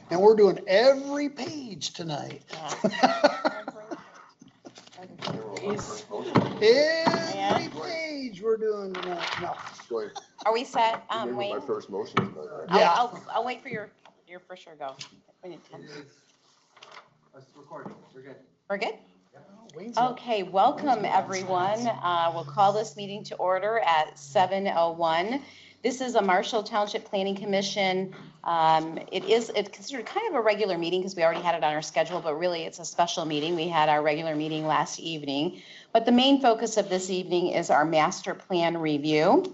And we're doing every page tonight. Every page we're doing tonight. No. Are we set, Wayne? My first motion. Yeah. I'll wait for your for sure go. We're good. We're good? Wayne's up. Okay, welcome everyone. We'll call this meeting to order at 7:01. This is a Marshall Township Planning Commission. It's considered kind of a regular meeting because we already had it on our schedule, but really it's a special meeting. We had our regular meeting last evening, but the main focus of this evening is our master plan review.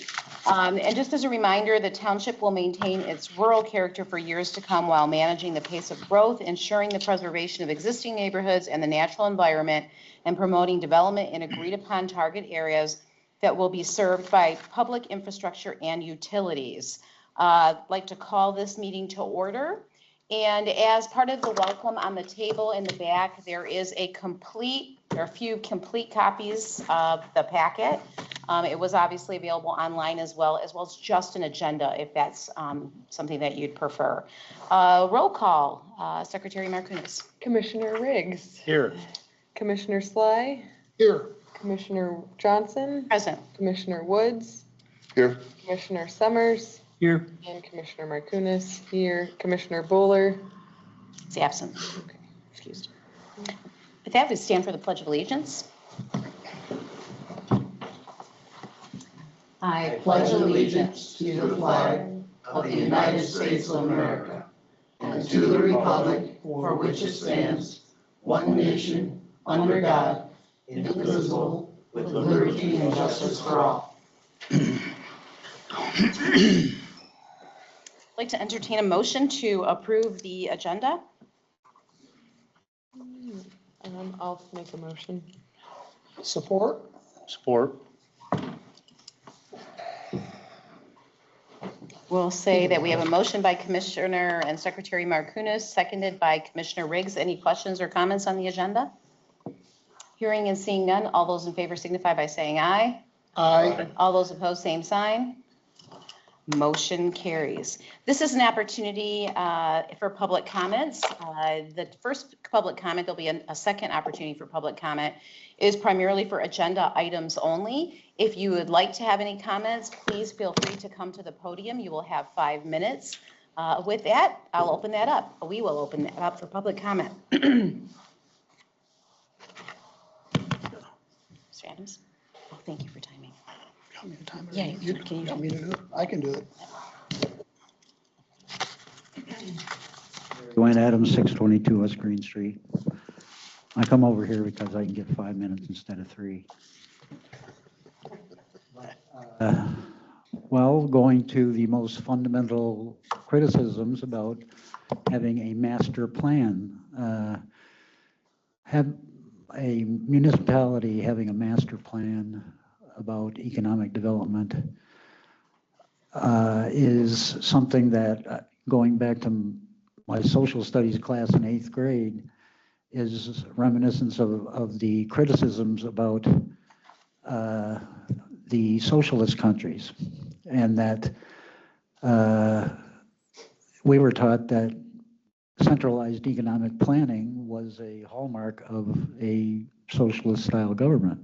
And just as a reminder, the township will maintain its rural character for years to come while managing the pace of growth, ensuring the preservation of existing neighborhoods and the natural environment, and promoting development in agreed upon target areas that will be served by public infrastructure and utilities. I'd like to call this meeting to order. And as part of the welcome on the table in the back, there are a few complete copies of the packet. It was obviously available online as well as just an agenda if that's something that you'd prefer. Roll call, Secretary Markounis. Commissioner Riggs. Here. Commissioner Sly. Here. Commissioner Johnson. Present. Commissioner Woods. Here. Commissioner Summers. Here. And Commissioner Markounis here. Commissioner Bowler. Is absent. Okay. Excused. With that, we stand for the Pledge of Allegiance. I pledge allegiance to the flag of the United States of America and to the republic for which it stands, one nation, under God, indivisible, with liberty and justice for all. I'd like to entertain a motion to approve the agenda. I'll make a motion. Support. Support. We'll say that we have a motion by Commissioner and Secretary Markounis, seconded by Commissioner Riggs. Any questions or comments on the agenda? Hearing and seeing none, all those in favor signify by saying aye. Aye. All those opposed, same sign. Motion carries. This is an opportunity for public comments. The first public comment, there'll be a second opportunity for public comment, is primarily for agenda items only. If you would like to have any comments, please feel free to come to the podium. You will have 5 minutes. With that, I'll open that up. We will open that up for public comment. Mr. Adams? Oh, thank you for timing. Got me a timer. Yeah, You can you- want me to do it? I can do it. Dwayne Adams, 622 West Green Street. I come over here because I can get 5 minutes instead of 3. Well, going to the most fundamental criticisms about having a master plan. Have a municipality having a master plan about economic development is something that, going back to my social studies class in 8th grade, is reminiscence of the criticisms about the socialist countries, and that we were taught that centralized economic planning was a hallmark of a socialist style government.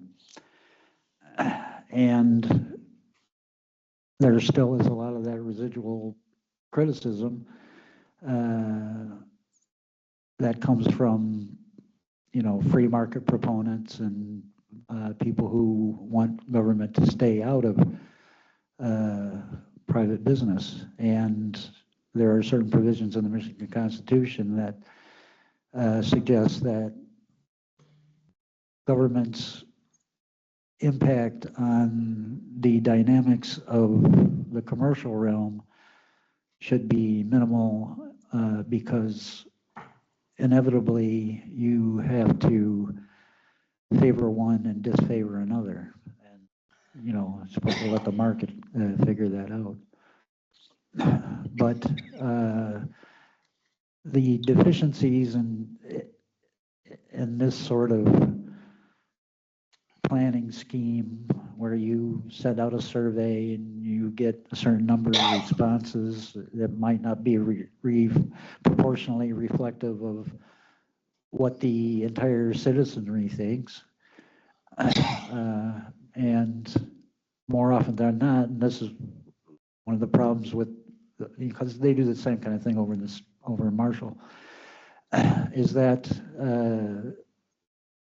And there still is a lot of that residual criticism that comes from, free market proponents and people who want government to stay out of private business. And there are certain provisions in the Michigan Constitution that suggest that government's impact on the dynamics of the commercial realm should be minimal, because inevitably you have to favor one and disfavor another, and it's supposed to let the market figure that out. But the deficiencies in this sort of planning scheme where you send out a survey and you get a certain number of responses that might not be proportionally reflective of what the entire citizenry thinks. And more often than not, and this is one of the problems with, because they do the same kind of thing over in Marshall, is that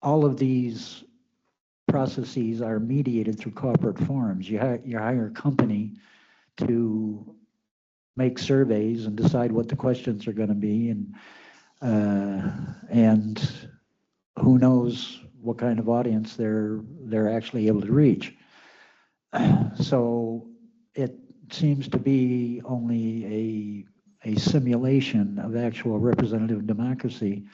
all of these processes are mediated through corporate forums. You hire a company to make surveys and decide what the questions are going to be, and who knows what kind of audience they're actually able to reach. So it seems to be only a simulation of actual representative democracy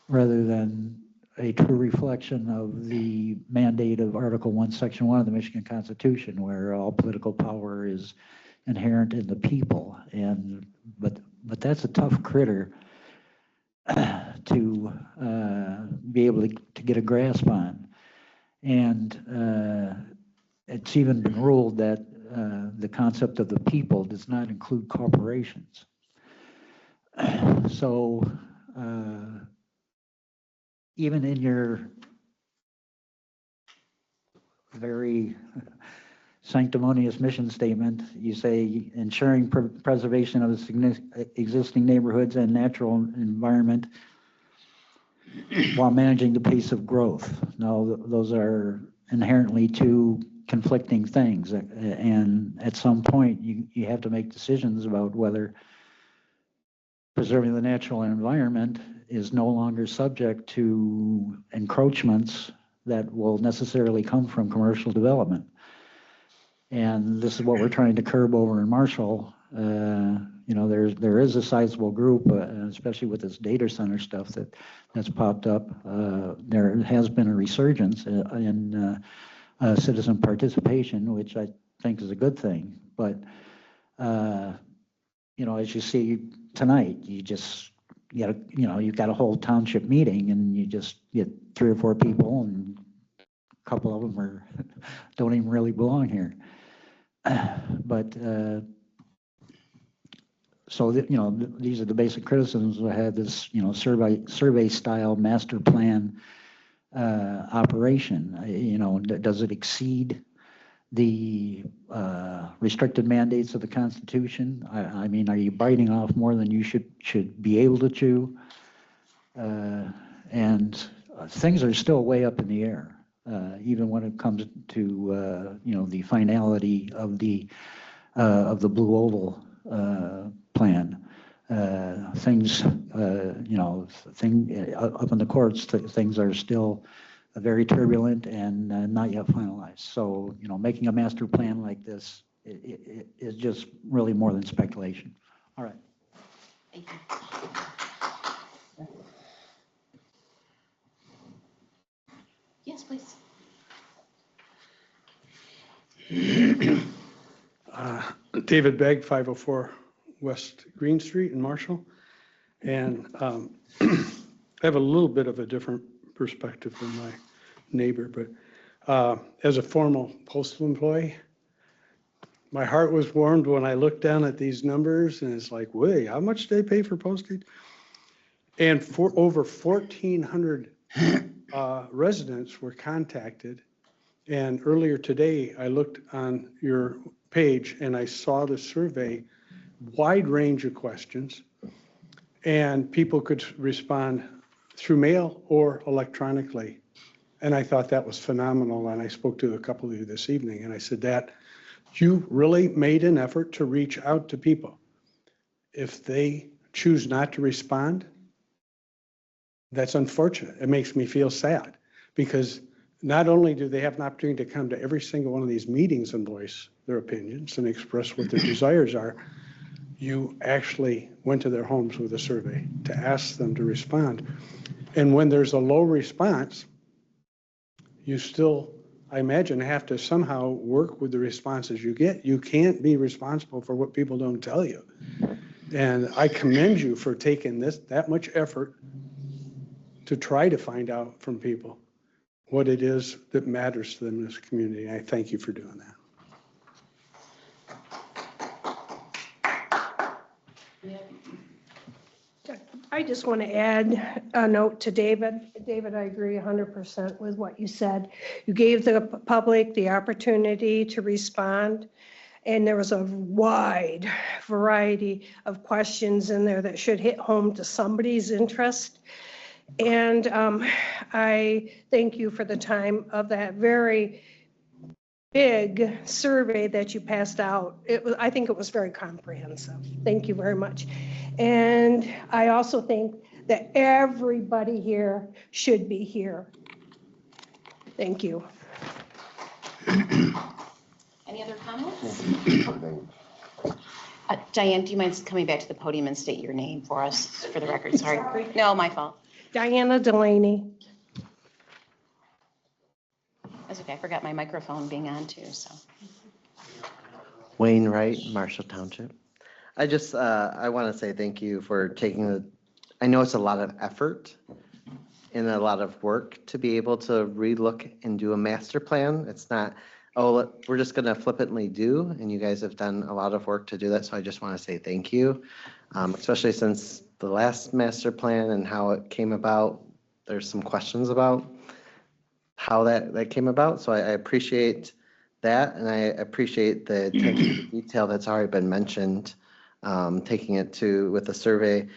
rather than a true reflection of the mandate of Article 1, Section 1 of the Michigan Constitution, where all political power is inherent in the people. But that's a tough critter to be able to get a grasp on. And it's even been ruled that the concept of the people does not include corporations. So even in your very sanctimonious mission statement, you say ensuring preservation of the existing neighborhoods and natural environment while managing the pace of growth. Now, those are inherently two conflicting things, and at some point you have to make decisions about whether preserving the natural environment is no longer subject to encroachments that will necessarily come from commercial development. And this is what we're trying to curb over in Marshall. You know, there is a sizable group, especially with this data center stuff that's popped up. There has been a resurgence in citizen participation, which I think is a good thing. But you know, as you see tonight, you've got a whole township meeting, and you just get 3 or 4 people, and a couple of them don't even really belong here. But so that, you know, these are the basic criticisms. I had this, you know, survey style master plan operation. You know, does it exceed the restricted mandates of the Constitution? I mean, are you biting off more than you should be able to chew? And things are still way up in the air, even when it comes to you know, the finality of the Blue Oval plan. Things, you know, up in the courts, things are still very turbulent and not yet finalized. So, you know, making a master plan like this is just really more than speculation. All right. Thank you. Yes, please. David Begg, 504 West Green Street in Marshall. And I have a little bit of a different perspective than my neighbor, but as a former postal employee, my heart was warmed when I looked down at these numbers, and it's like, wait, how much do they pay for postage? And for over 1,400 residents were contacted. And earlier today, I looked on your page and I saw the survey, wide range of questions, and people could respond through mail or electronically. And I thought that was phenomenal. And I spoke to a couple of you this evening, and I said that you really made an effort to reach out to people. If they choose not to respond, that's unfortunate. It makes me feel sad, because not only do they have an opportunity to come to every single one of these meetings and voice their opinions and express what their desires are, you actually went to their homes with a survey to ask them to respond. And when there's a low response, you still, I imagine, have to somehow work with the responses you get. You can't be responsible for what people don't tell you. And I commend you for taking that much effort to try to find out from people. what it is that matters to them in this community. I thank you for doing that. I just want to add a note to David. David, I agree 100% with what you said. You gave the public the opportunity to respond, and there was a wide variety of questions in there that should hit home to somebody's interest. And I thank you for the time of that very big survey that you passed out. I think it was very comprehensive. Thank you very much. And I also think that everybody here should be here. Thank you. Any other comments? Diane, do you mind coming back to the podium and state your name for us, for the record? Sorry. No, my fault. Diana Delaney. That's okay. I forgot my microphone being on too, so. Wayne Wright, Marshall Township. I want to say thank you for taking I know it's a lot of effort and a lot of work to be able to relook and do a master plan. It's not, oh, we're just going to flippantly do, and you guys have done a lot of work to do that. So I just want to say thank you, especially since the last master plan and how it came about. There's some questions about how that came about. So I appreciate that, and I appreciate the attention to detail that's already been mentioned, taking it to with the survey.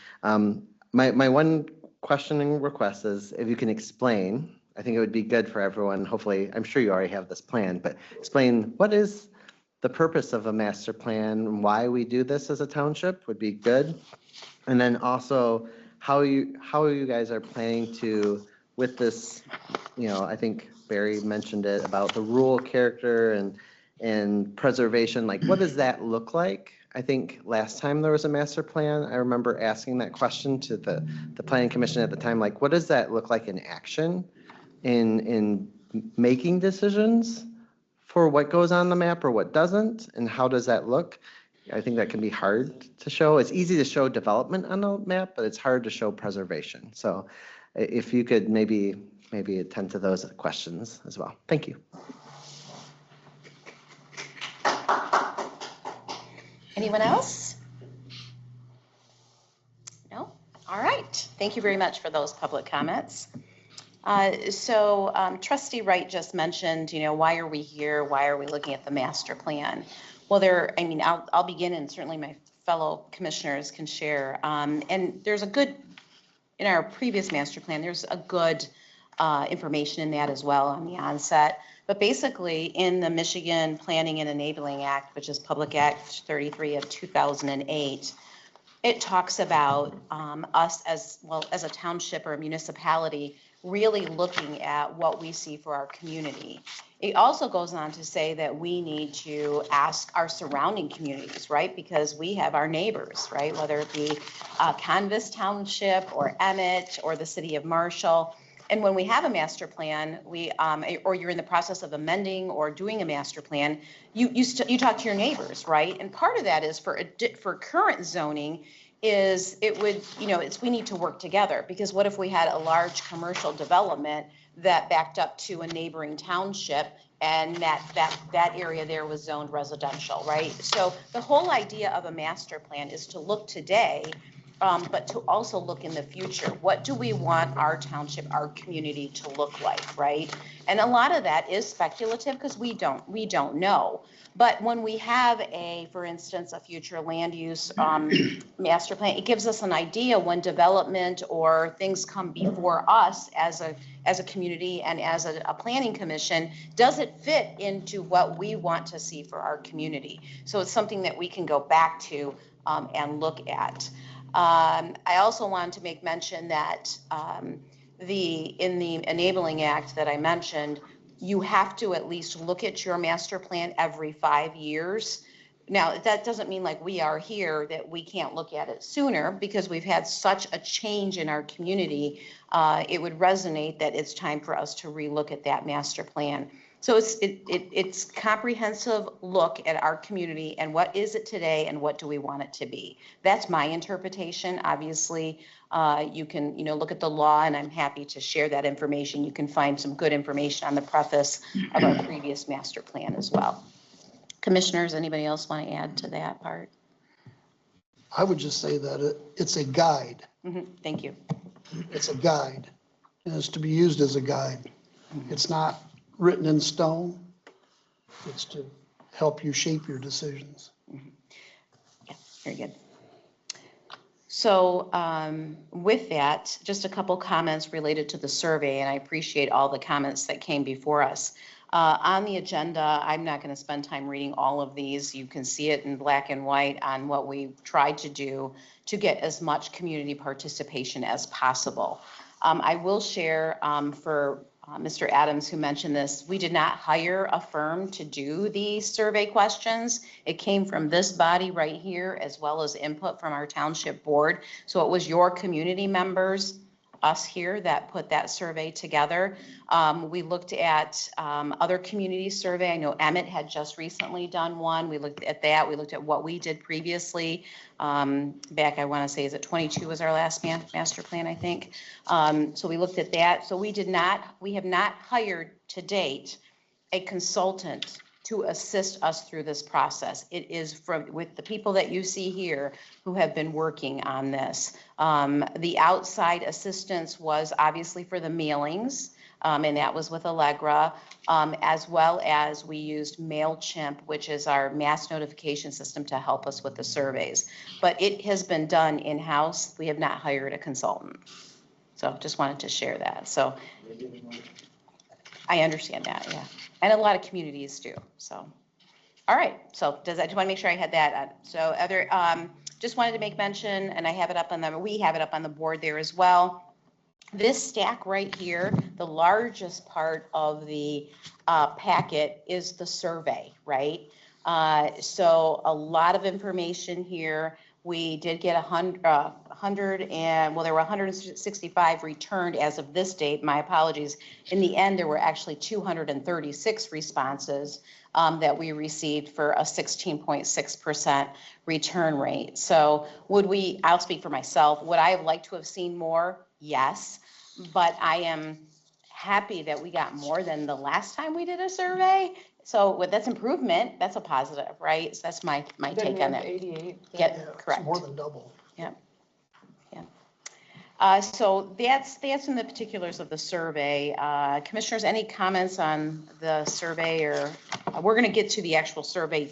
My one questioning request is if you can explain, I think it would be good for everyone, hopefully, I'm sure you already have this plan, but explain what is the purpose of a master plan, why we do this as a township would be good. And then also how you guys are planning to, with this, I think Barry mentioned it about the rural character and preservation, like what does that look like? I think last time there was a master plan, I remember asking that question to the planning commission at the time, like what does that look like in action in making decisions for what goes on the map or what doesn't, and how does that look? I think that can be hard to show. It's easy to show development on the map, but it's hard to show preservation. So if you could maybe attend to those questions as well. Thank you. Anyone else? No? All right. Thank you very much for those public comments. So Trustee Wright just mentioned, why are we here? Why are we looking at the master plan? Well, I'll begin, and certainly my fellow commissioners can share. And there's in our previous master plan, there's a good information in that as well on the onset. But basically, in the Michigan Planning and Enabling Act, which is Public Act 33 of 2008, it talks about us as a township or a municipality really looking at what we see for our community. It also goes on to say that we need to ask our surrounding communities, right? Because we have our neighbors, right? Whether it be Canvas Township or Emmett or the city of Marshall. And when we have a master plan, or you're in the process of amending or doing a master plan, you talk to your neighbors, right? And part of that is for current zoning is we need to work together, because what if we had a large commercial development that backed up to a neighboring township and that area there was zoned residential, right? So the whole idea of a master plan is to look today, but to also look in the future. What do we want our township, our community to look like, right? And a lot of that is speculative because we don't know. But when we have for instance, a future land use master plan, it gives us an idea when development or things come before us as a community and as a planning commission, does it fit into what we want to see for our community? So it's something that we can go back to and look at. I also wanted to make mention that in the Enabling Act that I mentioned, you have to at least look at your master plan every 5 years. Now, that doesn't mean like we are here that we can't look at it sooner, because we've had such a change in our community. It would resonate that it's time for us to relook at that master plan. So it's comprehensive look at our community and what is it today and what do we want it to be. That's my interpretation. Obviously, you can, look at the law, and I'm happy to share that information. You can find some good information on the preface of our previous master plan as well. Commissioners, anybody else want to add to that part? I would just say that it's a guide. Thank you. It's a guide, and it's to be used as a guide. It's not written in stone. It's to help you shape your decisions. Yeah, very good. So with that, just a couple comments related to the survey, and I appreciate all the comments that came before us. On the agenda, I'm not going to spend time reading all of these. You can see it in black and white on what we tried to do to get as much community participation as possible. I will share for Mr. Adams, who mentioned this, we did not hire a firm to do the survey questions. It came from this body right here, as well as input from our township board. So it was your community members, us here, that put that survey together. We looked at other community survey. I know Emmett had just recently done one. We looked at that. We looked at what we did previously. Back, I want to say, is it 22 was our last master plan, I think. So we looked at that. So we have not hired to date a consultant to assist us through this process. It is with the people that you see here who have been working on this. The outside assistance was obviously for the mailings, and that was with Allegra, as well as we used MailChimp, which is our mass notification system, to help us with the surveys. But it has been done in-house. We have not hired a consultant. So just wanted to share that. So I understand that, yeah. And a lot of communities do, so. All right, so I just want to make sure I had that. So just wanted to make mention, and I have it up we have it up on the board there as well. This stack right here, the largest part of the packet is the survey, right? So a lot of information here. We did get 100 and, well, there were 165 returned as of this date. My apologies. In the end, there were actually 236 responses that we received for a 16.6% return rate. So I'll speak for myself, would I have liked to have seen more? Yes, but I am happy that we got more than the last time we did a survey. So that's improvement. That's a positive, right? So that's my take on that. 88. Yeah, Correct. it's more than double. Yeah. Yeah. So that's in the particulars of the survey. Commissioners, any comments on the survey, or we're going to get to the actual survey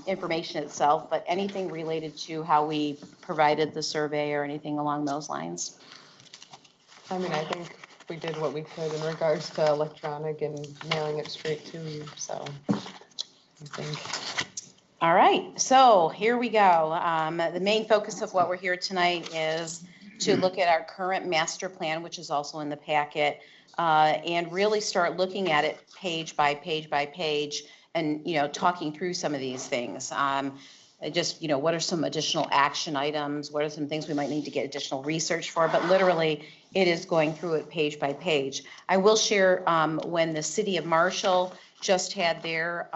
information itself, but anything related to how we provided the survey or anything along those lines? I mean, I think we did what we could in regards to electronic and mailing it straight to you, so I think. All right, so here we go. The main focus of what we're here tonight is to look at our current master plan, which is also in the packet, and really start looking at it page by page by page and, talking through some of these things. Just, what are some additional action items? What are some things we might need to get additional research for? But literally, it is going through it page by page. I will share when the city of Marshall just had their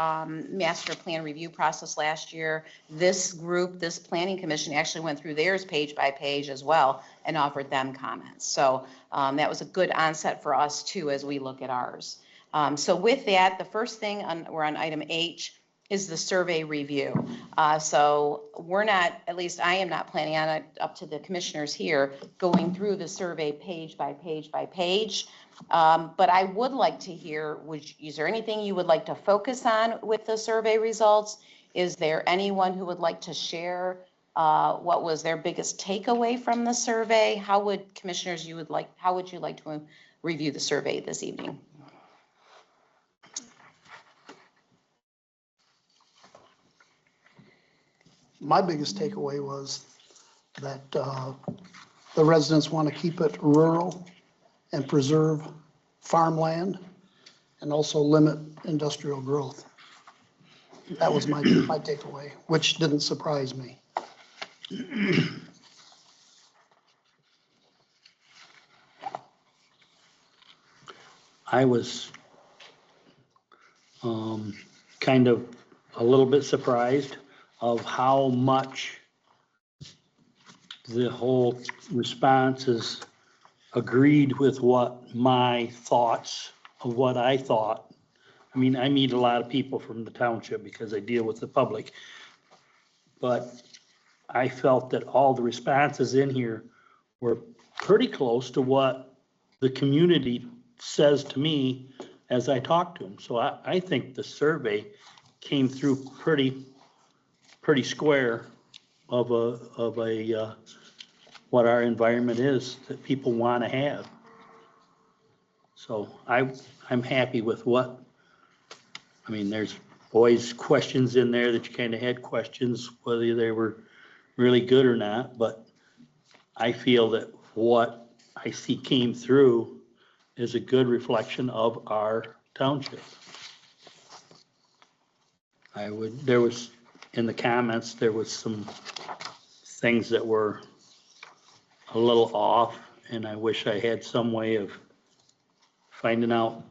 master plan review process last year, this group, this planning commission actually went through theirs page by page as well and offered them comments. So that was a good onset for us too as we look at ours. So with that, the first thing we're on item H is the survey review. So we're not, at least I am not planning on it, up to the commissioners here, going through the survey page by page by page. But I would like to hear, is there anything you would like to focus on with the survey results? Is there anyone who would like to share what was their biggest takeaway from the survey? How would commissioners, how would you like to review the survey this evening? My biggest takeaway was that the residents want to keep it rural and preserve farmland and also limit industrial growth. That was my takeaway, which didn't surprise me. I was kind of a little bit surprised of how much the whole responses agreed with what my thoughts of what I thought. I mean, I meet a lot of people from the township because I deal with the public. But I felt that all the responses in here were pretty close to what the community says to me as I talk to them. So I think the survey came through pretty square of a what our environment is that people want to have. So I'm happy with what, I mean, there's always questions in there that you kind of had questions, whether they were really good or not, but I feel that what I see came through is a good reflection of our township. There was, in the comments, there was some things that were a little off, and I wish I had some way of finding out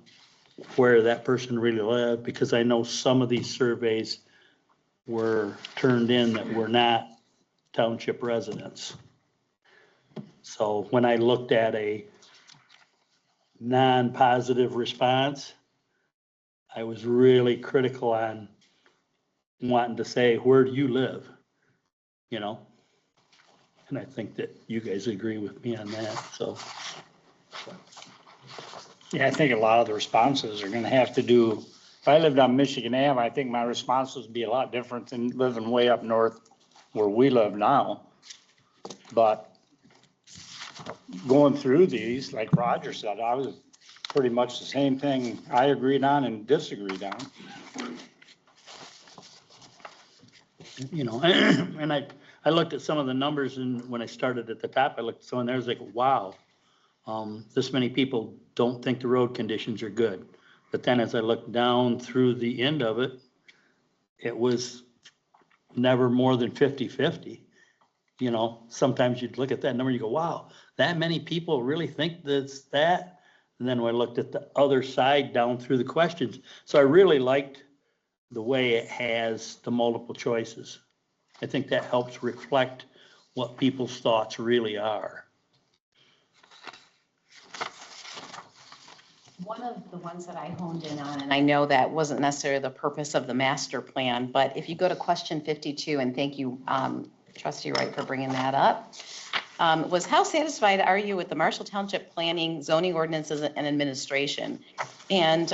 where that person really lived, because I know some of these surveys were turned in that were not township residents. So when I looked at a non-positive response, I was really critical on wanting to say, where do you live? You know? And I think that you guys agree with me on that, so. Yeah, I think a lot of the responses are gonna have to do, if I lived on Michigan Ave, I think my responses would be a lot different than living way up north where we live now. But going through these, like Roger said, I was pretty much the same thing I agreed on and disagreed on. You know, and I looked at some of the numbers, and when I started at the top, I looked at some, and there was like, wow, this many people don't think the road conditions are good. But then as I looked down through the end of it, it was never more than 50-50. You know, sometimes you'd look at that number and you go, wow, that many people really think that's that. And then when I looked at the other side down through the questions, so I really liked the way it has the multiple choices. I think that helps reflect what people's thoughts really are. One of the ones that I honed in on, and I know that wasn't necessarily the purpose of the master plan, but if you go to question 52, and thank you, Trustee Wright, for bringing that up, was how satisfied are you with the Marshall Township planning, zoning ordinances, and administration? And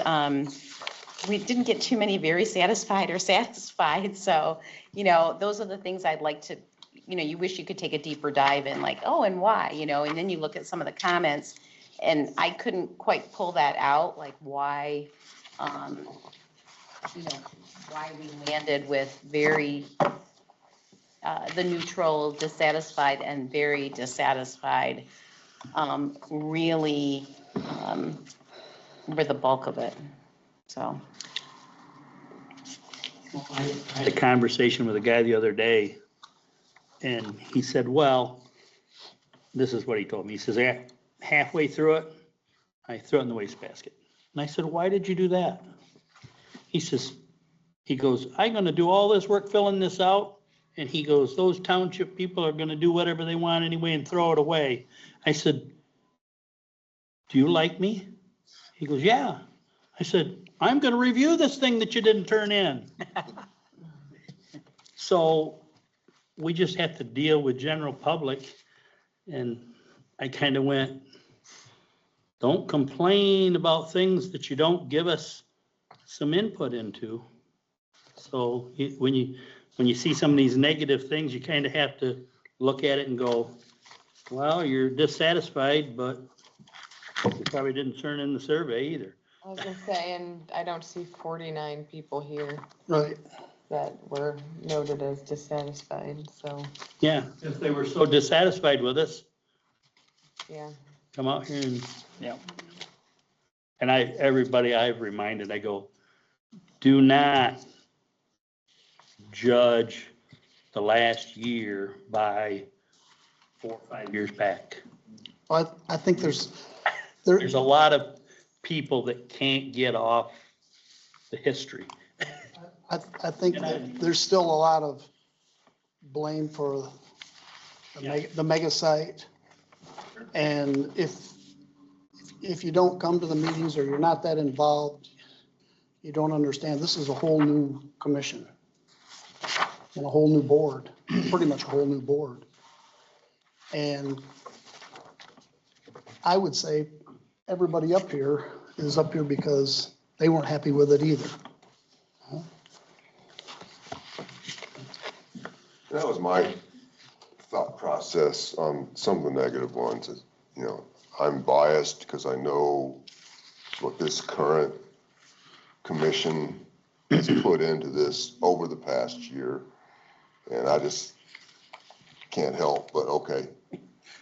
we didn't get too many very satisfied or satisfied. So, you know, those are the things I'd like to, you know, you wish you could take a deeper dive in, like, oh, and why, you know, and then you look at some of the comments, and I couldn't quite pull that out, like why, you know, why we landed with very, the neutral, dissatisfied, and very dissatisfied, really were the bulk of it, so. I had a conversation with a guy the other day, and he said, well, this is what he told me. He says, halfway through it, I threw it in the wastebasket. And I said, why did you do that? He says, he goes, I'm gonna do all this work filling this out. And he goes, those township people are gonna do whatever they want anyway and throw it away. I said, do you like me? He goes, yeah. I said, I'm gonna review this thing that you didn't turn in. So we just have to deal with general public. And I kind of went, don't complain about things that you don't give us some input into. So when you see some of these negative things, you kind of have to look at it and go, well, you're dissatisfied, but you probably didn't turn in the survey either. I was gonna say, and I don't see 49 people here Right. that were noted as dissatisfied, so, Yeah, if they were so dissatisfied with us, yeah. come out here and, yeah. And everybody I've reminded, I go, do not judge the last year by 4 or 5 years back. I think there's There's a lot of people that can't get off the history. I think that there's still a lot of blame for the mega site. And if you don't come to the meetings or you're not that involved, you don't understand. This is a whole new commission and a whole new board, pretty much a whole new board. And I would say everybody up here is up here because they weren't happy with it either. That was my thought process on some of the negative ones. Is, you know, I'm biased because I know what this current commission has put into this over the past year. And I just can't help but, okay,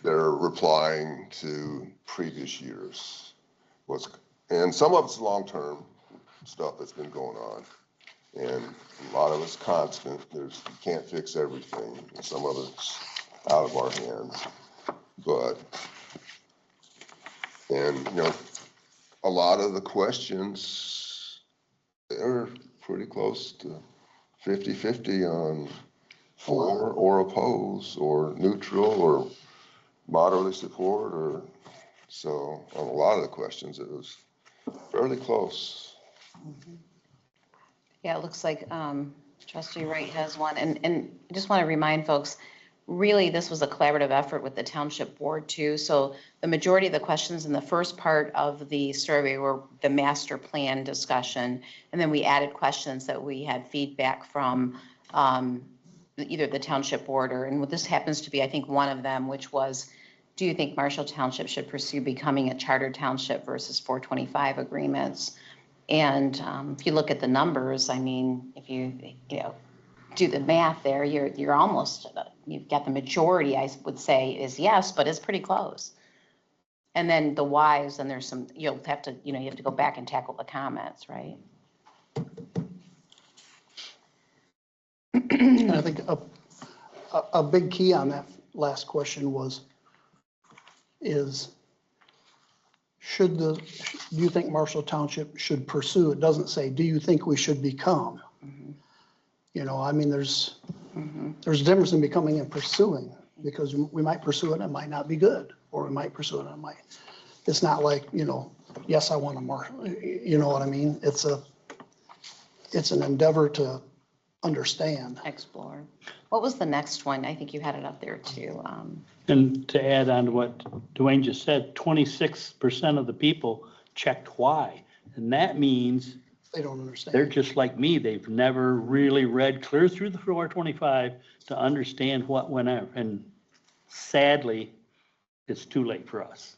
they're replying to previous years. And some of it's long-term stuff that's been going on. And a lot of it's constant. You can't fix everything. And some of it's out of our hands. And you know, a lot of the questions, they're pretty close to 50-50 on for or oppose or neutral or moderately support, or so on a lot of the questions it was fairly close. Yeah, it looks like Trustee Wright has one. And I just want to remind folks, really, this was a collaborative effort with the Township Board too. So the majority of the questions in the first part of the survey were the master plan discussion. And then we added questions that we had feedback from either the Township Board or, and this happens to be, I think, one of them, which was, do you think Marshall Township should pursue becoming a charter township versus 425 agreements? And if you look at the numbers, I mean, if you do the math there, you're almost, you've got the majority, I would say, is yes, but it's pretty close. And then the whys, and there's some, you have to go back and tackle the comments, right? And I think a big key on that last question is do you think Marshall Township should pursue? It doesn't say, do you think we should become? You know, I mean, there's a difference in becoming and pursuing, because we might pursue it and it might not be good, or we might pursue it and it might. It's not like, yes, I want to Marshall, you know what I mean? It's an endeavor to understand. Explore. What was the next one? I think you had it up there too. And to add on to what Dwayne just said, 26% of the people checked why. And that means They don't understand. they're just like me. They've never really read clear through the 425 to understand what went out. And sadly, it's too late for us.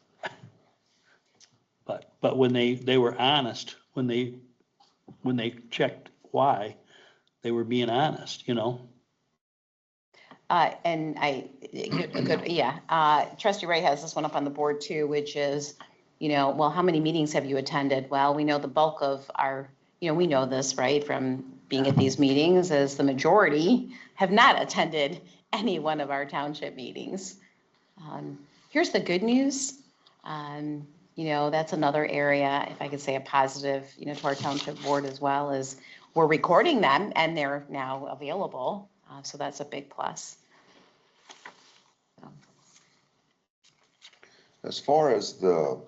But when they were honest, when they checked why, they were being honest, And Trustee Wright has this one up on the board too, which is, well, how many meetings have you attended? Well, we know the bulk of our, we know this, right, from being at these meetings, as the majority have not attended any one of our township meetings. Here's the good news. That's another area, if I could say a positive, to our township board as well, is we're recording them and they're now available. So that's a big plus. As far as the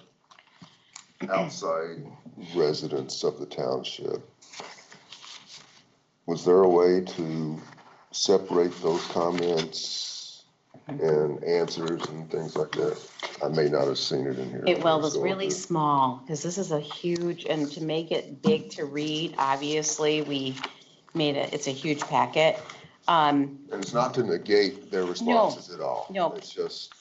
outside residents of the township, was there a way to separate those comments and answers and things like that? I may not have seen it in here. It was really small, because this is a huge, and to make it big to read, obviously, we made it, it's a huge packet. And it's not to negate their responses at all. No. It's just.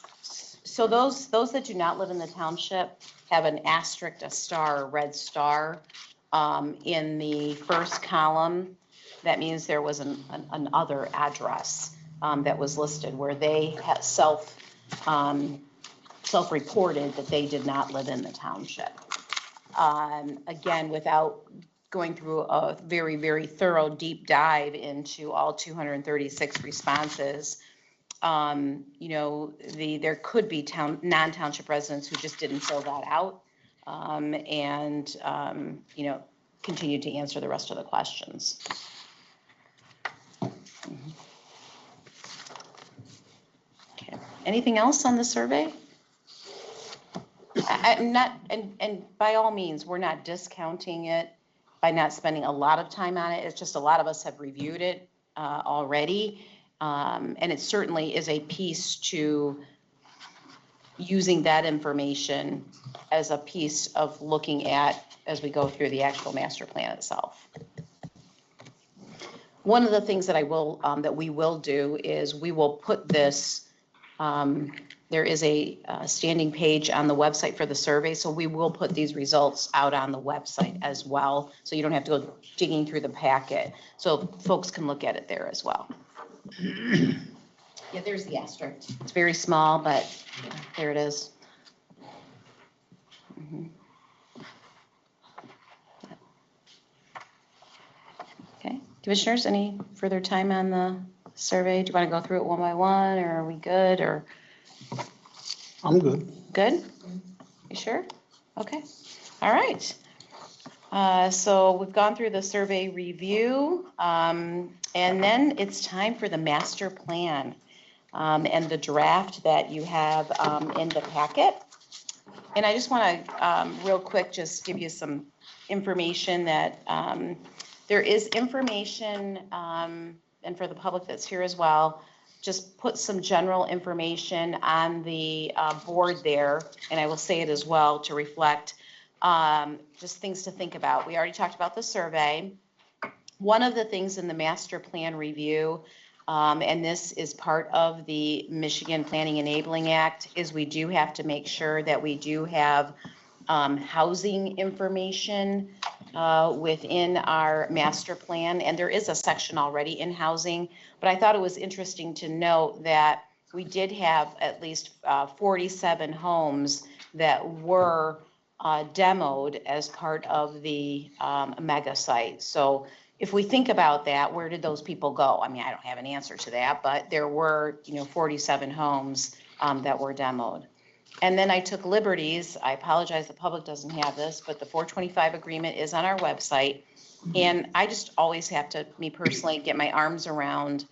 So those that do not live in the township have an asterisk, a star, a red star. In the first column, that means there was an other address that was listed where they had self-reported that they did not live in the township. Again, without going through a very, very thorough deep dive into all 236 responses, there could be non-township residents who just didn't fill that out. continue to answer the rest of the questions. Okay. Anything else on the survey? I'm not, and by all means, we're not discounting it by not spending a lot of time on it. It's just a lot of us have reviewed it already. And it certainly is a piece to using that information as a piece of looking at as we go through the actual master plan itself. One of the things that we will do is we will put this, there is a standing page on the website for the survey, so we will put these results out on the website as well, so you don't have to go digging through the packet, so folks can look at it there as well. Yeah, there's the asterisk. It's very small, but there it is. Mhm. Okay, commissioners, any further time on the survey? Do you want to go through it one by one, or are we good, or? I'm good. Good? You sure? Okay, all right. So we've gone through the survey review, and then it's time for the master plan and the draft that you have in the packet. And I just want to real quick just give you some information that there is information, and for the public that's here as well, just put some general information on the board there, and I will say it as well to reflect just things to think about. We already talked about the survey. One of the things in the master plan review, and this is part of the Michigan Planning Enabling Act, is we do have to make sure that we do have housing information within our master plan. And there is a section already in housing, but I thought it was interesting to note that we did have at least 47 homes that were demoed as part of the mega site. So if we think about that, where did those people go? I mean, I don't have an answer to that, but there were, 47 homes that were demoed. And then I took liberties. I apologize, the public doesn't have this, but the 425 agreement is on our website. And I just always have to, me personally, get my arms around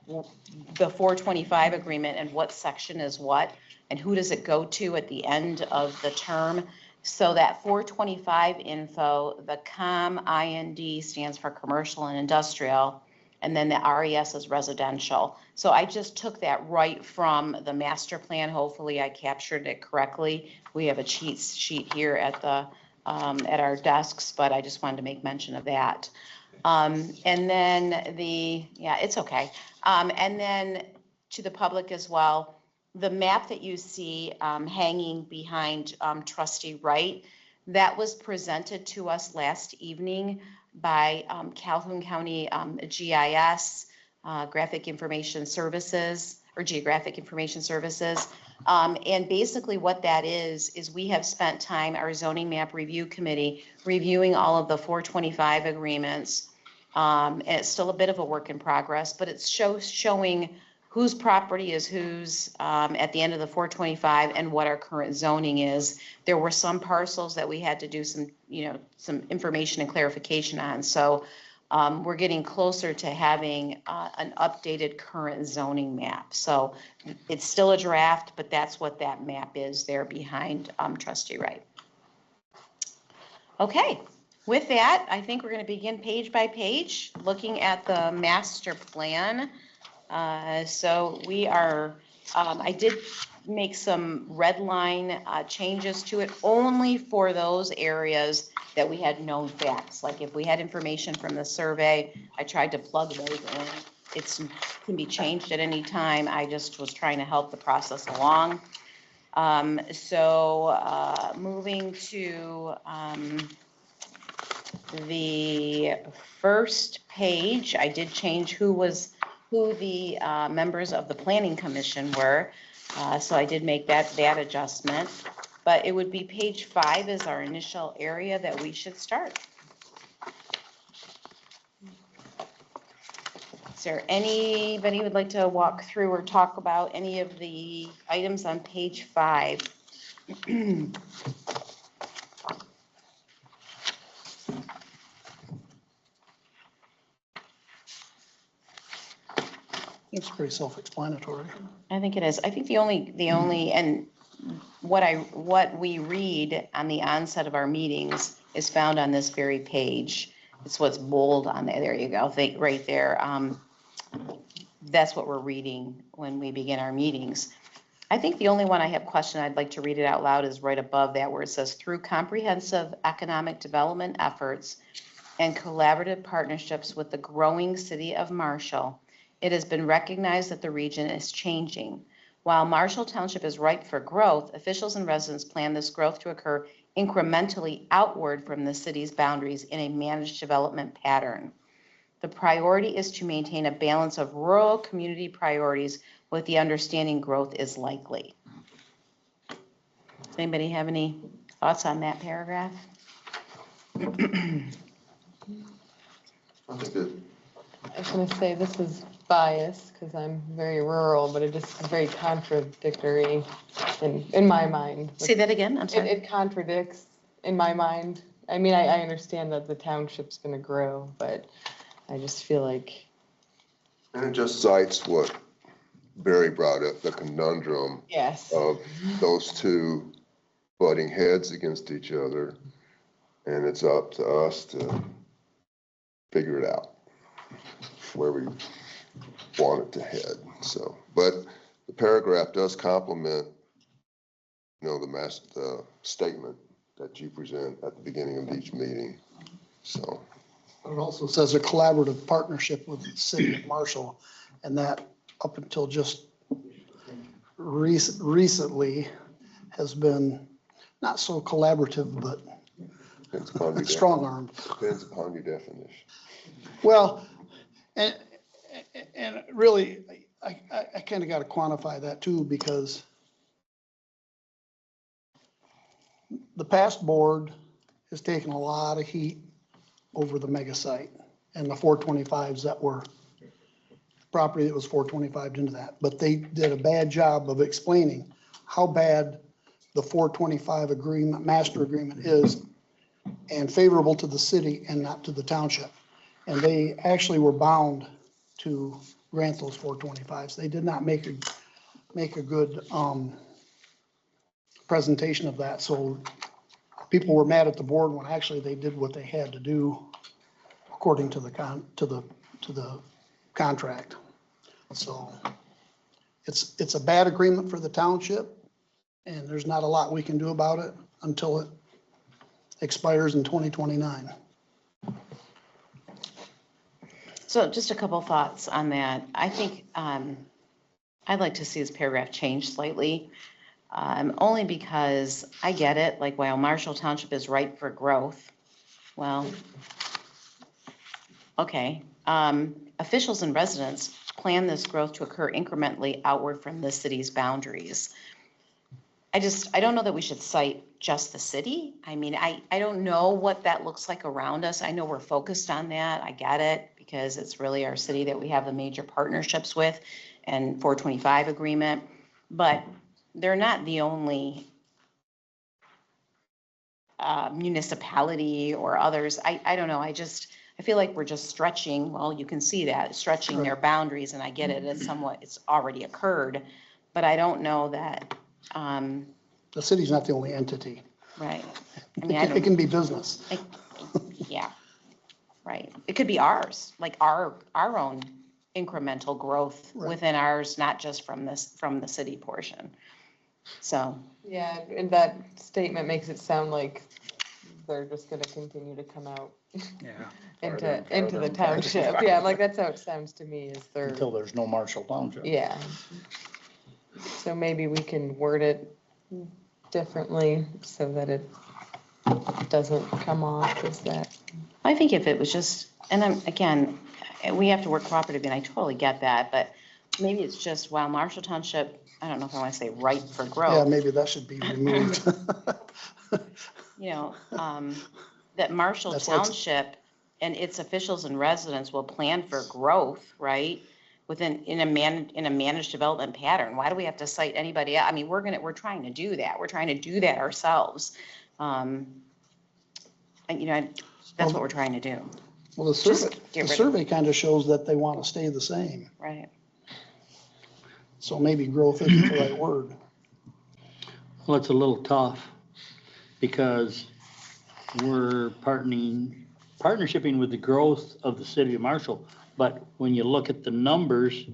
the 425 agreement and what section is what, and who does it go to at the end of the term. So that 425 info, the IND stands for commercial and industrial, and then the RES is residential. So I just took that right from the master plan. Hopefully I captured it correctly. We have a cheat sheet here at the at our desks, but I just wanted to make mention of that. And then it's okay. And then to the public as well, the map that you see hanging behind Trustee Wright, that was presented to us last evening by Calhoun County GIS, Graphic Information Services, or Geographic Information Services. And basically what that is we have spent time, our zoning map review committee, reviewing all of the 425 agreements. And it's still a bit of a work in progress, but it's showing whose property is whose at the end of the 425 and what our current zoning is. There were some parcels that we had to do some information and clarification on. So we're getting closer to having an updated current zoning map. So it's still a draft, but that's what that map is there behind Trustee Wright. Okay, with that, I think we're going to begin page by page, looking at the master plan. So we are, I did make some red line changes to it only for those areas that we had known facts. Like if we had information from the survey, I tried to plug those in. It can be changed at any time. I just was trying to help the process along. Moving to the first page, I did change who the members of the Planning Commission were. So I did make that adjustment, but it would be page 5 is our initial area that we should start. Is there anybody who would like to walk through or talk about any of the items on page 5? It's pretty self-explanatory. I think it is. I think the only, and what we read on the onset of our meetings is found on this very page. It's what's bold on there. There you go. Think right there. That's what we're reading when we begin our meetings. I think the only one I have questioned, I'd like to read it out loud, is right above that where it says, through comprehensive economic development efforts and collaborative partnerships with the growing city of Marshall, it has been recognized that the region is changing. While Marshall Township is ripe for growth, officials and residents plan this growth to occur incrementally outward from the city's boundaries in a managed development pattern. The priority is to maintain a balance of rural community priorities with the understanding growth is likely. Does anybody have any thoughts on that paragraph? I think that I was gonna say, this is biased, because I'm very rural, but it just is very contradictory in my mind. Say that again, I'm sorry. It contradicts in my mind. I mean, I understand that the township's gonna grow, but I just feel like, And it just cites what Barry brought up, the conundrum yes. of those two butting heads against each other. And it's up to us to figure it out, where we want it to head, so. But the paragraph does complement, the statement that you present at the beginning of each meeting, so. It also says a collaborative partnership with the city of Marshall, and that up until just recently has been not so collaborative, but Depends upon your strong-armed. Depends upon your definition. Well, and really, I kind of got to quantify that too, because the past board has taken a lot of heat over the mega site and the 425s that were property that was 425 into that. But they did a bad job of explaining how bad the 425 agreement, master agreement is, and favorable to the city and not to the township. And they actually were bound to grant those 425s. They did not make a good presentation of that. So people were mad at the board when actually they did what they had to do according to the contract. So it's a bad agreement for the township, and there's not a lot we can do about it until it expires in 2029. So just a couple thoughts on that. I think I'd like to see this paragraph changed slightly, only because I get it, like while Marshall Township is ripe for growth, well, okay. Officials and residents plan this growth to occur incrementally outward from the city's boundaries. I don't know that we should cite just the city. I mean, I don't know what that looks like around us. I know we're focused on that. I get it, because it's really our city that we have the major partnerships with and 425 agreement, but they're not the only municipality or others. I don't know. I feel like we're just stretching, well, you can see that, stretching their boundaries, and I get it, it's already occurred, but I don't know that, The city's not the only entity. right. I mean, It can be business. Yeah, right. It could be ours, like our own incremental growth Right. within ours, not just from the city portion. So, Yeah, and that statement makes it sound like they're just gonna continue to come out Yeah. into the township. Yeah, like that's how it sounds to me, is they're, Until there's no Marshall Township. yeah. So maybe we can word it differently so that it doesn't come off as that. I think if it was just, and again, we have to work cooperatively, and I totally get that, but maybe it's just, while Marshall Township, I don't know if I want to say ripe for Yeah, growth, maybe that should be removed. that Marshall That's like- Township and its officials and residents will plan for growth, right? In a managed development pattern. Why do we have to cite anybody? I mean, we're trying to do that. We're trying to do that ourselves. And, that's what we're trying to do, Well, the Just get rid the of- survey kind of shows that they want to stay the same. right? So maybe growth isn't the right word. Well, it's a little tough because we're partnershiping with the growth of the city of Marshall. But when you look at the numbers,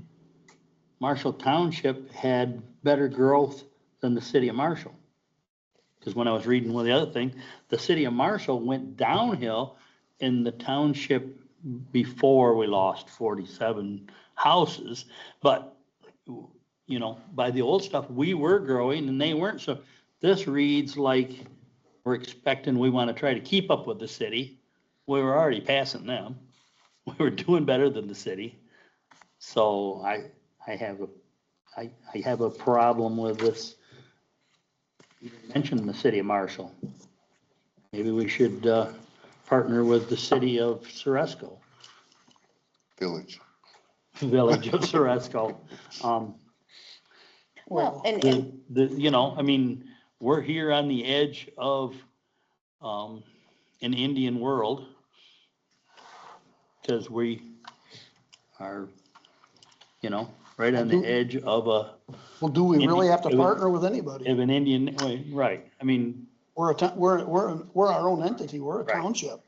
Marshall Township had better growth than the city of Marshall. Because when I was reading one of the other thing, the city of Marshall went downhill in the township before we lost 47 houses. But, you know, by the old stuff, we were growing and they weren't. So this reads like we're expecting, we want to try to keep up with the city. We were already passing them. We were doing better than the city. So I have a problem with this. You mentioned the city of Marshall. Maybe we should partner with the city of Ceresco, Village. village of Ceresco. Well, and You know, I mean, we're here on the edge of an Indian world because we are, you know, right on the edge of Well, do we really have to partner with anybody? an Indian, right? I mean, We're our own entity, we're a Right. township.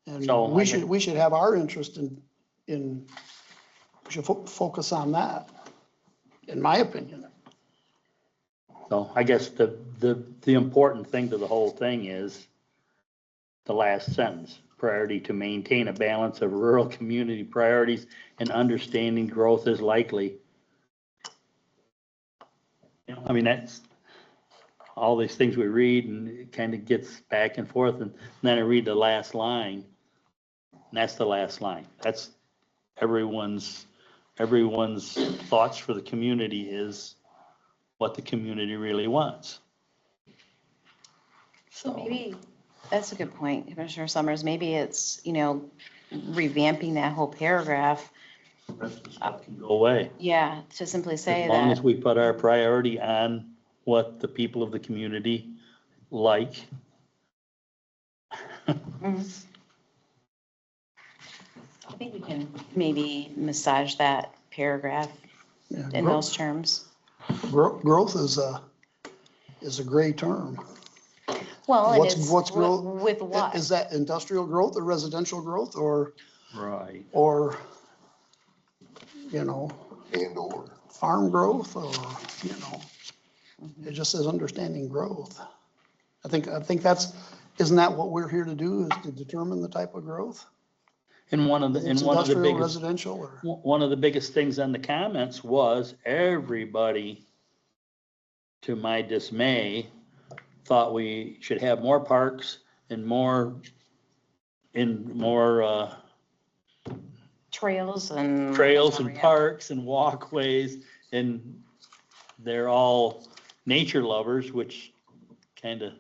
And So, we I should, get- we should have our interest in, we should focus on that, in my opinion. so I guess the important thing to the whole thing is the last sentence, priority to maintain a balance of rural community priorities and understanding growth is likely. You know, I mean, that's all these things we read and it kind of gets back and forth. And then I read the last line. And that's the last line. That's everyone's thoughts for the community is what the community really wants. so maybe, that's a good point, Commissioner Summers. Maybe it's, you know, revamping that whole paragraph. The rest of the stuff can go away. Yeah, to simply say As long as that, we put our priority on what the people of the community like. Mhm. I think we can maybe massage that paragraph Yeah, in those terms. Growth is a gray term. Well, and What's it's growth? with what? Is that industrial growth or residential growth or, Right. you know, And or. farm growth or, you know, it just says understanding growth. I think that's, isn't that what we're here to do, is to determine the type of growth? And one of the It's biggest. industrial, residential, or, One of the biggest things on the comments was everybody, to my dismay, thought we should have more parks and more Trails and. trails and Yeah. parks and walkways. And they're all nature lovers, which kind of,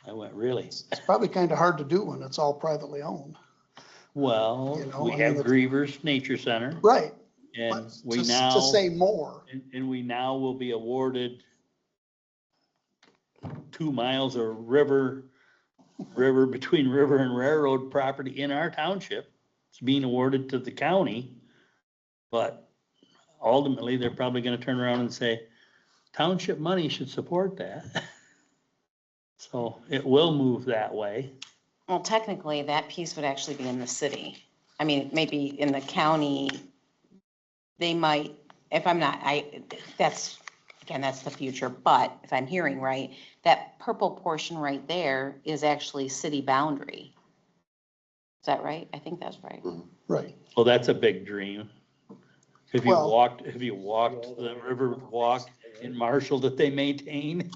I went, really? it's probably kind of hard to do when it's all privately owned. Well, You know, we I have mean, Grievers Nature Center Right. and but we to- now. To say more, And we now will be awarded 2 miles of river between river and railroad property in our township. It's being awarded to the county. But ultimately, they're probably gonna turn around and say, township money should support that. So it will move that way. Well, technically, that piece would actually be in the city. I mean, maybe in the county, they might, if I'm not, that's, again, that's the future, but if I'm hearing right, that purple portion right there is actually city boundary. Is that right? I think that's right. right. Well, that's a big dream. Have you Well- walked the river walk in Marshall that they maintain?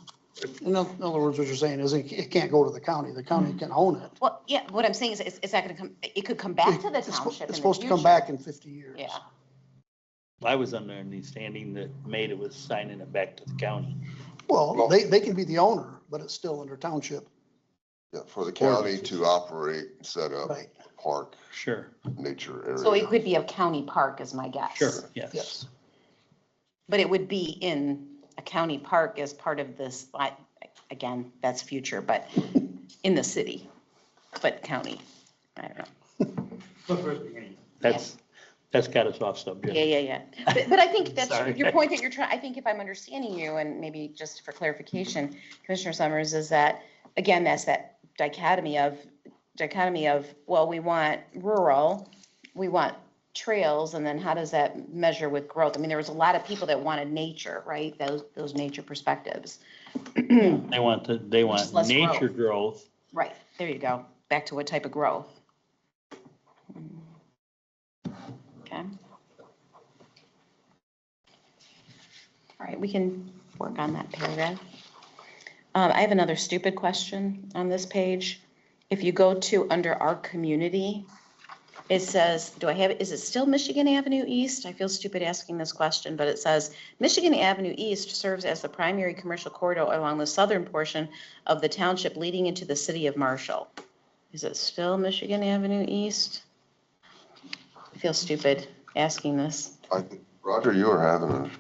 In other words, what you're saying is it can't go to the county can own it. Well, yeah, what I'm saying is it's not gonna come, it could come back to the It's township in the supposed to come future. back in 50 years. Yeah. I was under the understanding that Maida was signing it back to the county. Well, they can be the owner, but it's still under township. Yeah, for the county to operate, and set up Right. a park, Sure, nature area. So it could be a county park is my guess. sure, yes. Yes. But it would be in a county park as part of this, again, that's future, but in the city, but county, I don't know. That's, That's got us off subject. Yeah. But I think that's Sorry. your point that you're trying, I think if I'm understanding you, and maybe just for clarification, Commissioner Summers, is that, again, that's that dichotomy of, well, we want rural, we want trails, and then how does that measure with growth? I mean, there was a lot of people that wanted nature, right? Those nature perspectives. They want is less nature growth. Right, there you go. Back to what type of growth. Okay. All right, we can work on that paragraph. I have another stupid question on this page. If you go to under our community, it says, is it still Michigan Avenue East? I feel stupid asking this question, but it says, Michigan Avenue East serves as the primary commercial corridor along the southern portion of the township leading into the city of Marshall. Is it still Michigan Avenue East? I feel stupid asking this. Roger, you were having a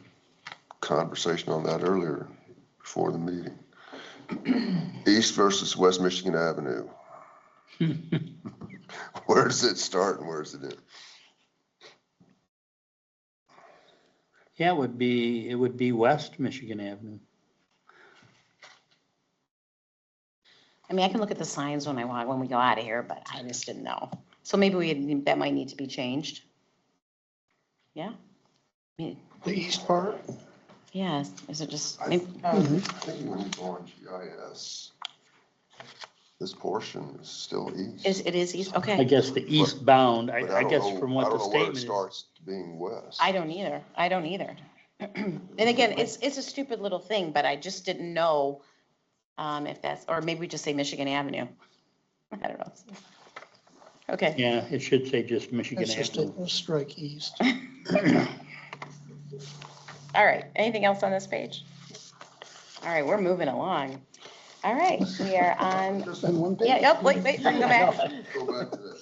conversation on that earlier before the meeting. East versus West Michigan Avenue. Where does it start and where does it end? Yeah, it would be West Michigan Avenue. I mean, I can look at the signs when we go out of here, but I just didn't know. So maybe that might need to be changed. Yeah? I mean, The east part? yeah, is it just, I maybe- think when you go on GIS, this portion is still east. it is east, I okay. guess the eastbound, But I don't guess know- from what the I don't know where statement it is. starts being west. I don't either. And again, it's a stupid little thing, but I just didn't know if that's, or maybe we just say Michigan Avenue. I don't know. Okay. Yeah, it should say just Michigan That's just Avenue. a strike east. All right, anything else on this page? All right, we're moving along. All right, we are on, Just in one page? yeah, yep, wait, go back. Go back to that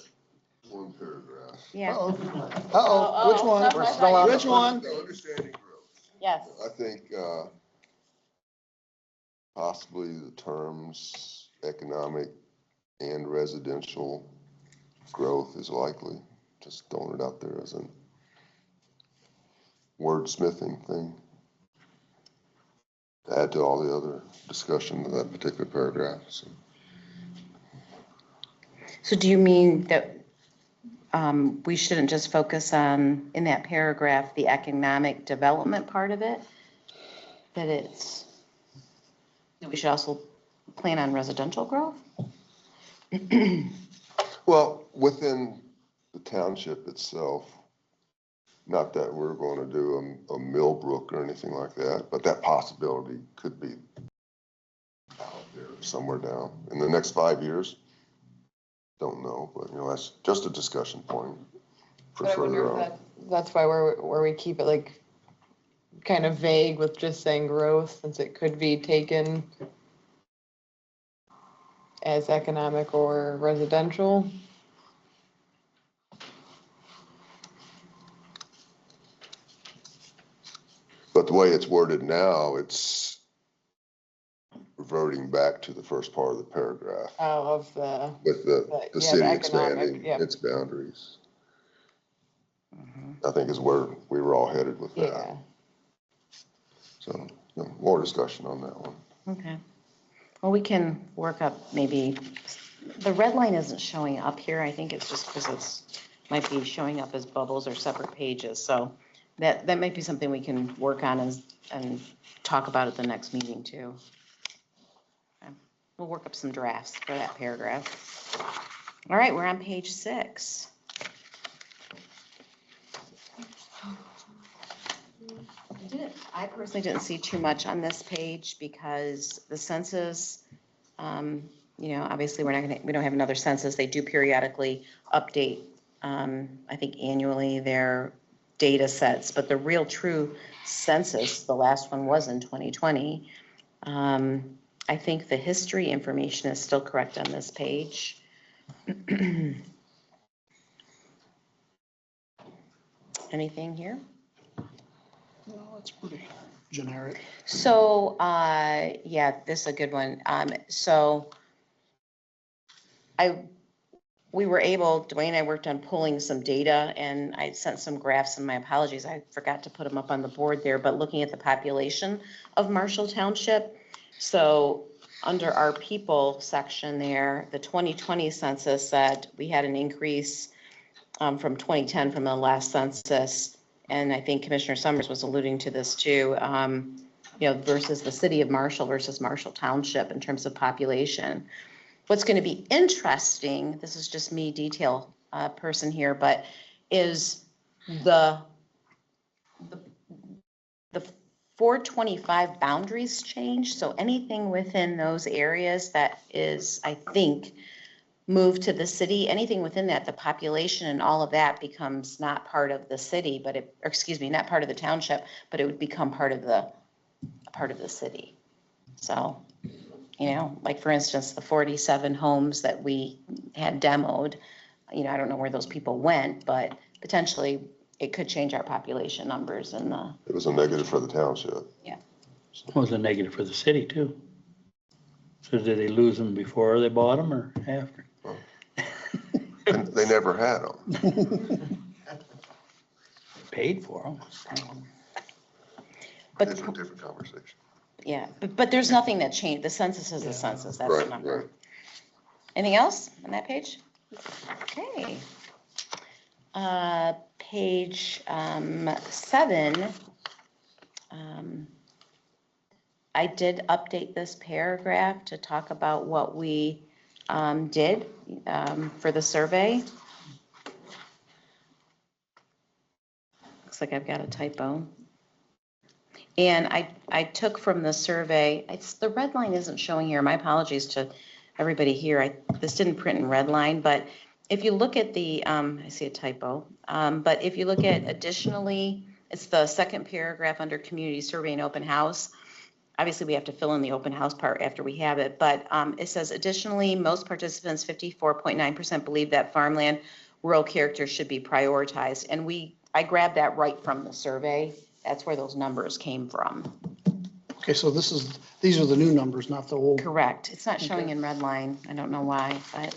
one paragraph. Yeah, Uh-oh, which one? We're still on Which one? The understanding growth. yes. I think possibly the terms economic and residential growth is likely, just throwing it out there as a wordsmithing thing. To add to all the other discussion of that particular paragraph, so. So do you mean that we shouldn't just focus on, in that paragraph, the economic development part of it? That we should also plan on residential growth? Well, within the township itself, not that we're going to do a Millbrook or anything like that, but that possibility could be out there somewhere down in the next 5 years. Don't know, but that's just a discussion point for But I wonder further if on. that's why where we keep it like kind of vague with just saying growth, since it could be taken as economic or residential. But the way it's worded now, it's reverting back to the first part of the paragraph Of the, with the the city economic, expanding yep. its boundaries. I think is where we were all headed with yeah. that. So, more discussion on that one. Okay. Well, we can work up maybe, the red line isn't showing up here. I think it's just because might be showing up as bubbles or separate pages. So that might be something we can work on and talk about at the next meeting too. Okay. We'll work up some drafts for that paragraph. All right, we're on page 6. I personally didn't see too much on this page because the census, obviously we don't have another census. They do periodically update, I think annually, their data sets, but the real true census, the last one was in 2020. I think the history information is still correct on this page. Anything here? No, it's pretty generic. So, yeah, this is a good one. So I we were able, Dwayne and I worked on pulling some data, and I sent some graphs, and my apologies, I forgot to put them up on the board there, but looking at the population of Marshall Township. So under our people section there, the 2020 census said we had an increase from 2010 from the last census. And I think Commissioner Summers was alluding to this too, versus the city of Marshall versus Marshall Township in terms of population. What's going to be interesting, this is just me detail person here, but is the 425 boundaries change. So anything within those areas that is, I think, moved to the city, anything within that, the population and all of that becomes not part of the city, but not part of the township, but it would become part of the city. So, like for instance, the 47 homes that we had demoed, I don't know where those people went, but potentially it could change our population numbers and It was a negative for the township. Yeah. It was a negative for the city too. So did they lose them before they bought them or after? And they never had them. Paid for them. But It's a different conversation. yeah, but there's nothing that changed. The census is the census, that's the Right, number. right. Anything else on that page? Okay. Page 7. I did update this paragraph to talk about what we did for the survey. Looks like I've got a typo. And I took from the survey, the red line isn't showing here. My apologies to everybody here. This didn't print in red line, but if you look at the, I see a typo, but if you look at additionally, it's the second paragraph under community survey and open house. Obviously, we have to fill in the open house part after we have it, but it says additionally, most participants, 54.9% believe that farmland rural character should be prioritized. And I grabbed that right from the survey. That's where those numbers came from. Okay, so these are the new numbers, not the old. Correct. It's not showing in red line. I don't know why, but.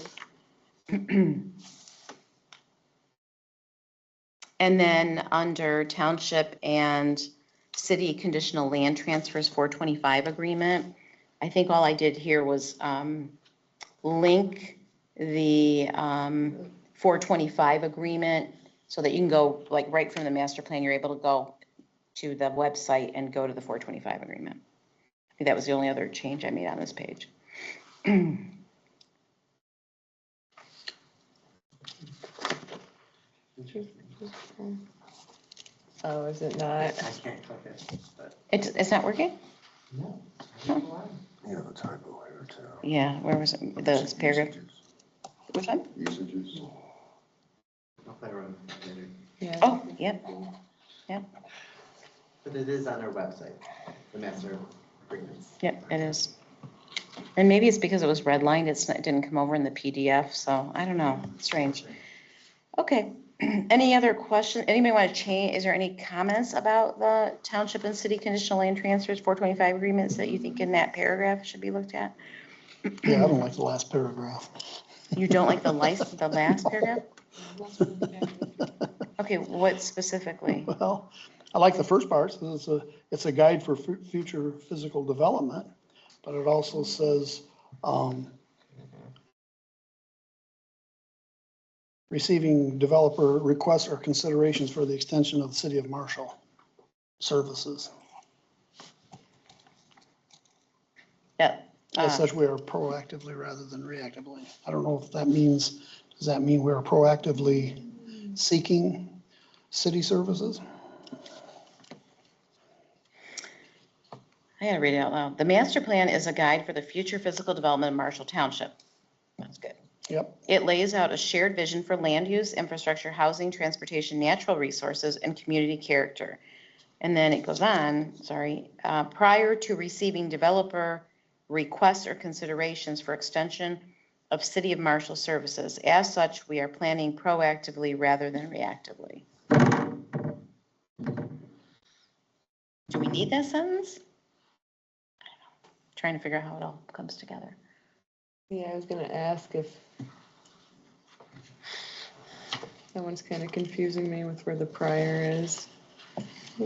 And then under township and city conditional land transfers 425 agreement, I think all I did here was link the 425 agreement so that you can go, like right from the master plan, you're able to go to the website and go to the 425 agreement. I think that was the only other change I made on this page. Oh, is it not? I can't click it, but. It's not working? No. You have a typo here too. Yeah, where was it? The paragraph? Which one? Usages. I'll play around later. Yeah. Oh, yep. But it is on our website, the master agreements. Yep, it is. And maybe it's because it was redlined, it didn't come over in the PDF, so I don't know, strange. Okay, any other question? Anybody want to change, is there any comments about the township and city conditional land transfers 425 agreements that you think in that paragraph should be looked at? Yeah, I don't like the last paragraph. You don't like the last paragraph? Okay, what specifically? Well, I like the first part, says it's a guide for future physical development, but it also says, receiving developer requests or considerations for the extension of the city of Marshall services. Yeah. As such, we are proactively rather than reactively. I don't know if that means, does that mean we're proactively seeking city services? I gotta read it out loud. The master plan is a guide for the future physical development of Marshall Township. That's good. Yep. It lays out a shared vision for land use, infrastructure, housing, transportation, natural resources, and community character. And then it goes on, prior to receiving developer requests or considerations for extension of City of Marshall services. As such, we are planning proactively rather than reactively. Do we need that sentence? I don't know. Trying to figure out how it all comes together. Yeah, I was gonna ask if That one's kind of confusing me with where the prior is. Do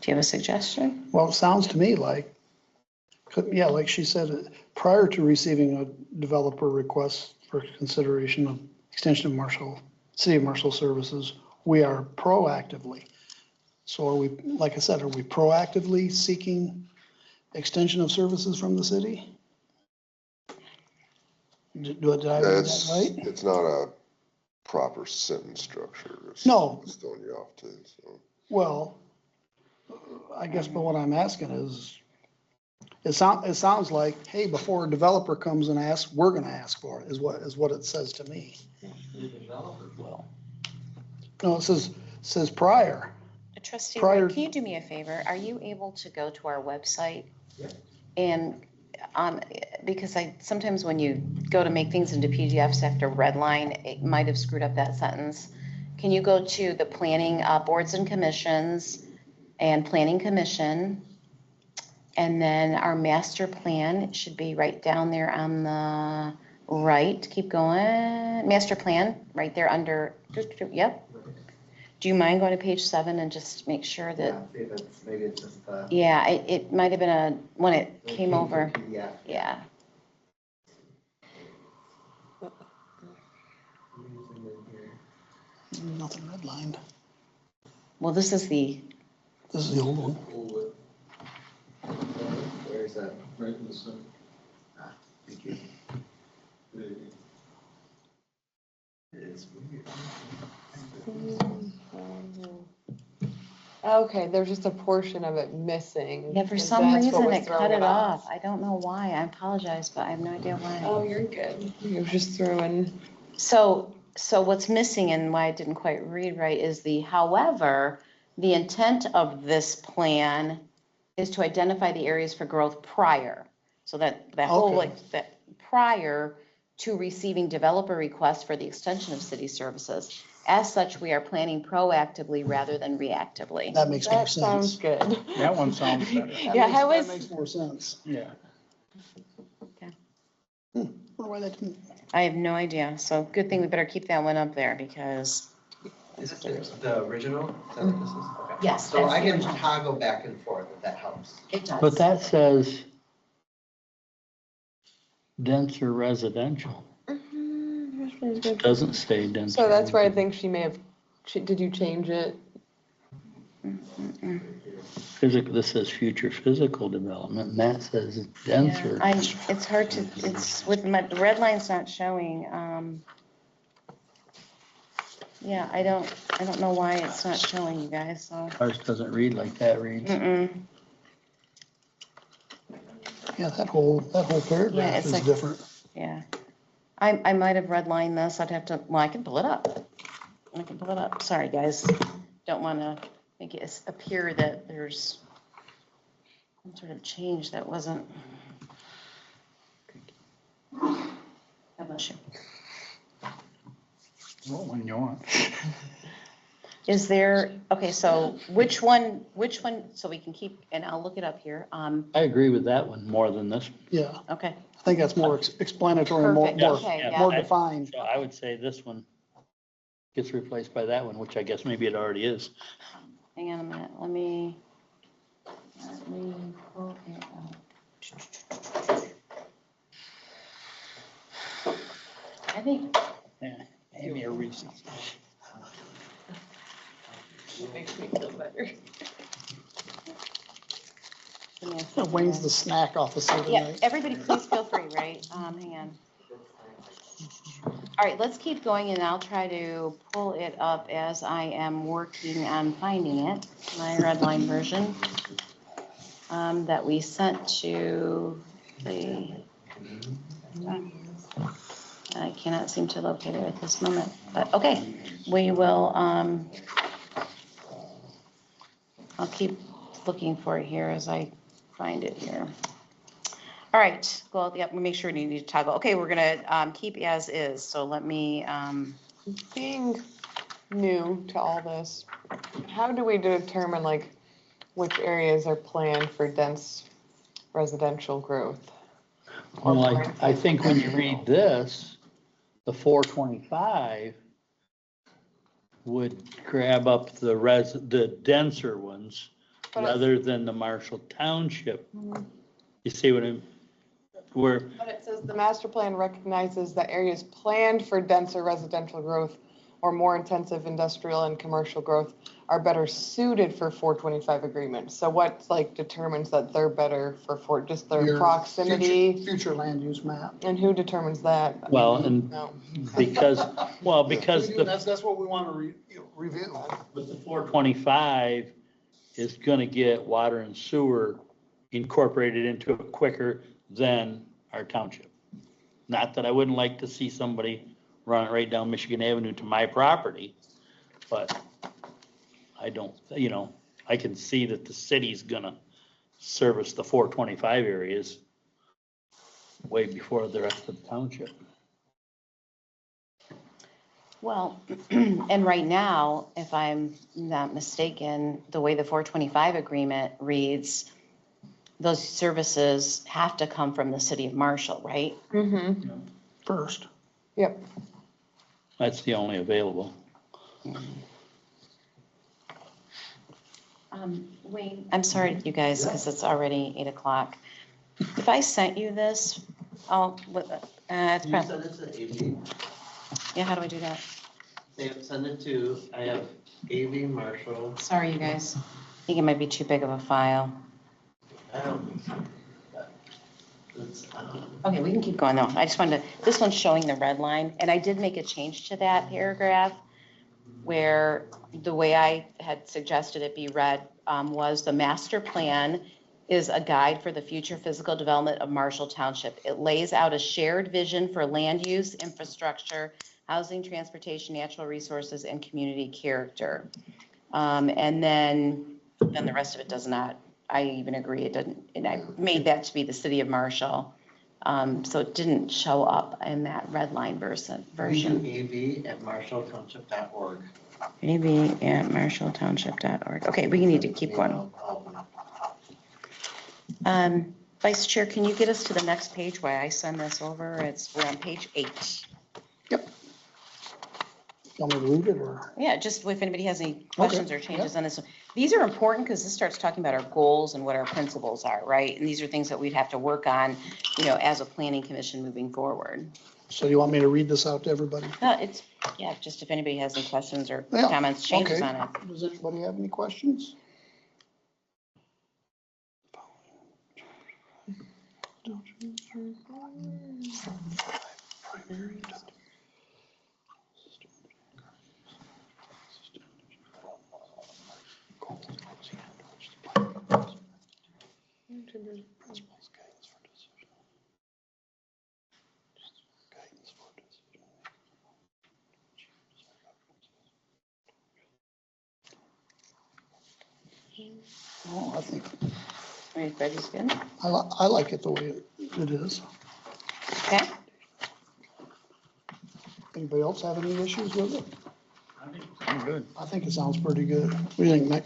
you have a suggestion? Well, it sounds to me like, yeah, like she said, prior to receiving a developer request for consideration of extension of City of Marshall services, we are proactively. So are we, like I said, are we proactively seeking extension of services from the city? Did I read that right? It's not a proper sentence structure. No. It's throwing you off too, so. Well, I guess, but what I'm asking is, it sounds like, hey, before a developer comes and asks, we're gonna ask for it, is what it says to me. Well, No, it says prior. Trustee, Prior- can you do me a favor? Are you able to go to our website? And, because sometimes when you go to make things into PDFs after redline, it might have screwed up that sentence. Can you go to the planning, boards and commissions and planning commission? And then our master plan should be right down there on the right. Keep going. Master plan, right there under, yep. Do you mind going to page 7 and just make sure that, Maybe it's just the. yeah, it might have been when it came over. Yeah. Yeah. Nothing redlined. Well, this is the, This is the old one. Where is that? Right in the center. Thank you. There you It is weird. Okay, there's just a portion of it missing. yeah, for and some that's what reason was it throwing cut it off. I don't know why. I apologize, but I have no idea why. Oh, you're good. It was just throwing. So what's missing and why I didn't quite read right is however, the intent of this plan is to identify the areas for growth prior. So that whole, Okay. like, that prior to receiving developer requests for the extension of city services. As such, we are planning proactively rather than reactively. That makes more That sounds sense. good. That one sounds better. That makes more sense. Yeah. Wonder why that didn't. I have no idea. So good thing we better keep that one up there because. Is it the original? Is that what this is? Okay. Yes, So that's I the can original. toggle back and forth if that helps. It does. but that says denser residential. Doesn't say denser. So that's where I think she may have, did you change it? Physical, this says future physical development, and that says denser. Yeah, it's hard to, it's with the red line's not showing. Yeah, I don't know why it's not showing you guys, so. Ours doesn't read like that reads. Yeah, that whole Yeah, paragraph it's is like- different. Yeah. I might have redlined this. I'd have to, well, I can pull it up. Sorry, guys. Don't want to make it appear that there's some sort of change that wasn't. God bless you. What one you want? Is there, okay, so which one, so we can keep, and I'll look it up here. I agree with that one more than this. Yeah, Okay, I think that's more explanatory, Perfect. more Okay, yeah. more defined. So I would say this one gets replaced by that one, which I guess maybe it already is. hang on a minute. Let me pull it out. I think, Yeah, maybe a reason. It makes me feel better. Wayne's the snack officer yeah, tonight. everybody please feel free, right? Hang on. All right, let's keep going and I'll try to pull it up as I am working on finding it, my red line version that we sent to the, I cannot seem to locate it at this moment, but okay, we will, I'll keep looking for it here as I find it here. All right, well, yep, we make sure you need to toggle. Okay, we're gonna keep as is, so let me, Being new to all this, how do we determine like which areas are planned for dense residential growth? Well, I think when you read this, the 425 would grab up the denser ones But rather than the Marshall Township. You see what I'm, where, But it says the master plan recognizes that areas planned for denser residential growth or more intensive industrial and commercial growth are better suited for 425 agreements. So what like determines that they're better for just their Your proximity? Future land use map. And who determines that? well, and No. because That's what we want to review. but the 425 is gonna get water and sewer incorporated into it quicker than our township. Not that I wouldn't like to see somebody run it right down Michigan Avenue to my property, but I don't, I can see that the city's gonna service the 425 areas way before the rest of the township. Well, and right now, if I'm not mistaken, the way the 425 agreement reads, those services have to come from the city of Marshall, right? Mm-hmm. First. Yep. That's the only available. Wayne, I'm sorry, you guys, because it's already 8 o'clock. If I sent you this, it's probably, Send it to AV. yeah, how do I do that? Send it to, I have AV Marshall. Sorry, you guys. I think it might be too big of a file. I don't think so. But it's, Okay, we can keep going though. I just wanted to, this one's showing the red line, and I did make a change to that paragraph where the way I had suggested it be read was the master plan is a guide for the future physical development of Marshall Township. It lays out a shared vision for land use, infrastructure, housing, transportation, natural resources, and community character. And then the rest of it does not, I even agree, it doesn't, and I made that to be the city of Marshall. So it didn't show up in that red line version. AV@marshalltownship.org. AV@marshalltownship.org. Okay, we need to keep going. Vice Chair, can you get us to the next page while I send this over? We're on page 8. Yep. Want me to read it or? Yeah, just if anybody has any questions or Okay, changes on this. These are important because this starts talking about our goals and what our principles are, right? And these are things that we'd have to work on, as a planning commission moving forward. So you want me to read this out to everybody? Just if anybody has any questions or Yeah, comments, changes okay. on it. Does anybody have any questions? Oh, I think, Everybody's good? I like it the way it is. Okay. Anybody else have any issues with it? I'm good. I think it sounds pretty good. What do you think, Nick?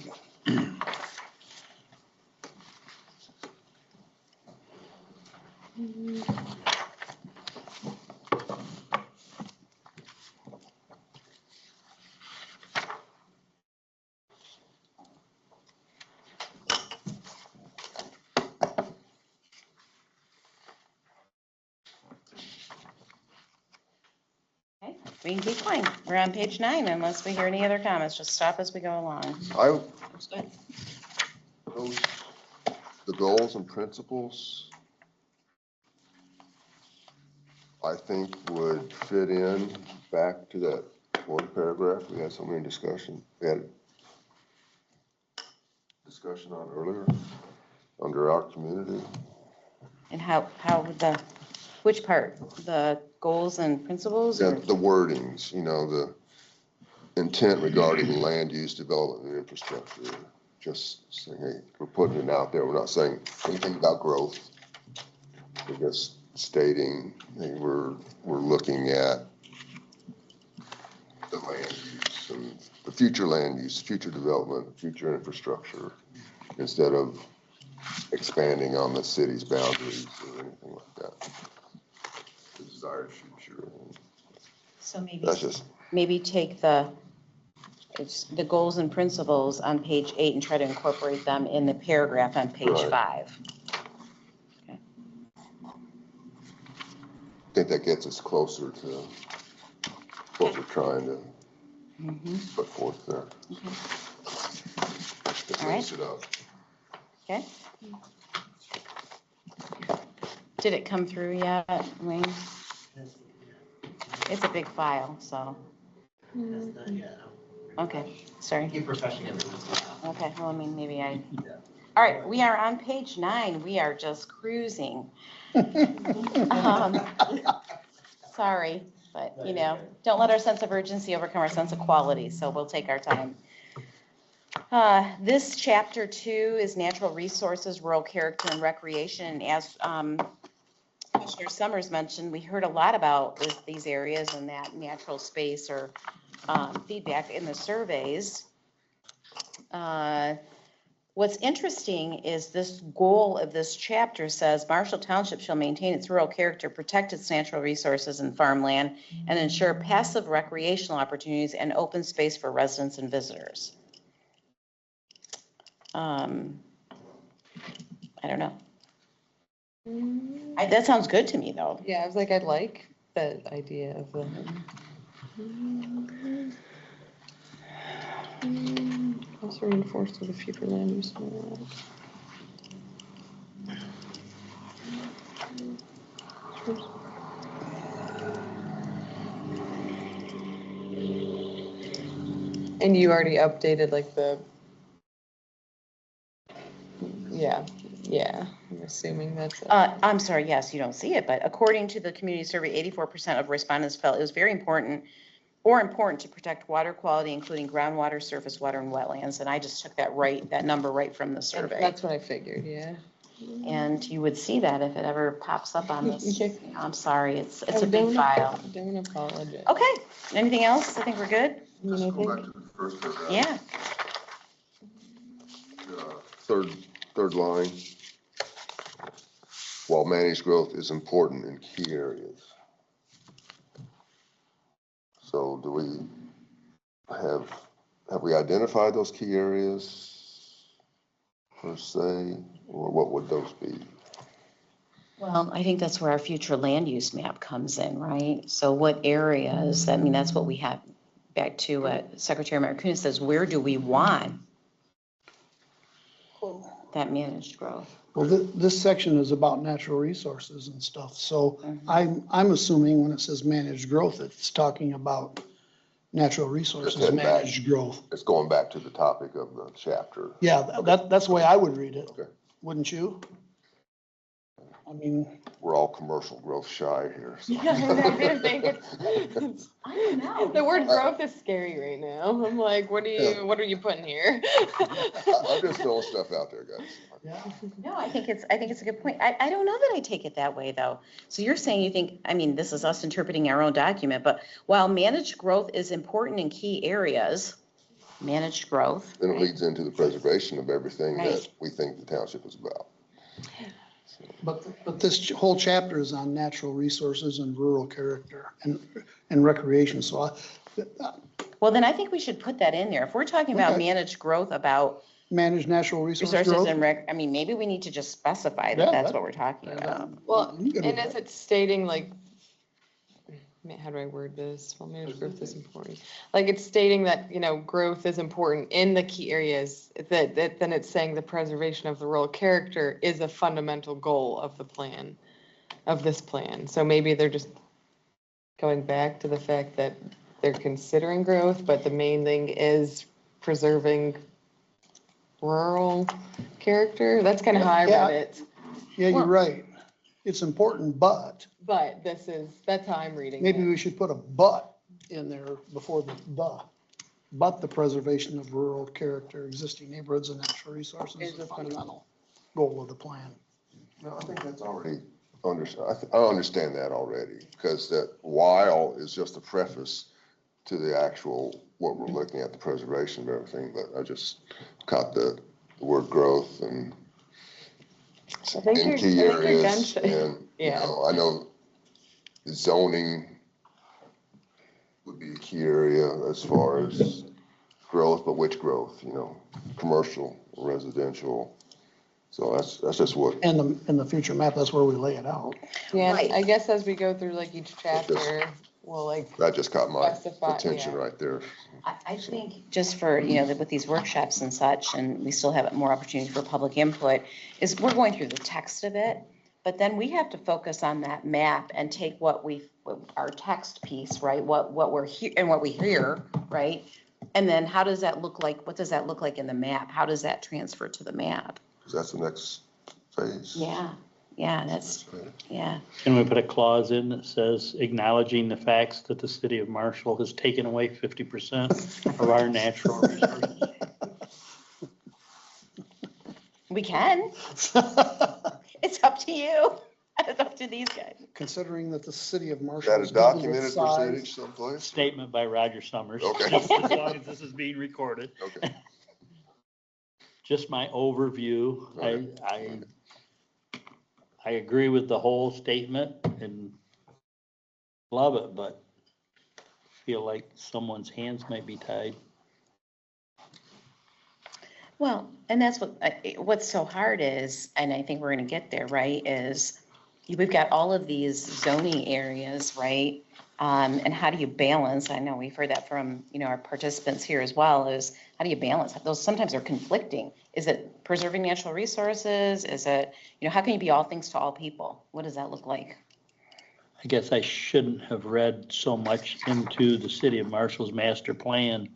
Okay, we can keep going. We're on page 9 unless we hear any other comments. Just stop as we go along. I, Good. the goals and principles, I think would fit in back to that one paragraph we had so many we had discussion on earlier, under our community. And how which part? The goals and principles? Yeah, or- the wordings, the intent regarding land use development and infrastructure. Just saying, hey, we're putting it out there. We're not saying anything about growth. We're just stating, hey, we're looking at the land use and the future land use, future development, future infrastructure, instead of expanding on the city's boundaries or anything like that. The desired future. So That's just, maybe take the goals and principles on page 8 and try to incorporate them in the paragraph on page Right. 5. I think that gets us closer to what we're trying to put forth there. It All right. links it up. Okay. Did it come through yet, Wayne? It's a big file, so, okay, sorry. Keep refreshing every once in a while. Okay, well, I mean, maybe all right, we are on page 9. We are just cruising. Sorry, but, don't let our sense of urgency overcome our sense of quality, so we'll take our time. This chapter 2 is natural resources, rural character, and recreation. And as Commissioner Summers mentioned, we heard a lot about these areas and that natural space or feedback in the surveys. What's interesting is this goal of this chapter says Marshall Township shall maintain its rural character, protect its natural resources and farmland, and ensure passive recreational opportunities and open space for residents and visitors. I don't know. That sounds good to me, though. Yeah, I was like, I like the idea of the. Also reinforced with the future land use. And you already updated like the. Yeah, I'm assuming that's. I'm sorry, yes, you don't see it, but according to the community survey, 84% of respondents felt it was very important to protect water quality, including groundwater, surface water, and wetlands. And I just took that number right from the survey. That's what I figured, yeah. And you would see that if it ever pops up on this. Okay. I'm sorry, it's a big file. Don't apologize. Okay, anything else? I think we're good? Just go back to the first paragraph. Yeah. Third line. While managed growth is important in key areas. So do we have we identified those key areas per se, or what would those be? Well, I think that's where our future land use map comes in, right? So what areas, that's what we have back to what Secretary Marcoon says, where do we want that managed growth? Well, this section is about natural resources and stuff, so I'm assuming when it says managed growth, it's talking about natural resources, Just head back. managed growth. It's going back to the topic of the chapter. Yeah, that's the way I would read it. Okay. Wouldn't you? I mean, We're all commercial growth shy here. So. Yeah, I didn't think it's. I don't know. The word growth is scary right now. I'm like, what are you putting here? I'm just throwing stuff out there, guys. No, I think it's a good point. I don't know that I take it that way, though. So you're saying you think, this is us interpreting our own document, but while managed growth is important in key areas, managed growth. Then it leads into the preservation of everything Right. that we think the township is about. but this whole chapter is on natural resources and rural character and recreation, so Well, then I think we should put that in there. If we're talking about Okay. managed growth about manage natural resource resources growth. and maybe we need to just specify that Yeah, that's that- what we're talking about. Well, I'm good with and that. as it's stating like, how do I word this? Well, managed growth is important. Like it's stating that, growth is important in the key areas, that then it's saying the preservation of the rural character is a fundamental goal of the plan, of this plan. So maybe they're just going back to the fact that they're considering growth, but the main thing is preserving rural character. That's kind of how I Yeah. read it. Yeah, you're right. It's important, but But that's how I'm reading maybe it. we should put a but in there before the but the preservation of rural character, existing neighborhoods and natural resources is a fundamental goal of the plan. No, I think that's already I understand that already, because that while is just a preface to the actual, what we're looking at, the preservation of everything, but I just caught the word growth and I think in you're- I key think you're areas. density. And, you Yeah. know, I know zoning would be a key area as far as growth, but which growth, you know, commercial, residential. So that's just what, In the future map, that's where we lay it out. Yeah, Right. I guess as we go through like each chapter, we'll like, that just caught my Specify, attention yeah. right there. I think just for, with these workshops and such, and we still have more opportunity for public input, is we're going through the text of it, but then we have to focus on that map and take our text piece, right? What we're here and what we hear, right? And then how does that look like, what does that look like in the map? How does that transfer to the map? 'Cause that's the next phase. Yeah, that's, yeah. Can we put a clause in that says acknowledging the facts that the city of Marshall has taken away 50% of our natural resources? We can. It's up to you. It's up to these guys. Considering that the city of Is Marshall. that a is double its documented size, percentage someplace? Statement by Roger Summers. Okay. Just as long as this is being recorded. Okay. Just my overview. I agree with the whole statement and love it, but feel like someone's hands might be tied. Well, and that's what's so hard is, and I think we're gonna get there, right, is we've got all of these zoning areas, right? And how do you balance, I know we've heard that from, our participants here as well, is how do you balance? Those sometimes are conflicting. Is it preserving natural resources? Is it, how can you be all things to all people? What does that look like? I guess I shouldn't have read so much into the city of Marshall's master plan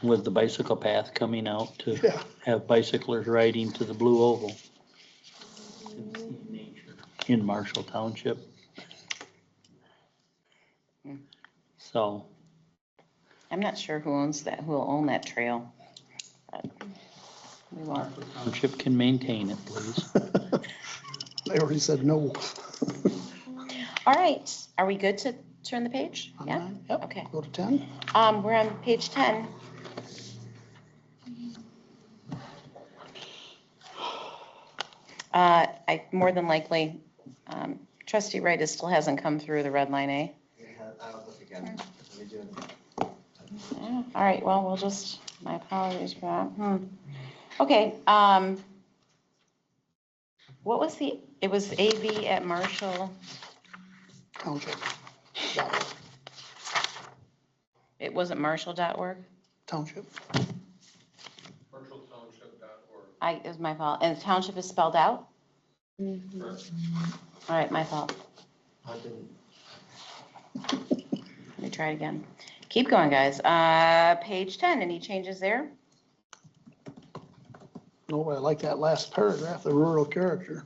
with the bicycle path coming out to Yeah. have bicyclers riding to the Blue Oval in Marshall Township. So, I'm not sure who owns that, who will own that trail. But we won't. Township can maintain it, please. They already said no. All right, are we good to turn the page? On Yeah, nine? Yep. okay. Go to 10. We're on page 10. More than likely, trustee Wright still hasn't come through the red line, eh? I'll look again. Let me do it. Yeah, all right, well, we'll just, my apologies for that. Okay, what was it was AV at Marshall, Township. it wasn't Marshall.org? Township. MarshallTownship.org. It was my fault, and township is spelled out? Mhm. All right, my fault. I didn't- Let me try it again. Keep going, guys. Page 10, any changes there? No, but I like that last paragraph, the rural character.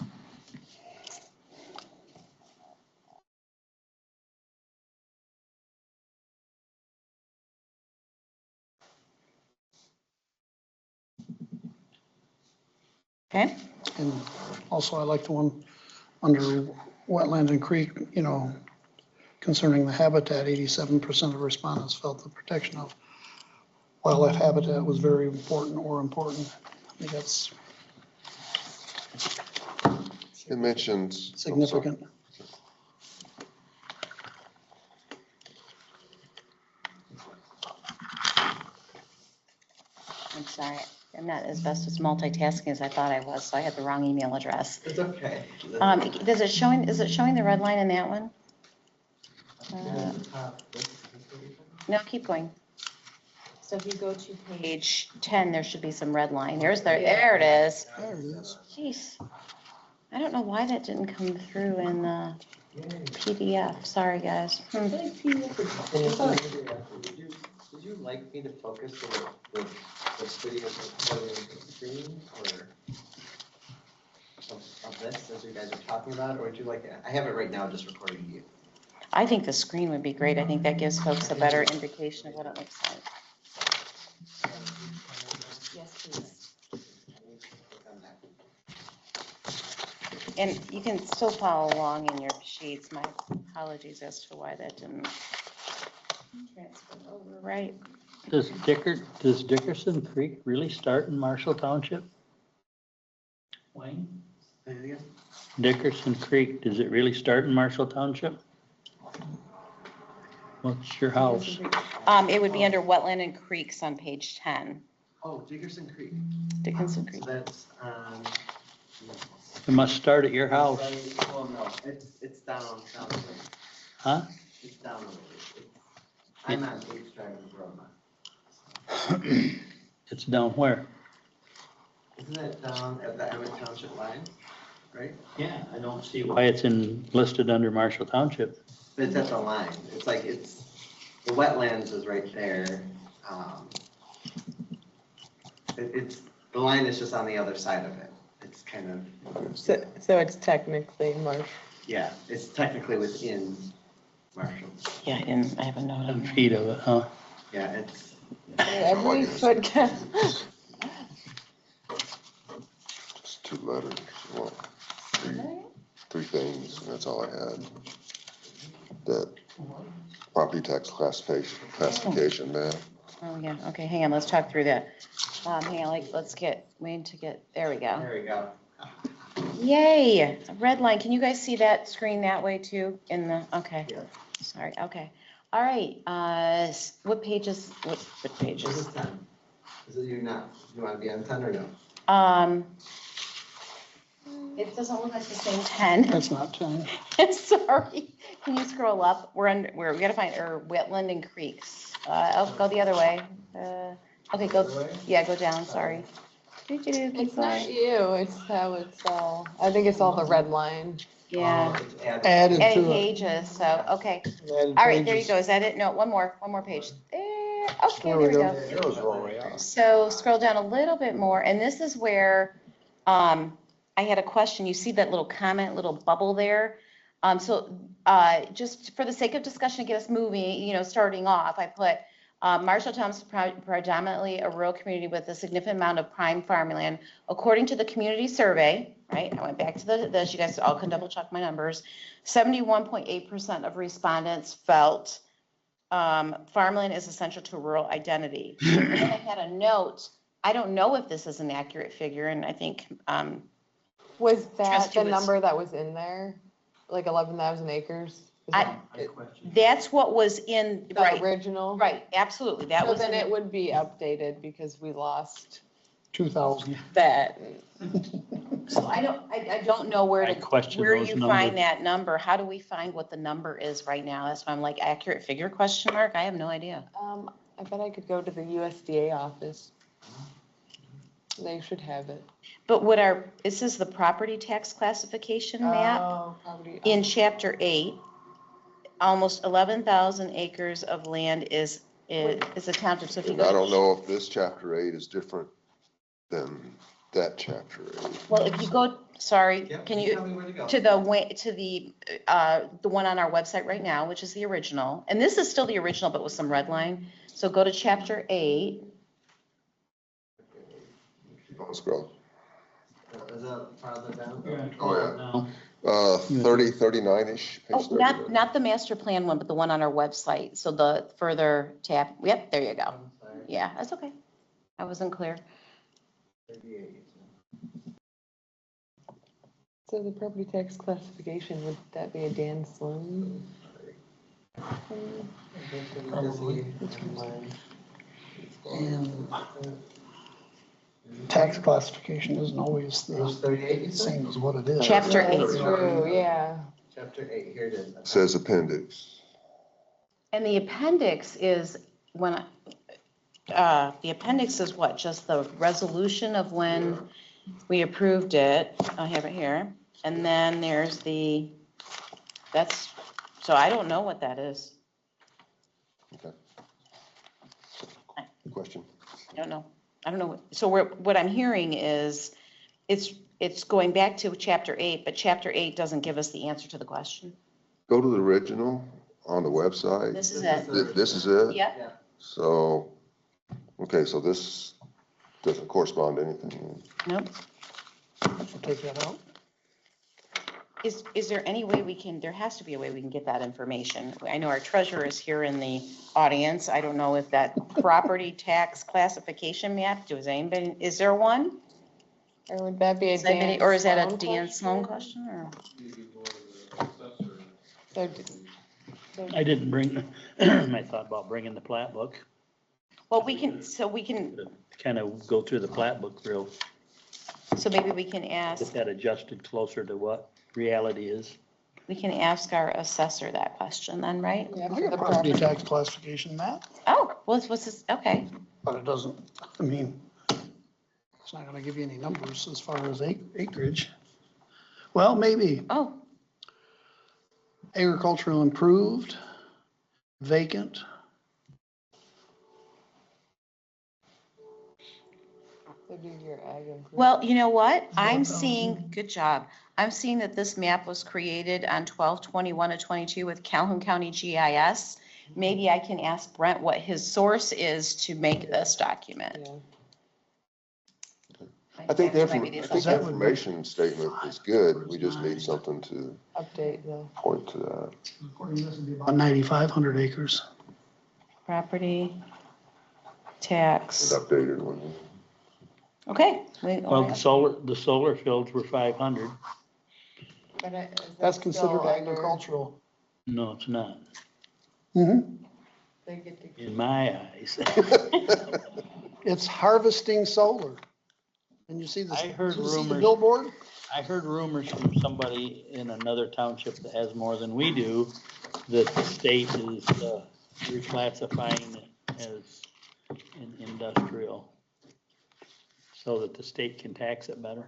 Okay, And also I like the one under wetlands and creek, concerning the habitat, 87% of respondents felt the protection of wildlife habitat was very important or important. I think that's It mentions. significant. I'm sorry. I'm not as best as multitasking as I thought I was, so I had the wrong email address. It's okay. Is it showing the red line in that one? No, keep going. So if you go to page 10, there should be some red line. There it is. There it is. Jeez. I don't know why that didn't come through in the PDF. Sorry, guys. Did you like me to focus the video of the screen or of this as you guys are talking about, or would you like, I have it right now just recording you. I think the screen would be great. I think that gives folks a better indication of what it looks like. Yes, please. And you can still follow along in your sheets. My apologies as to why that didn't transfer over, right? Does Dickerson Creek really start in Marshall Township? Wayne? Say it again? Dickerson Creek, does it really start in Marshall Township? What's your house? It would be under wetland and creeks on page 10, Oh, Dickerson Creek. Dickinson So Creek. that's, It must start at your house, right, well, no, it's down a ways. huh? It's down a ways. I'm on H Drive in Roma. It's down where? Isn't it down at the Emmett Township line, right? Yeah, I don't see why it's listed under Marshall Township. It's at the line. It's like, the wetlands is right there. The line is just on the other side of it. It's kind of, So it's technically Marsh. yeah, it's technically within Marshall. Yeah, I have a note on 10 there. feet of it, huh? Yeah, it's, Every foot counts. Just 2 letters, well, three things, and that's all I had. That property tax classification map. Oh, yeah, okay, hang on, let's talk through that. Hang on, let's get Wayne to get, there we go. there we go. Yay, a red line, can you guys see that screen that way too, okay. Yeah. Sorry, okay. All right, what pages, what This pages? is 10. Is it you want to be on 10 or no? It doesn't look like the same 10. That's not 10. Sorry, can you scroll up? We gotta find, or wetland and creeks. Go the other way. Okay, go, yeah, go down, sorry. Keep It's not going. you, it's how it's all, I think it's all the red line. Yeah, Oh, it's added. Added adding to it. pages, so, okay. Added All right, there you pages. go, is that it? No, one more page. There, okay, There there we we go. go. So scroll down a little bit more, and this is where, I had a question. You see that little comment, little bubble there? Just for the sake of discussion to get us moving, starting off, I put, Marshalltown is predominantly a rural community with a significant amount of prime farmland. According to the community survey, right, I went back to this, you guys all can double check my numbers, 71.8% of respondents felt farmland is essential to rural identity. And then I had a note, I don't know if this is an accurate figure, and I think, Was that Trustee the was- number that was in there? Like 11,000 acres? Is I- that that's what was in, the right, original? right, absolutely, that So was then in it would be updated because we lost 2,000. that. So I don't know where I to, question where those you numbers. find that number. How do we find what the number is right now? That's why I'm like, accurate figure, question mark? I have no idea. I bet I could go to the USDA office. They should have it. But this is the property tax classification map Oh, property. in chapter 8. Almost 11,000 acres of land is a township. So if you And I go, don't know if this chapter 8 is different than that chapter 8. well, if you go, sorry, Yep, can tell you, me where to go. to the one on our website right now, which is the original. And this is still the original, but with some red line. So go to chapter 8. Let's go. Is that farther down? Oh, yeah. 30, 39-ish. Oh, page 39. not the master plan one, but the one on our website. So the further tab, yep, there you go. I'm sorry, Yeah, that's okay. I wasn't clear. 38. So the property tax classification, would that be a Dan Sloan? And tax classification isn't always Page the 38, you said? same as what it is. Chapter That's 8. true, yeah. Chapter 8, here it is. Says appendix. And the appendix is the appendix is what? Just the resolution of when we approved it. I have it here. And then there's so I don't know what that is. Question. I don't know. So what I'm hearing is it's going back to chapter 8, but chapter 8 doesn't give us the answer to the question. Go to the original on the website. This is it. This is it? Yep. So, okay, so this doesn't correspond to anything. Nope. We'll take that out. Is there any way there has to be a way we can get that information? I know our treasurer is here in the audience. I don't know if that property tax classification map, is there one? Or would that be a Is that Dan or is that a Sloan Dan Sloan question or? Maybe more of the assessor. So, I didn't bring, I thought about bringing the plat book, Well, we can kind of go through the plat book real, so maybe we can get ask, that adjusted closer to what reality is. our assessor that question then, right? yeah, I for got the property property. tax classification map, Oh, what's this, okay. but it doesn't, I mean, it's not gonna give you any numbers as far as acreage. Well, maybe Oh, agricultural improved, vacant. So do your ag improvement. well, you know what? I'm 12,000. seeing, good job. I'm seeing that this map was created on 12/21/22 with Calhoun County GIS. Maybe I can ask Brent what his source is to make this document. Yeah. I think the Maybe it is I think the information statement is good, we just need something to Update the, point to that. According to this, it'd be about 9,500 acres. Property tax. An updated one. Okay. Well, the solar fields were 500. but is that That's still considered under- agricultural. No, it's not, Mm-hmm. They get to in my eyes. It's harvesting solar. And you see the, I heard you see the rumors. billboard? I heard rumors from somebody in another township that has more than we do, that the state is reclassifying it as an industrial, so that the state can tax it better.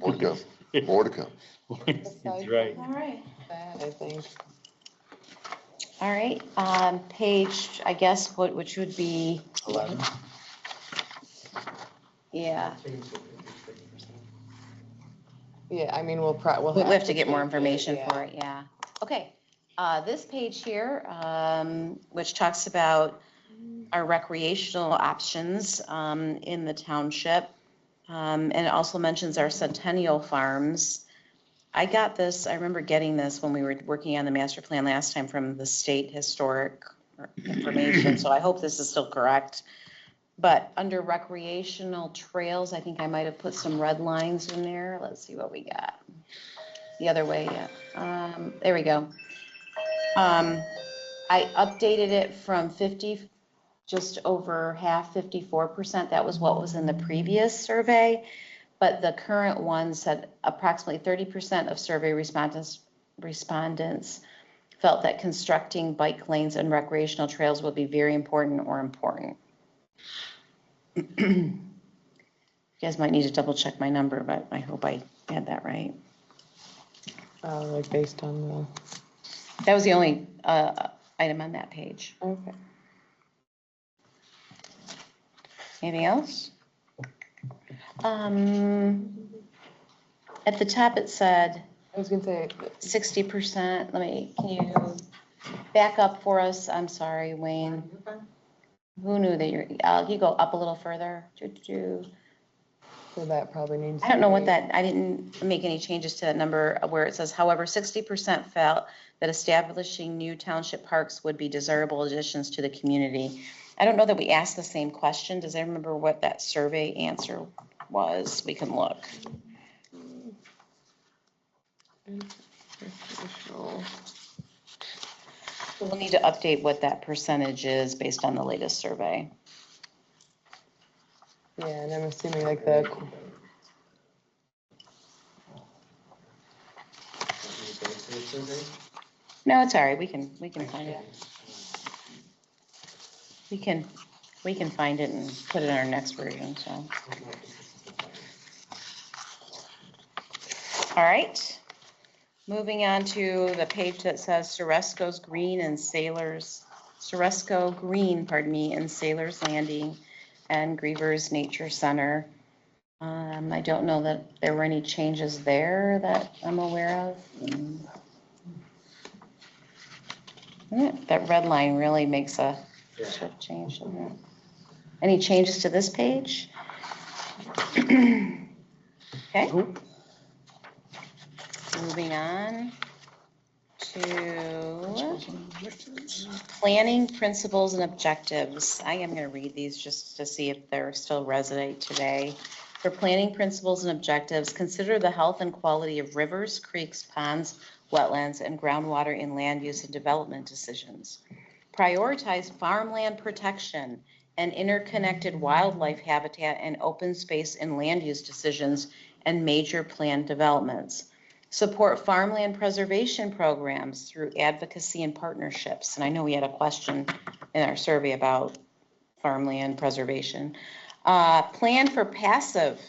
More to come, more to come. That's right. All right. that, I think. All right, page, I guess, which would be, 11. yeah, Yeah, I mean, we'll we have to get more change information yeah. for it, yeah. Okay, this page here, which talks about our recreational options in the township, and it also mentions our Centennial Farms. I got this, I remember getting this when we were working on the master plan last time from the state historic information, so I hope this is still correct. But under recreational trails, I think I might have put some red lines in there. Let's see what we got. The other way, yeah. There we go. I updated it from 50, just over half, 54%. That was what was in the previous survey. But the current one said approximately 30% of survey respondents felt that constructing bike lanes and recreational trails would be very important or important. You guys might need to double check my number, but I hope I had that right. Like based on That was the only item on that page. the, okay. Anything else? At the top it said I was gonna say, 60%. Can you back up for us? I'm sorry, Wayne. Who knew that you go up a little further? so that probably needs. I don't to know what be- that, I didn't make any changes to that number where it says, however, 60% felt that establishing new township parks would be desirable additions to the community. I don't know that we asked the same question. Does anyone remember what that survey answer was? We can look. Additional- We'll need to update what that percentage is based on the latest survey. Yeah, and I'm assuming like the, No, it's all right. We can find it. We can find it and put it in our next version, so. All right. Moving on to the page that says Soresco Green, and Sailors Landing and Grievers Nature Center. I don't know that there were any changes there that I'm aware of. Yeah, that red line really makes a shift change, doesn't it? Any changes to this page? Okay. Moving on to planning principles and objectives. I am going to read these just to see if they're still resonate today. For planning principles and objectives, consider the health and quality of rivers, creeks, ponds, wetlands, and groundwater in land use and development decisions. Prioritize farmland protection and interconnected wildlife habitat and open space in land use decisions and major plan developments. Support farmland preservation programs through advocacy and partnerships. And I know we had a question in our survey about farmland preservation. Plan for passive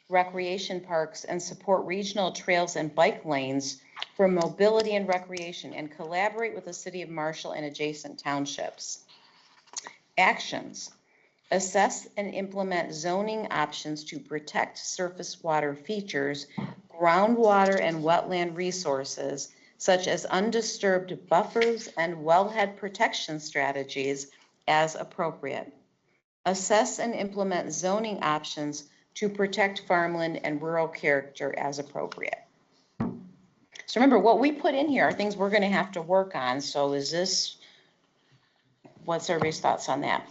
recreation parks and support regional trails and bike lanes for mobility and recreation, and collaborate with the city of Marshall and adjacent townships. Actions. Assess and implement zoning options to protect surface water features, groundwater and wetland resources, such as undisturbed buffers and wellhead protection strategies as appropriate. Assess and implement zoning options to protect farmland and rural character as appropriate. So remember, what we put in here are things we're going to have to work on. So is this, what's everybody's thoughts on that?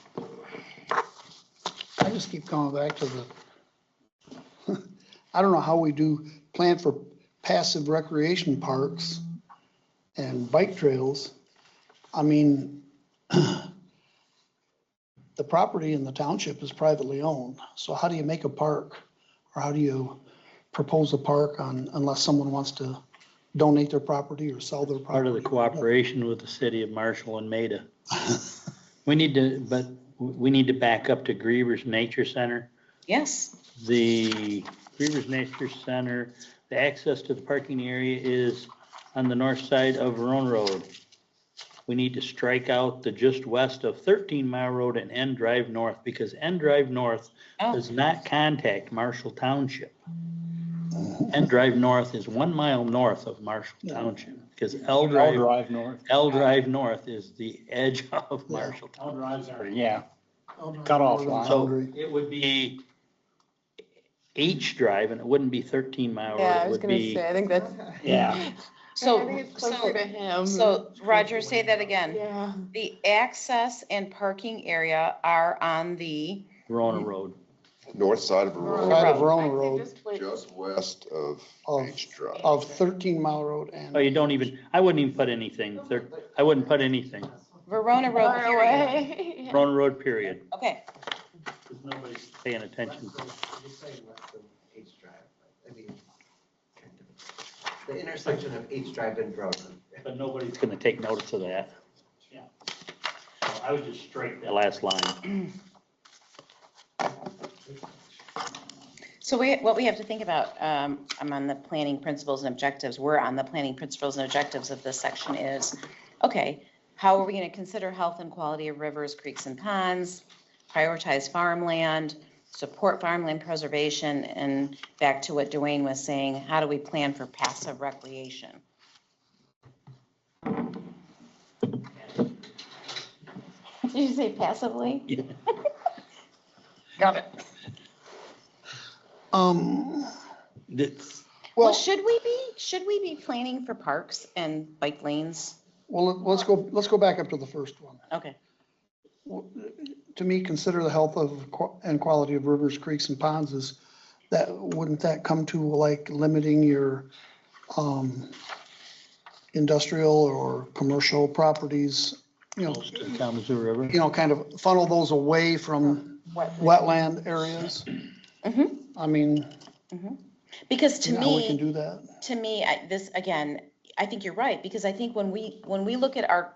I just keep coming back to the, I don't know how we do plan for passive recreation parks and bike trails. I mean, the property in the township is privately owned. So how do you make a park? Or how do you propose a park unless someone wants to donate their property or sell their property? Part of the cooperation with the city of Marshall and Maida. We need to back up to Grievers Nature Center. Yes. The Grievers Nature Center, the access to the parking area is on the north side of Verona Road. We need to strike out the just west of 13 Mile Road and N Drive North, because N Drive North does not contact Marshall Township. N Drive North is 1 mile north of Marshall Township, because L Drive North is the edge of Marshall Township. L Drive's already, yeah, cut off line. So it would be H Drive, and it wouldn't be 13 Mile Road. Yeah, I It was would gonna be, say, I think that's. Yeah. So, I think it's closer to him. So Roger, say that again. Yeah. The access and parking area are on the, Verona Road. North side of Aurora, Side of Road. Verona Road just west of Of- H Drive. of 13 Mile Road and. Oh, you don't even, I wouldn't even put anything. I wouldn't put anything. Verona Road, Far period. away. Verona Road, period. Okay, Because nobody's paying attention. The intersection of H Drive and Verona. But nobody's gonna take notice of that. Yeah. So I would just strike that last line. so what we have to think about, I'm on the planning principles and objectives, we're on the planning principles and objectives of this section is, okay, how are we going to consider health and quality of rivers, creeks, and ponds, prioritize farmland, support farmland preservation, and back to what Dwayne was saying, how do we plan for passive recreation? Did you say passively? Yeah. Got it. It's, Well, Well, should we be planning for parks and bike lanes? well, let's go back up to the first one. Okay. To me, consider the health of and quality of rivers, creeks, and ponds is that, wouldn't that come to like limiting your industrial or commercial properties? close to the Kalamazoo River. Kind of funnel those away from wetland areas. Mhm. I mean, Because to how we can me, do that. this, again, I think you're right, because I think when we look at our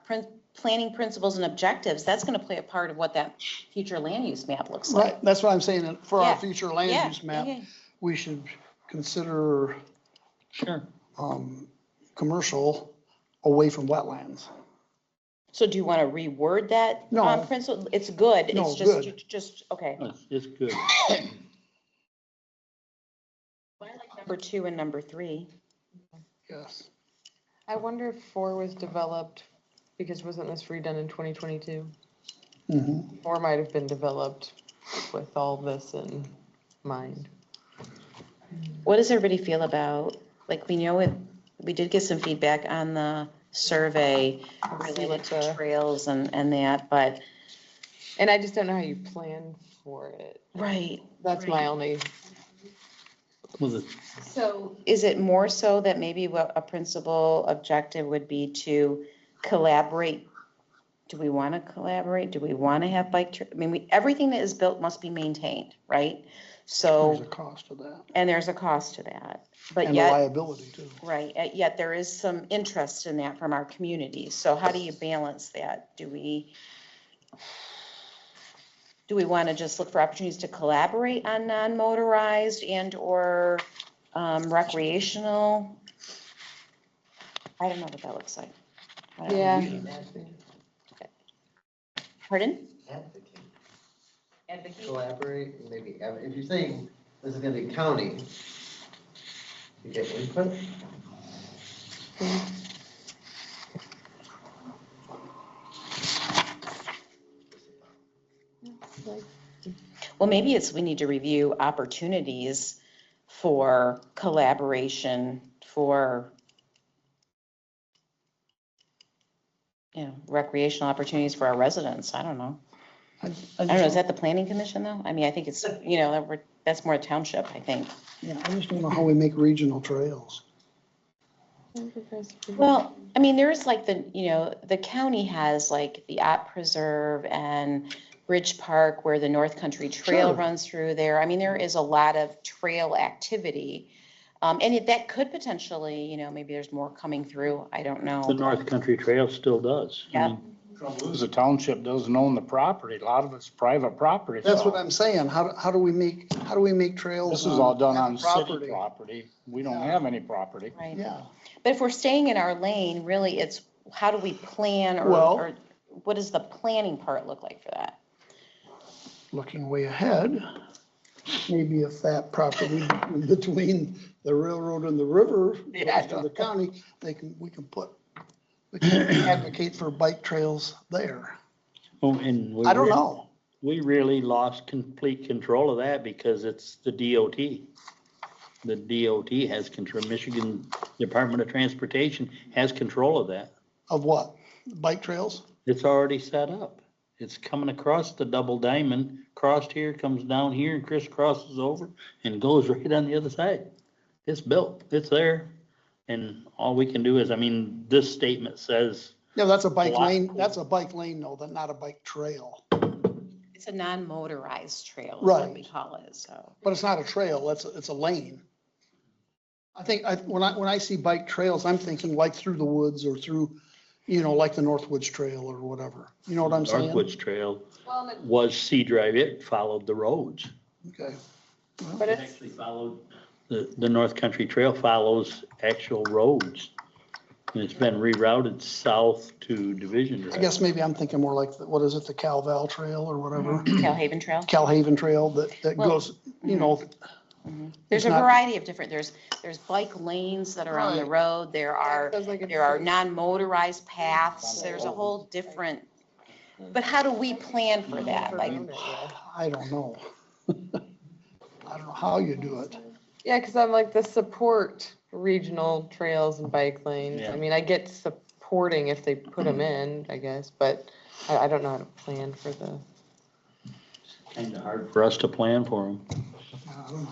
planning principles and objectives, that's going to play a part of what that future land use map looks like. Right, that's what I'm saying, that for Yeah, our future land yeah, use map, yeah, yeah. we should consider Sure. commercial away from wetlands. So do you want to reword that? No. Principle, it's good, No, it's good. just, okay. It's good. I like number 2 and number 3. Yes. I wonder if 4 was developed, because wasn't this redone in 2022? Mhm. 4 might have been developed with all this in mind. What does everybody feel about, like, we know we did get some feedback on the survey See related what to the- trails and that, but. And I just don't know how you plan for it. Right. That's my only, With it, So is it more so that maybe what a principal objective would be to collaborate? Do we want to collaborate? Do we want to have I mean, everything that is built must be maintained, right? There's So, a cost to that, and there's a cost to that, but and a yet, liability too. right, yet there is some interest in that from our community. So how do you balance that? Do we want to just look for opportunities to collaborate on non-motorized and/or recreational? I don't know what that looks like. I don't know. yeah. Pardon? Advocate. Advocate? Collaborate, and maybe, if you're saying this is gonna be county, you get input? Well, maybe we need to review opportunities for collaboration, for, recreational opportunities for our residents. I don't know. I don't know, is that the planning commission though? I mean, I think it's, that's more township, I think. Yeah, I just don't know how we make regional trails. Well, I mean, there's like the county has like the Op Preserve and Bridge Park where the North Country Trail Sure. runs through there. I mean, there is a lot of trail activity. And that could potentially, maybe there's more coming through. I don't know. the North Country Trail still does. I Yeah. mean, Trouble is, the township doesn't own the property. A lot of it's private property. That's so what I'm saying. How do we make trails? This is all done on private city property. We don't have any property. Right. Yeah, But if we're staying in our lane, really, it's how do we plan Well- or what does the planning part look like for that? looking way ahead, maybe if that property between the railroad and the river Yeah, goes to the county, we can advocate for bike trails there. oh, and we I don't really- know. We really lost complete control of that because it's the DOT. The DOT has control, Michigan Department of Transportation has control of that. Of what? Bike trails? It's already set up. It's coming across the double diamond, crossed here, comes down here and crisscrosses over and goes right on the other side. It's built, it's there. And all we can do is, I mean, this statement says, Yeah, that's a bike Block. lane. That's a bike lane though, not a bike trail. It's a non-motorized trail is what we Right. call it, so. But it's not a trail, it's a lane. I think when I see bike trails, I'm thinking like through the woods or through, like the Northwoods Trail or whatever. You know what I'm saying? Northwoods Trail Well, and was C Drive, it followed the roads. Okay. but It it's, actually followed, the North Country Trail follows actual roads. And it's been rerouted south to Division I Drive. guess maybe I'm thinking more like, what is it, the Cal Val Trail or whatever? Cal Haven Trail? Cal Haven Trail that Well, goes, There's It's a not- variety of different, there's bike lanes that are on the Right. road, there are sounds like there are non-motorized paths, there's a whole different, but how do we plan for that? Like, I don't know. I don't know how you do it. yeah, because I'm like the support regional trails and bike lanes. Yeah. I mean, I get supporting if they put them in, I guess, but I don't know how to plan for the. Kind of hard for us to plan for them. I don't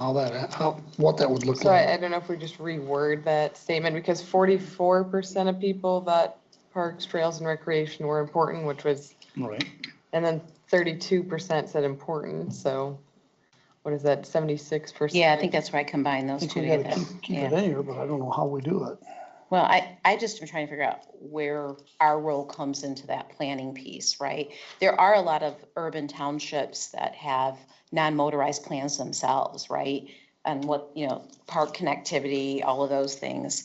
know what that would look So I like. don't know if we just reword that statement, because 44% of people thought parks, trails and recreation were important, which was, Right. and then 32% said important, so what is that, 76%? yeah, I think that's where I combine I those think two we to get gotta that. keep Yeah. it in here, but I don't know how we do it. Well, I just am trying to figure out where our role comes into that planning piece, right? There are a lot of urban townships that have non-motorized plans themselves, right? And what, park connectivity, all of those things.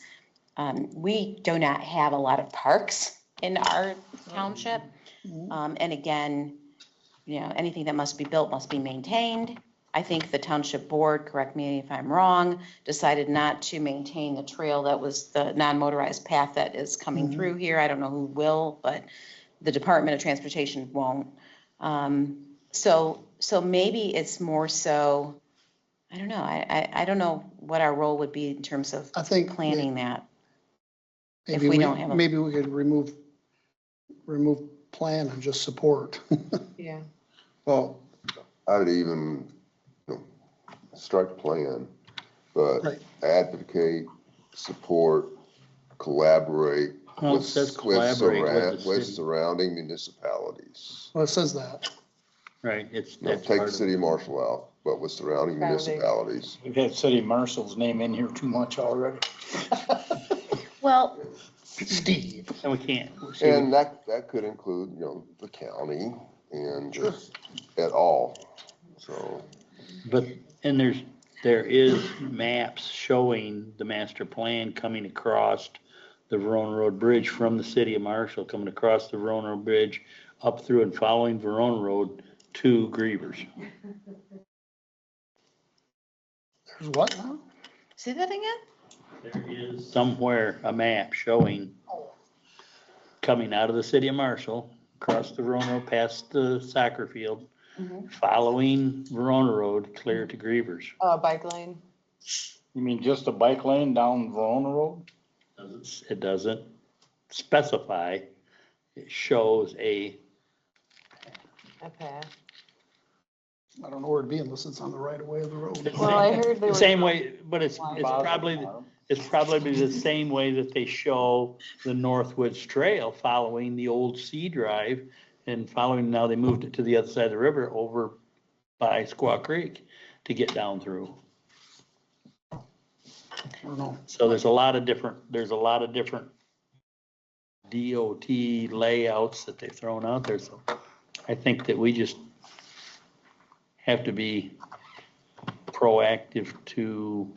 We do not have a lot of parks in our township. And again, anything that must be built must be maintained. I think the township board, correct me if I'm wrong, decided not to maintain the trail that was the non-motorized path that is coming through here. I don't know who will, but the Department of Transportation won't. So maybe it's more so, I don't know. I don't know what our role would be in terms of I think planning that. If Maybe we don't have a- maybe we could remove plan and just support. Yeah. Well, I'd even, you know, strike plan, but Right. advocate, support, collaborate Well, it with, says collaborate with the with city. surrounding municipalities. Well, it says that. Right, it's, You know, that's take part the of city it. of Marshall out, but with surrounding Surrounding. municipalities. We've had City Marshal's name in here too much already. Well, Steve. And we can't. See, And that could include, you know, the county and just at all, so. But, and there is maps showing the master plan coming across the Verona Road Bridge from the city of Marshall, coming across the Verona Road Bridge, up through and following Verona Road to Grievers. There's what now? say that again? There is somewhere a map showing coming out of the city of Marshall, across the Verona Road, past the soccer field, following Verona Road, clear to Grievers. Bike lane. You mean just a bike lane down Verona Road? It doesn't specify, it shows a, Okay. I don't know where it'd be unless it's on the right of way of the road. Well, I heard they were. same way, but it's probably the same way that they show the Northwoods Trail following the old C Drive and following, now they moved it to the other side of the river over by Squaw Creek to get down through. I don't know. So there's a lot of different DOT layouts that they've thrown out there, so I think that we just have to be proactive to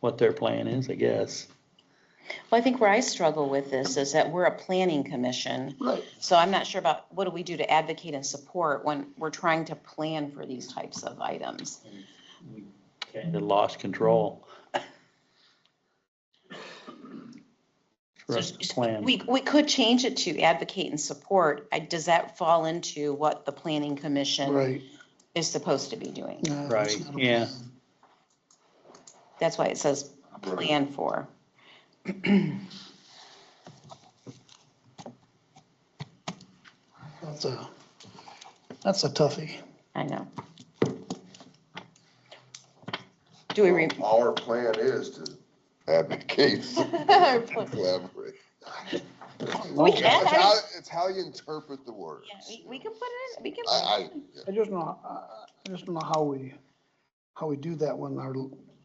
what their plan is, I guess. Well, I think where I struggle with this is that we're a planning commission. Right. So I'm not sure about what do we do to advocate and support when we're trying to plan for these types of items. We kind of lost control. For us to plan. We could change it to advocate and support. Does that fall into what the planning commission Right. is supposed to be doing? Yeah, Right, it's not a yeah. plan. That's why it says plan for. That's a toughie. I know. Do we, Our plan is to advocate, Our plan. collaborate. we can, It's how you interpret the words. yeah, we can put it in, we can. I just don't know how we do that when our,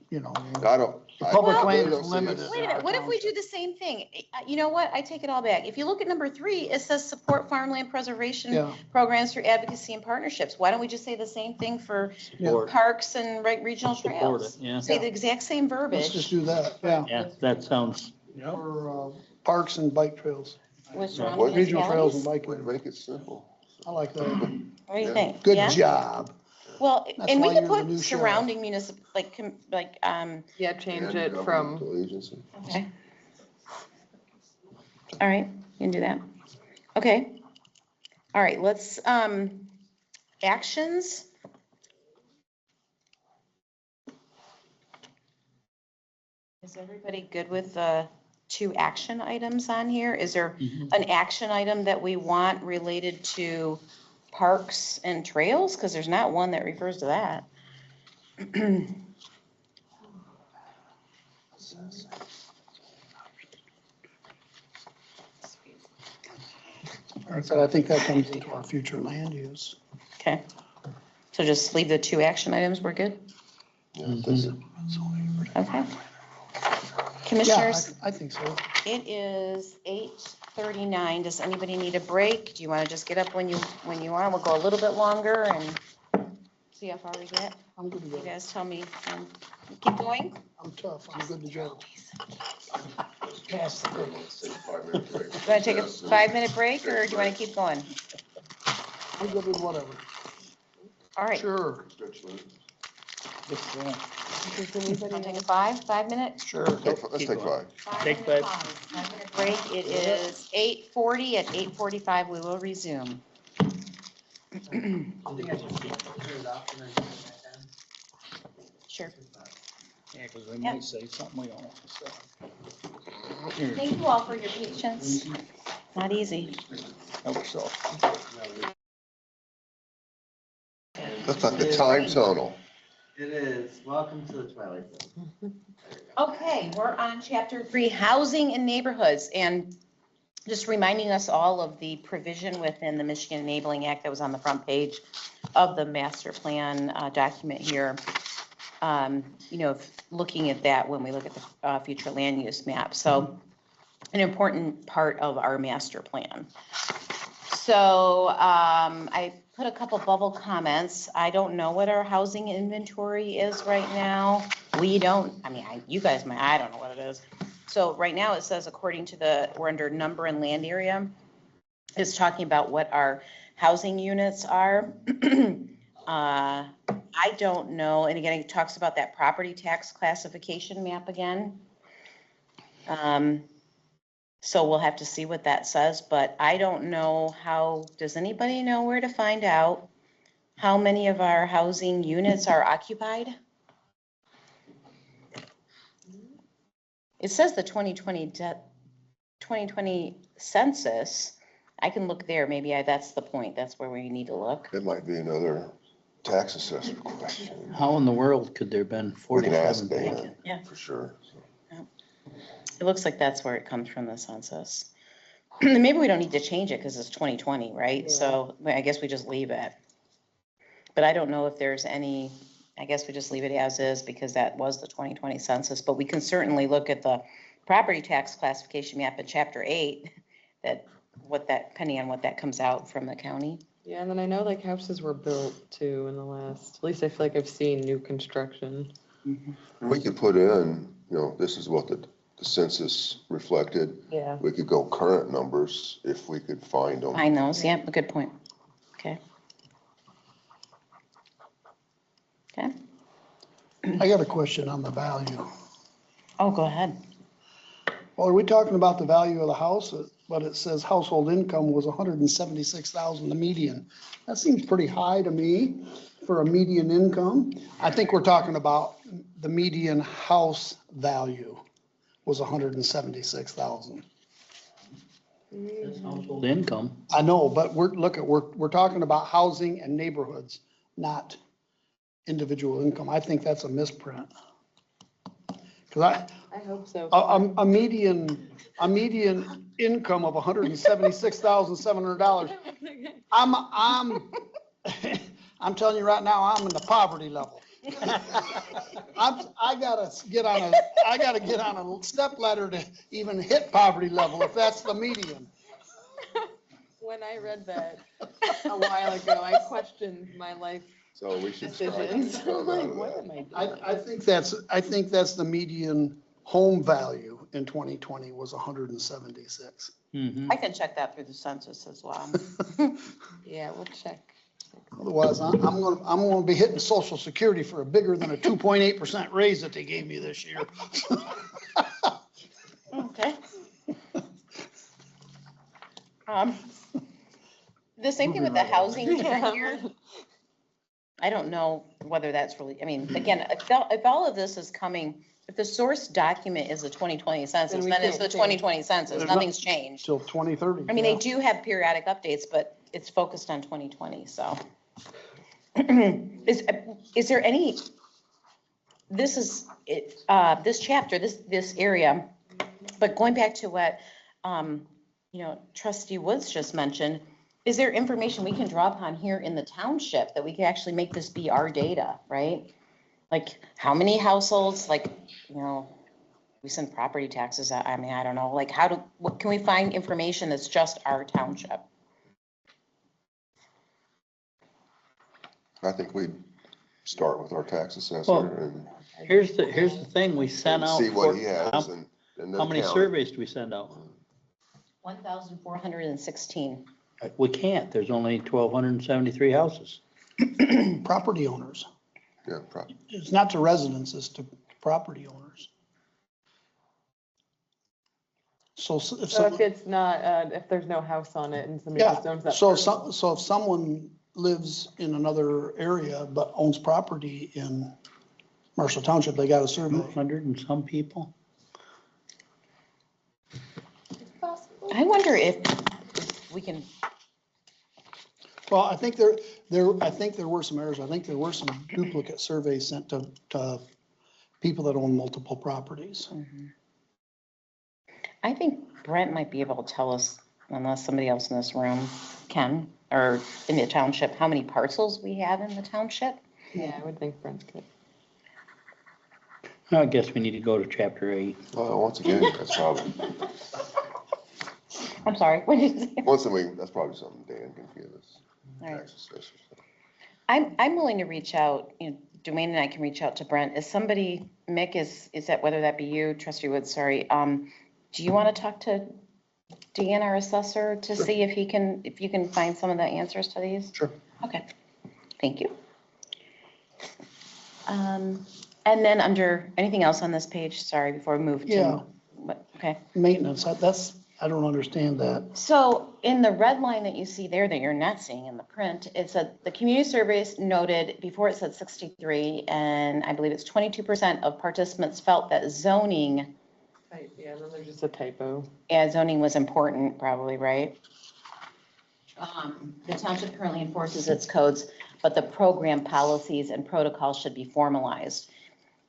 you know, I don't. the public Well- land I is don't see it. limited. Wait a in our minute, what if we do township. the same thing? You know what, I take it all back. If you look at number 3, it says support farmland preservation Yeah. programs through advocacy and partnerships. Why don't we just say the same thing for Support. parks and regional Support trails? it, yeah. Say the exact same Let's just verbiage. do that, yeah. Yeah, that sounds, For parks and bike trails, With What? surrounding regional trails and municipalities. bike Way to lanes. make it simple. I like that. What do you Yeah. think? Good Yeah? job. Well, That's and we why could you're the put new sheriff. surrounding municipal, Yeah, change it And from, governmental agency. okay. All right, you can do that. Okay. All right, let's, actions. Is everybody good with the 2 action items on here? Is there an action item that we want related to parks and trails? Because there's not one that refers to that. So I think that comes into our future land use. Okay. So just leave the 2 action items, we're good? Yeah, that's it. Okay. Yeah, Commissioners, I think so. it is 8:39. Does anybody need a break? Do you want to just get up when you want? We'll go a little bit longer and see how far we get. I'm good to You go. guys tell me. Keep going? I'm tough. I'm good to go. Let's take a 5-minute break. Do you want to take a 5-minute break or do you want to keep going? I'm good with whatever. All right. Sure, Want to take a 5-minute? sure. Let's take 5. Take 5-minute pause. 5-minute break. It is 8:40. At 8:45, we will resume. Sure. Yeah, because we might say something we don't want to say. Thank you all for your patience. Not easy. Hope so. Looks like the time tunnel. It is. Welcome to the Twilight Zone. Okay, we're on chapter 3, housing and neighborhoods, and just reminding us all of the provision within the Michigan Enabling Act that was on the front page of the master plan document here. Looking at that when we look at the future land use map. So an important part of our master plan. So I put a couple bubble comments. I don't know what our housing inventory is right now. We don't, you guys might, I don't know what it is. So right now it says according to we're under number and land area. It's talking about what our housing units are. I don't know. And again, it talks about that property tax classification map again. So we'll have to see what that says, but I don't know does anybody know where to find out how many of our housing units are occupied? It says the 2020 census. I can look there. Maybe that's the point. That's where we need to look. It might be another tax assessor question. How in the world could there have been We can ask 47 Dana, vacant? Yeah. for sure. It looks like that's where it comes from, the census. Maybe we don't need to change it because it's 2020, right? Yeah. So I guess we just leave it. But I don't know if there's any, I guess we just leave it as is because that was the 2020 census. But we can certainly look at the property tax classification map in chapter 8, depending on what that comes out from the county. Yeah, and then I know like houses were built too in the last, at least I feel like I've seen new construction. We could put in, this is what the census reflected. Yeah. We could go current numbers if we could find them. Find those, yeah, a good point. Okay. Okay. I got a question on the value. Oh, go ahead. Well, are we talking about the value of the house? But it says household income was 176,000, the median. That seems pretty high to me for a median income. I think we're talking about the median house value was 176,000. That's household income. I know, but we're talking about housing and neighborhoods, not individual income. I think that's a misprint. Because I hope so. a median income of $176,700. I'm telling you right now, I'm in the poverty level. I gotta get on a step ladder to even hit poverty level if that's the median. When I read that a while ago, I questioned my life So we should strike decisions. that I'm like, out what of am that. I doing? I think that's the median home value in 2020 was 176. I can check that through the census as well. Yeah, we'll check. Otherwise, I'm gonna be hitting Social Security for a bigger than a 2.8% raise that they gave me this year. Okay. The same thing with the housing here. I don't know whether that's really, again, if all of this is coming, if the source document is the 2020 census, we then it's can't the change. 2020 census, There's nothing's changed. Till 2030. They yeah. do have periodic updates, but it's focused on 2020, so. Is there any, this chapter, this area, but going back to what, Trustee Woods just mentioned, is there information we can draw upon here in the township that we can actually make this be our data, right? Like how many households, we send property taxes out, I don't know, what can we find information that's just our township? I think we'd start with our tax assessor Well, and Here's the thing, we sent out. see what he how- has and then How many count. surveys do we send out? 1,416. We can't, there's only 1,273 houses. Property owners. Yeah, probably. It's not to residents, it's to property owners. So if So if some, it's not, if there's no house on it and somebody just owns yeah, that. so if someone lives in another area but owns property in Marshall Township, they got a survey. 200 and some people? I wonder if we can, Well, I think I think there were some errors. I think there were some duplicate surveys sent to people that own multiple properties. I think Brent might be able to tell us, unless somebody else in this room can, or in the township, how many parcels we have in the township. Yeah, I would think Brent's good. I guess we need to go to chapter 8. Once again, that's probably, I'm sorry, what did you say? once a week, that's probably something Dan can give us. All right. Tax assessors. I'm willing to reach out, Dwayne and I can reach out to Brent. Is somebody, Mick, is that, whether that be you, Trustee Woods, sorry, do you want to talk to Dan, our assessor, to see if you can find some of the answers to these? Sure. Okay, thank you. And then under, anything else on this page, sorry, before we move to? Yeah. Okay. Maintenance, I don't understand that. So in the red line that you see there that you're not seeing in the print, it said the community surveys noted, before it said 63, and I believe it's 22% of participants felt that zoning, Yeah, then there's just a typo. zoning was important, probably, right? The township currently enforces its codes, but the program policies and protocols should be formalized.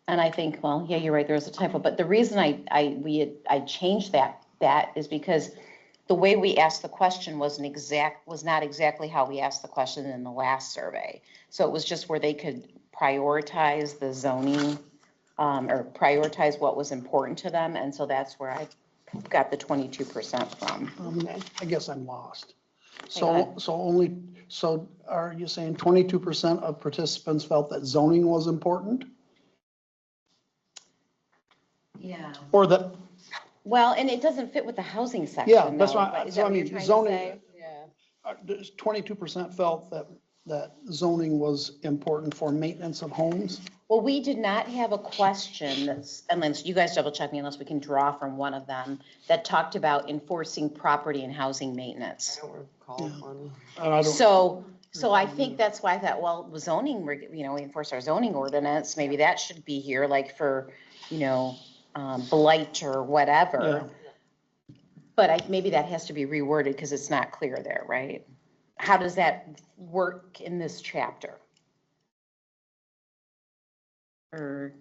And I think, well, yeah, you're right, there was a typo, but the reason I changed that is because the way we asked the question was not exactly how we asked the question in the last survey. So it was just where they could prioritize the zoning, or prioritize what was important to them, and so that's where I got the 22% from. I guess I'm lost. Go So are you saying 22% of participants felt that zoning was important? Yeah. Or that, Well, and it doesn't fit with the housing section. yeah, that's though, what but I is that what you're mean, trying to zoning, say? Yeah. 22% felt that zoning was important for maintenance of homes? Well, we did not have a question that's, unless you guys double check me, unless we can draw from one of them, that talked about enforcing property and housing maintenance. I don't recall one. And I don't, So I think that's why I thought, well, zoning, we enforce our zoning ordinance, maybe that should be here, like for, blight or whatever. But maybe that has to be reworded because it's not clear there, right? How does that work in this chapter? Or,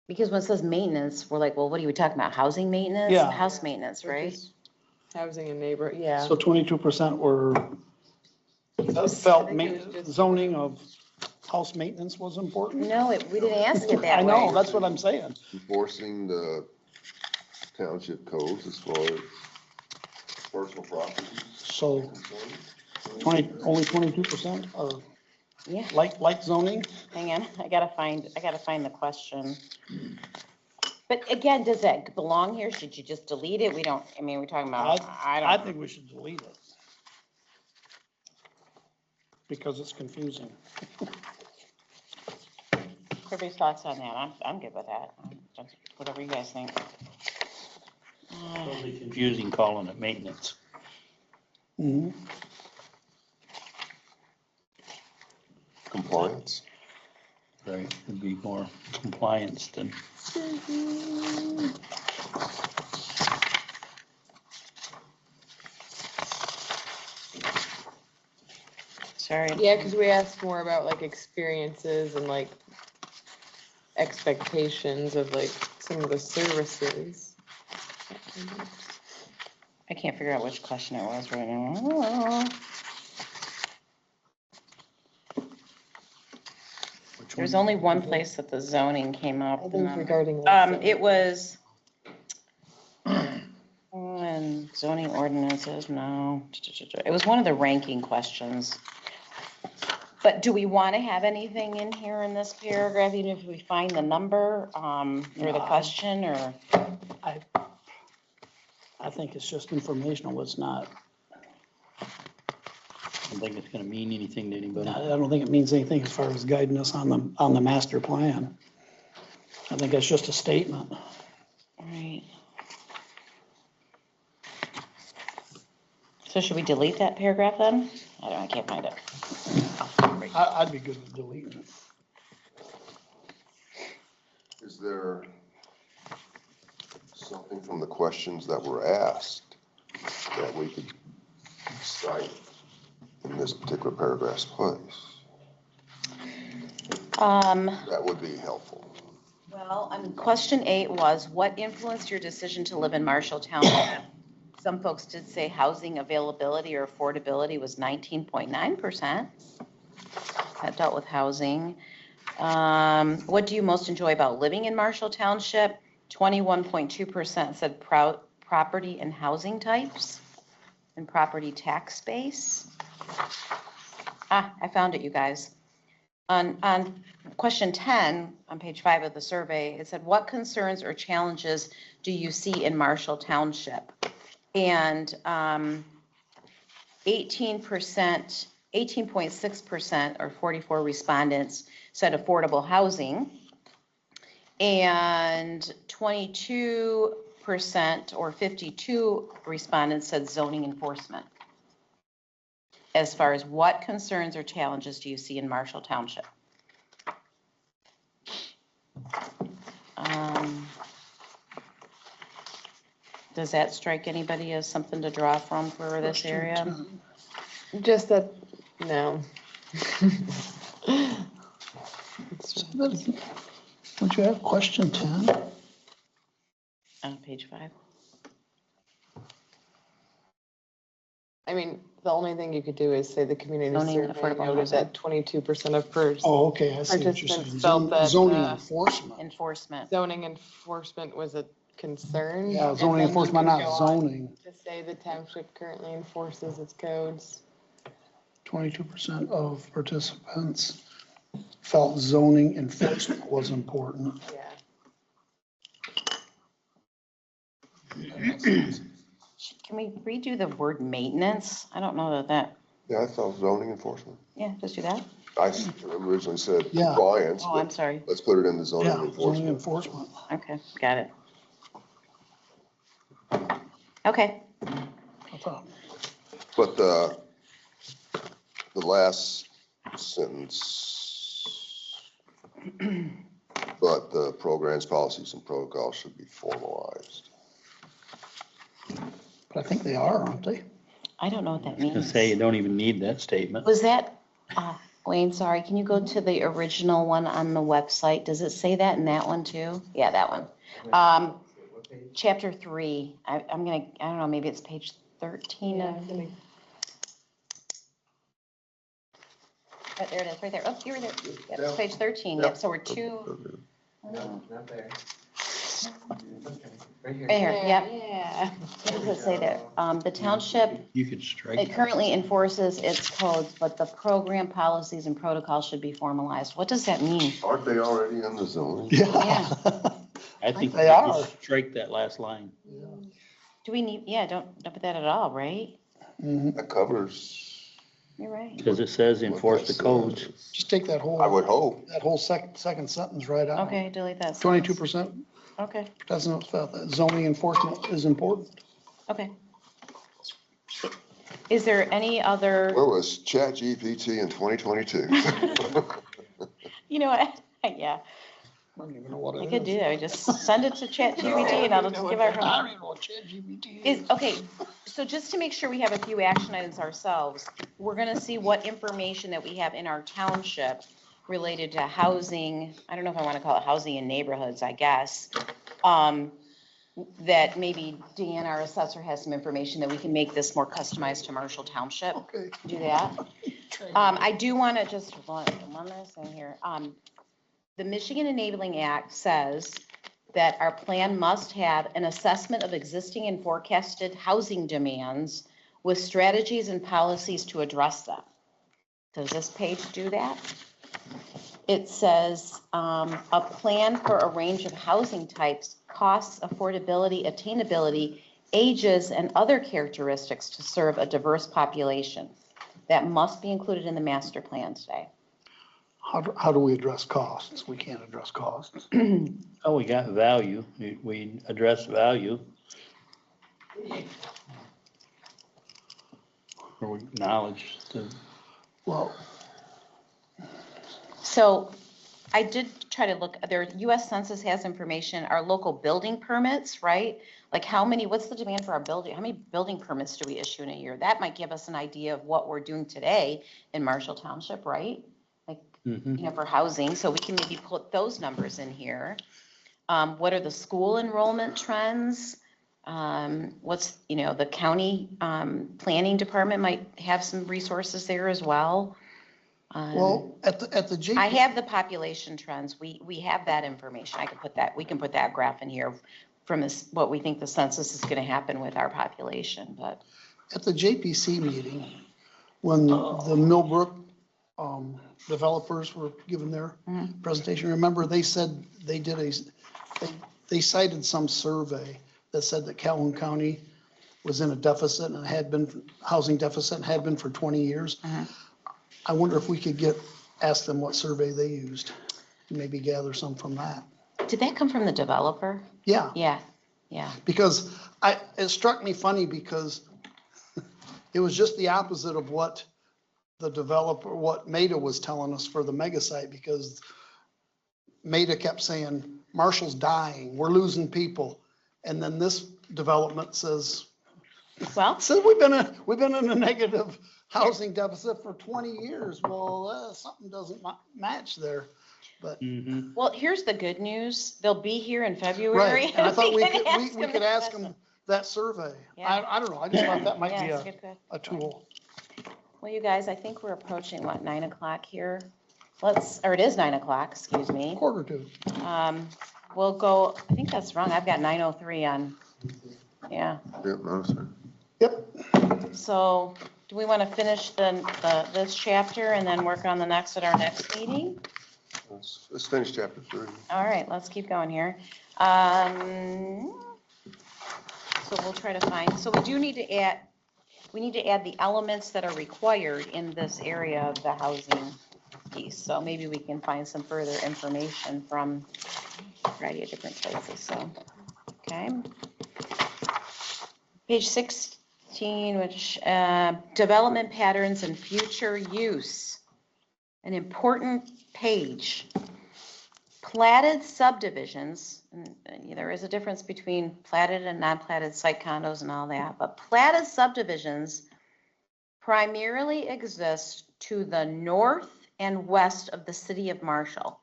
because when it says maintenance, we're like, well, what are we talking about? Housing maintenance? Yeah. House maintenance, right? Housing and neighbor, yeah. so 22% were, felt zoning of house maintenance was important? No, we didn't ask it that I way. know, that's what I'm saying. Enforcing the township codes as far as personal property So concerned. only 22% are Yeah, like zoning? hang on, I gotta find the question. But again, does that belong here? Should you just delete it? We're talking about, I think we should delete it. Because it's confusing. Everybody's thoughts on that? I'm good with that. Whatever you guys think. Totally confusing calling it maintenance. Mhm. Compliance. Right, it'd be more compliance than. Sorry. Yeah, because we asked more about like experiences and like expectations of like some of the services. I can't figure out which question it was right now. There's only one place that the zoning came up. I and think then- regarding. It was, and zoning ordinances, no. It was one of the ranking questions. But do we want to have anything in here in this paragraph, even if we find the number, or the question, or? I think it's just informational, it's not, I don't think it's gonna mean anything to anybody. I don't think it means anything as far as guiding us on the master plan. I think that's just a statement. Right. So should we delete that paragraph then? I can't find it. I'd be good with deleting it. Is there something from the questions that were asked that we could cite in this particular paragraph's place? That would be helpful. Well, question 8 was, what influenced your decision to live in Marshall Township? Some folks did say housing availability or affordability was 19.9%. That dealt with housing. What do you most enjoy about living in Marshall Township? 21.2% said property and housing types and property tax base. I found it, you guys. On question 10, on page 5 of the survey, it said, what concerns or challenges do you see in Marshall Township? And 18.6% or 44 respondents said affordable housing. And 22% or 52 respondents said zoning enforcement. As far as what concerns or challenges do you see in Marshall Township? Does that strike anybody as something to draw from for this area? Just that, no. Don't you have question 10? On page 5. I mean, the only thing you could do is say the community Zoning, survey affordable noted housing. that 22% of PERS Oh, okay, I see what you're saying. Participants felt that, Zoning enforcement. Enforcement. zoning enforcement was a concern. Yeah, and zoning then you enforcement, could not go on zoning. To say the township currently enforces its codes. 22% of participants felt zoning enforcement was important. Yeah. Can we redo the word maintenance? I don't know that, Yeah, I thought zoning enforcement. yeah, just do that. I originally said Yeah. compliance, Oh, I'm but sorry. let's put it in the zoning Yeah, zoning enforcement. enforcement. Okay, got it. Okay, I thought, But the last sentence, but the programs, policies, and protocols should be formalized. but I think they are, aren't they? I don't know what that I was gonna means. say, you don't even need that statement. Was that, Wayne, sorry, can you go to the original one on the website? Does it say that in that one too? Yeah, that one. Chapter 3, I don't know, maybe it's page 13 of. Oh, there it is, right there. Oh, you were there. Yep, it's page 13. Yep, so we're two. Not there. Right here. Right here, yep. Yeah. What does it say there? The township, You could strike. it currently enforces its codes, but the program policies and protocols should be formalized. What does that mean? Aren't they already in the zoning? Yeah. I think They you are. just strike that last line. Do we need, yeah, don't put that at all, right? That covers. You're right. Because it says enforce the codes. Just take that I whole, would hope. that whole second sentence right out. Okay, delete that. 22% Okay, doesn't felt that zoning enforcement is important. okay. Is there any other, Where was ChatGPT in 2022? you know what? Yeah, I don't even know what it I is. could do that. Just send it to ChatGPT and I'll just give our. I don't even know what ChatGPT is. Okay, so just to make sure we have a few action items ourselves, we're gonna see what information that we have in our township related to housing, I don't know if I wanna call it housing in neighborhoods, I guess. That maybe Dan, our assessor, has some information that we can make this more customized to Marshall Township. Okay. Do that. I do wanna just, one last thing here. The Michigan Enabling Act says that our plan must have an assessment of existing and forecasted housing demands with strategies and policies to address them. Does this page do that? It says, a plan for a range of housing types, costs, affordability, attainability, ages, and other characteristics to serve a diverse population. That must be included in the master plan today. How do we address costs? We can't address costs. Oh, we got value. We address value. Or we acknowledge the. Well, So I did try to look, their US Census has information, our local building permits, right? Like how many, what's the demand for our building? How many building permits do we issue in a year? That might give us an idea of what we're doing today in Marshall Township, right? Like, you know, for housing, so we can maybe put those numbers in here. What are the school enrollment trends? What's, you know, the county planning department might have some resources there as well. Well, at the JP. I have the population trends. We have that information. I could put that, we can put that graph in here from this, what we think the census is going to happen with our population, but. At the JPC meeting, when the Millbrook developers were given their presentation, remember they said they did they cited some survey that said that Calhoun County was in a deficit and had been, housing deficit and had been for 20 years. I wonder if we could ask them what survey they used, and maybe gather some from that. Did that come from the developer? Yeah. Yeah. Because it struck me funny because it was just the opposite of what the developer, what Maida was telling us for the mega site, because Maida kept saying, Marshall's dying, we're losing people. And then this development says, Well, we've been in a negative housing deficit for 20 years. Well, something doesn't match there, but. well, here's the good news. They'll be here in February. Right, and I thought we can could ask them that survey. Yeah. I don't know, I just thought that might Yeah, be it's good. a tool. Well, you guys, I think we're approaching, what, 9 o'clock here? Or it is 9 o'clock, excuse me. Quarter to. We'll go, I think that's wrong. I've got 9:03 on, yeah. Yep, no, sir. Yep, So do we want to finish this chapter and then work on the next at our next meeting? Let's finish chapter 3. All right, let's keep going here. So we'll try to find, so we need to add the elements that are required in this area of the housing piece. So maybe we can find some further information from a variety of different places, so, okay. Page 16, which, development patterns and future use. An important page. Platted subdivisions, and there is a difference between platted and non-platted site condos and all that, but platted subdivisions primarily exist to the north and west of the city of Marshall.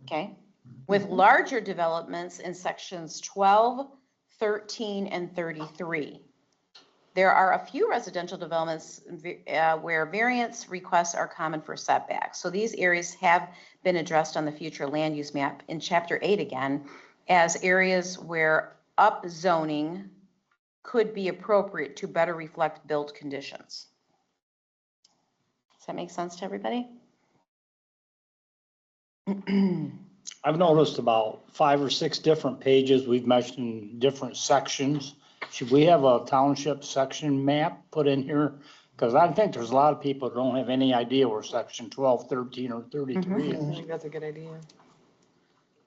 Okay, with larger developments in sections 12, 13, and 33. There are a few residential developments where variance requests are common for setbacks. So these areas have been addressed on the future land use map in chapter 8 again as areas where upzoning could be appropriate to better reflect built conditions. Does that make sense to everybody? I've noticed about 5 or 6 different pages we've mentioned different sections. Should we have a township section map put in here? Because I think there's a lot of people who don't have any idea where section 12, 13, or 33 I is. think that's a good idea.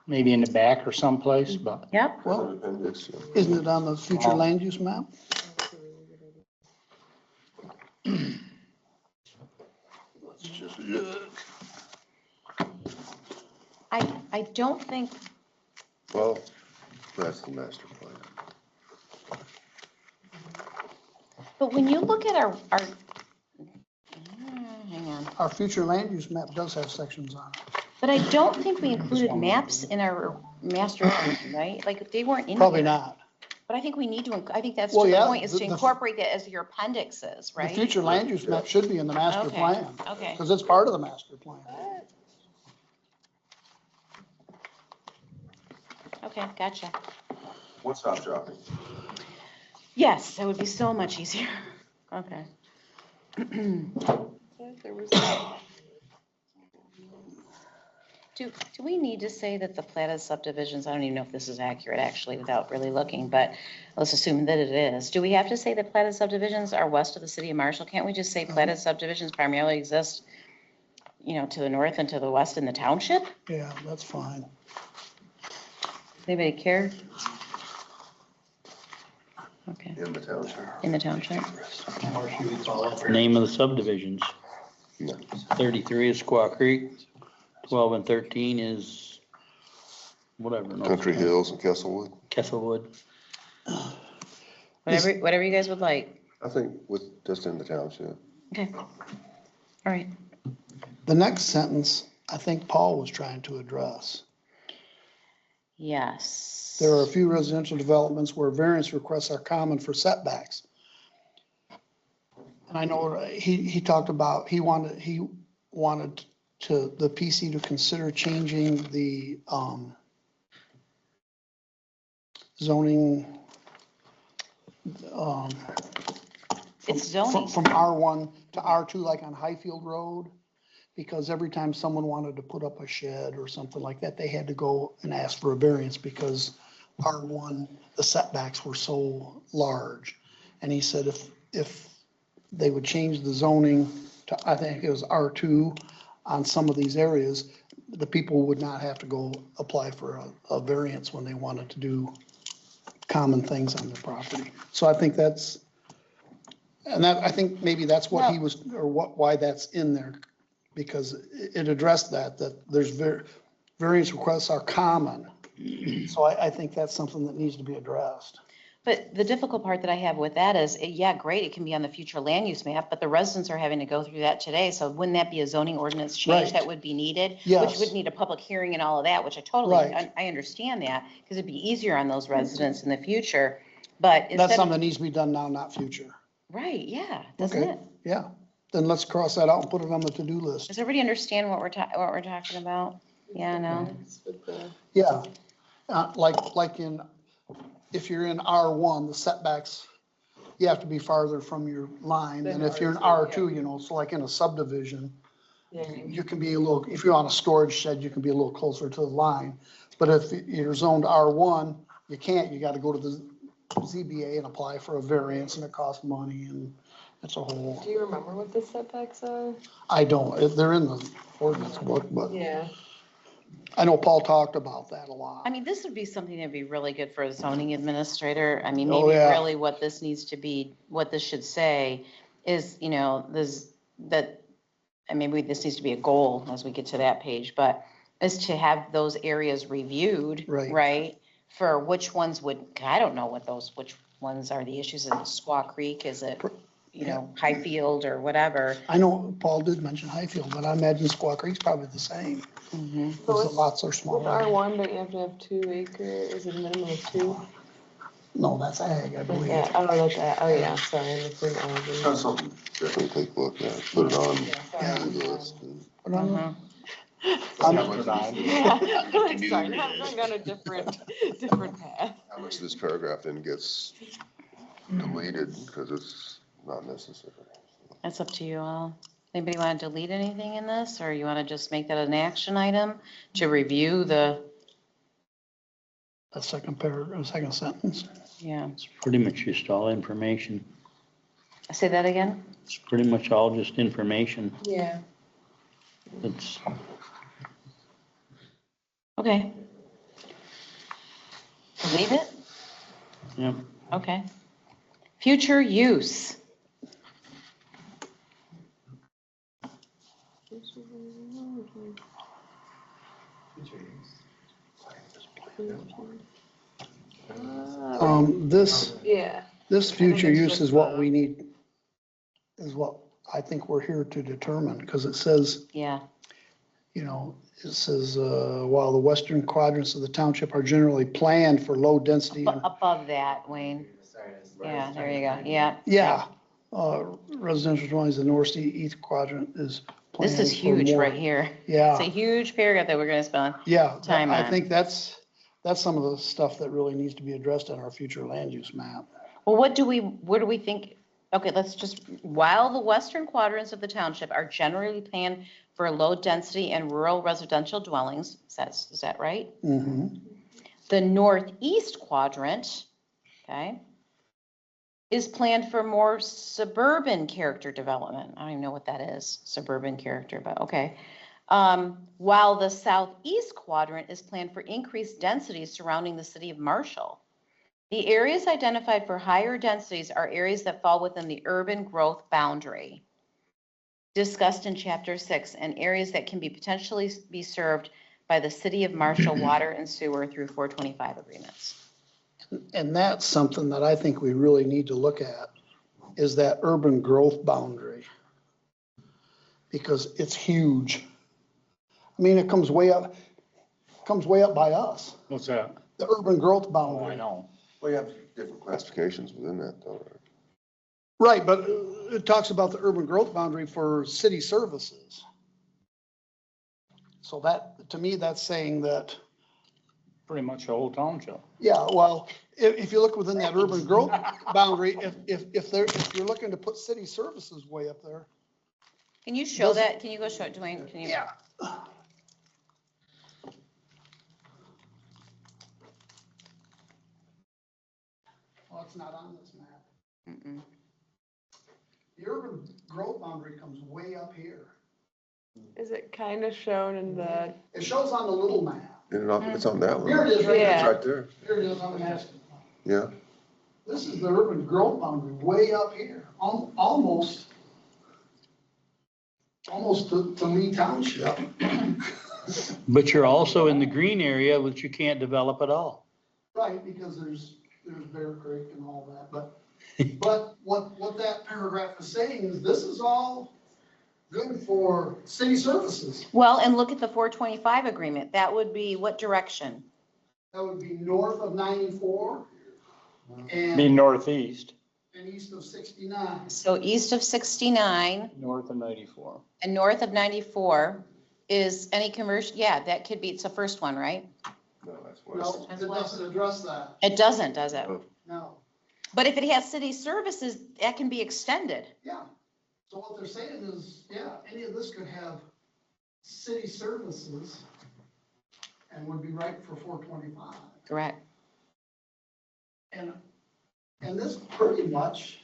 Maybe in the back or someplace, but. Yep. well, Appendix, isn't it on the future land use map? Let's just look. I don't think, well, that's the master plan. but when you look at our hang on, Our future land use map does have sections on it. but I don't think we included maps in our master plan, right? Like they weren't in Probably here. not. But I think we need to, I think that's Well, to the yeah, point, is to the- incorporate that as your appendixes, The right? future land use map should be in the master Okay, plan. okay. Because it's part of the master plan. Okay, gotcha. One-stop shopping. Yes, that would be so much easier. Okay. Do we need to say that the platted subdivisions, I don't even know if this is accurate actually without really looking, but let's assume that it is. Do we have to say that platted subdivisions are west of the city of Marshall? Can't we just say platted subdivisions primarily exist, you know, to the north and to the west in the township? Yeah, that's fine. Anybody care? Okay, In the township. in the township. Name of the subdivisions. No. 33 is Squaw Creek, 12 and 13 is whatever. no, Country Hills and Castlewood. Castlewood. Whatever you guys would like. I think with, just in the township. Okay. All right. The next sentence, I think Paul was trying to address. Yes. There are a few residential developments where variance requests are common for setbacks. And I know he talked about, he wanted to, the PC to consider changing the zoning. It's zoning. From R1 to R2, like on Highfield Road, because every time someone wanted to put up a shed or something like that, they had to go and ask for a variance because R1, the setbacks were so large. And he said if they would change the zoning to, I think it was R2 on some of these areas, the people would not have to go apply for a variance when they wanted to do common things on their property. So I think that's, and that, I think maybe that's what he was, or why that's in there, because it addressed that there's variance requests are common. So I think that's something that needs to be addressed. But the difficult part that I have with that is, yeah, great, it can be on the future land use map, but the residents are having to go through that today. So wouldn't that be a zoning ordinance change Right. that would be needed? Yes. Which would need a public hearing and all of that, which I totally, Right. I understand that, because it'd be easier on those residents in the future. But That's instead something of, that needs to be done now, not future. right, yeah, doesn't Okay. it? Yeah, then let's cross that out and put it on the to-do list. Does everybody understand what we're talking about? Yeah, no? Yeah, like in, if you're in R1, the setbacks, you have to be farther from your line than if you're in R2, you know, so like in a subdivision, you can be a little, if you're on a storage shed, you can be a little closer to the line. But if you're zoned R1, you can't, you gotta go to the ZBA and apply for a variance, and it costs money, and it's a whole, Do you remember what the setbacks are? I don't, they're in the ordinance book, but Yeah. I know Paul talked about that a lot. I mean, this would be something that'd be really good for a zoning administrator. I mean, Oh, maybe yeah. really what this needs to be, what this should say is, you know, and maybe this needs to be a goal as we get to that page, but is to have those areas reviewed, Right. right? For which ones I don't know which ones are the issues. Is it Squaw Creek? Is it, you know, Highfield or whatever? I know Paul did mention Highfield, but I imagine Squaw Creek's probably the same, Mm-hmm. because the lots are With smaller. R1, don't you have to have 2 acre, is it a minimum of 2? No, that's ag, I believe. Yeah, oh, that's, oh, yeah, sorry, it's in ag. That's something definitely take a look at, put it on the list. But I'm- Mm-hmm. How much Yeah, like, sorry, now I'm going down a different path. this paragraph then gets deleted because it's not necessary. That's up to you all. Anybody want to delete anything in this, or you want to just make that an action item to review the, That second sentence. yeah, It's pretty much just all information. say that again? It's pretty much all just information. Yeah. It's, Okay. Leave it? yeah. Okay. Future use. Yeah. This future it's use just, is what we need, is what I think we're here to determine, because it says, Yeah, you know, it says, while the western quadrants of the township are generally planned for low density. above that, Wayne. Yeah, there you go. Yeah. Yeah, residential dwellings, the northeast quadrant is planned. This is for huge more. right here. Yeah. It's a huge paragraph that we're going to spend. Yeah, time I on. think that's some of the stuff that really needs to be addressed in our future land use map. Well, what do we think? Okay, let's just, while the western quadrants of the township are generally planned for low density and rural residential dwellings, is that right? Mm-hmm. The northeast quadrant, okay, is planned for more suburban character development. I don't even know what that is, suburban character, but okay. While the southeast quadrant is planned for increased densities surrounding the city of Marshall. The areas identified for higher densities are areas that fall within the urban growth boundary. discussed in chapter 6 and areas that can be potentially be served by the city of Marshall water and sewer through 425 agreements. And that's something that I think we really need to look at, is that urban growth boundary. Because it's huge. I mean, it comes way up by us, What's that? the urban growth Oh, boundary. I know. Well, you have different classifications within that though, right? Right, but it talks about the urban growth boundary for city services. So that, to me, that's saying that, Pretty much the whole township. yeah, well, if you look within that urban growth boundary, if you're looking to put city services way up there. Can you show that? Can you go show it, Dwayne? Can you? Yeah. Well, it's not on this map. Mm-mm. The urban growth boundary comes way up here. Is it kind of shown in the, It shows on the little map. It's on that one. Here it is, right Yeah. It's there. right there, Here it is on the map. yeah. This is the urban growth boundary way up here, almost to Lee Township. But you're also in the green area, which you can't develop at all. Right, because there's Bear Creek and all that, but what that paragraph is saying is this is all good for city services. Well, and look at the 425 agreement. That would be what direction? That would be north of 94 Be and northeast, east of 69. So east of 69 north of 94. and north of 94 is any commercial, yeah, that could be, it's the first one, right? No, that's west. No, it doesn't address that, It doesn't, does it? no. But if it has city services, that can be extended. Yeah, so what they're saying is, yeah, any of this could have city services and would be right for 425. Correct. And this pretty much,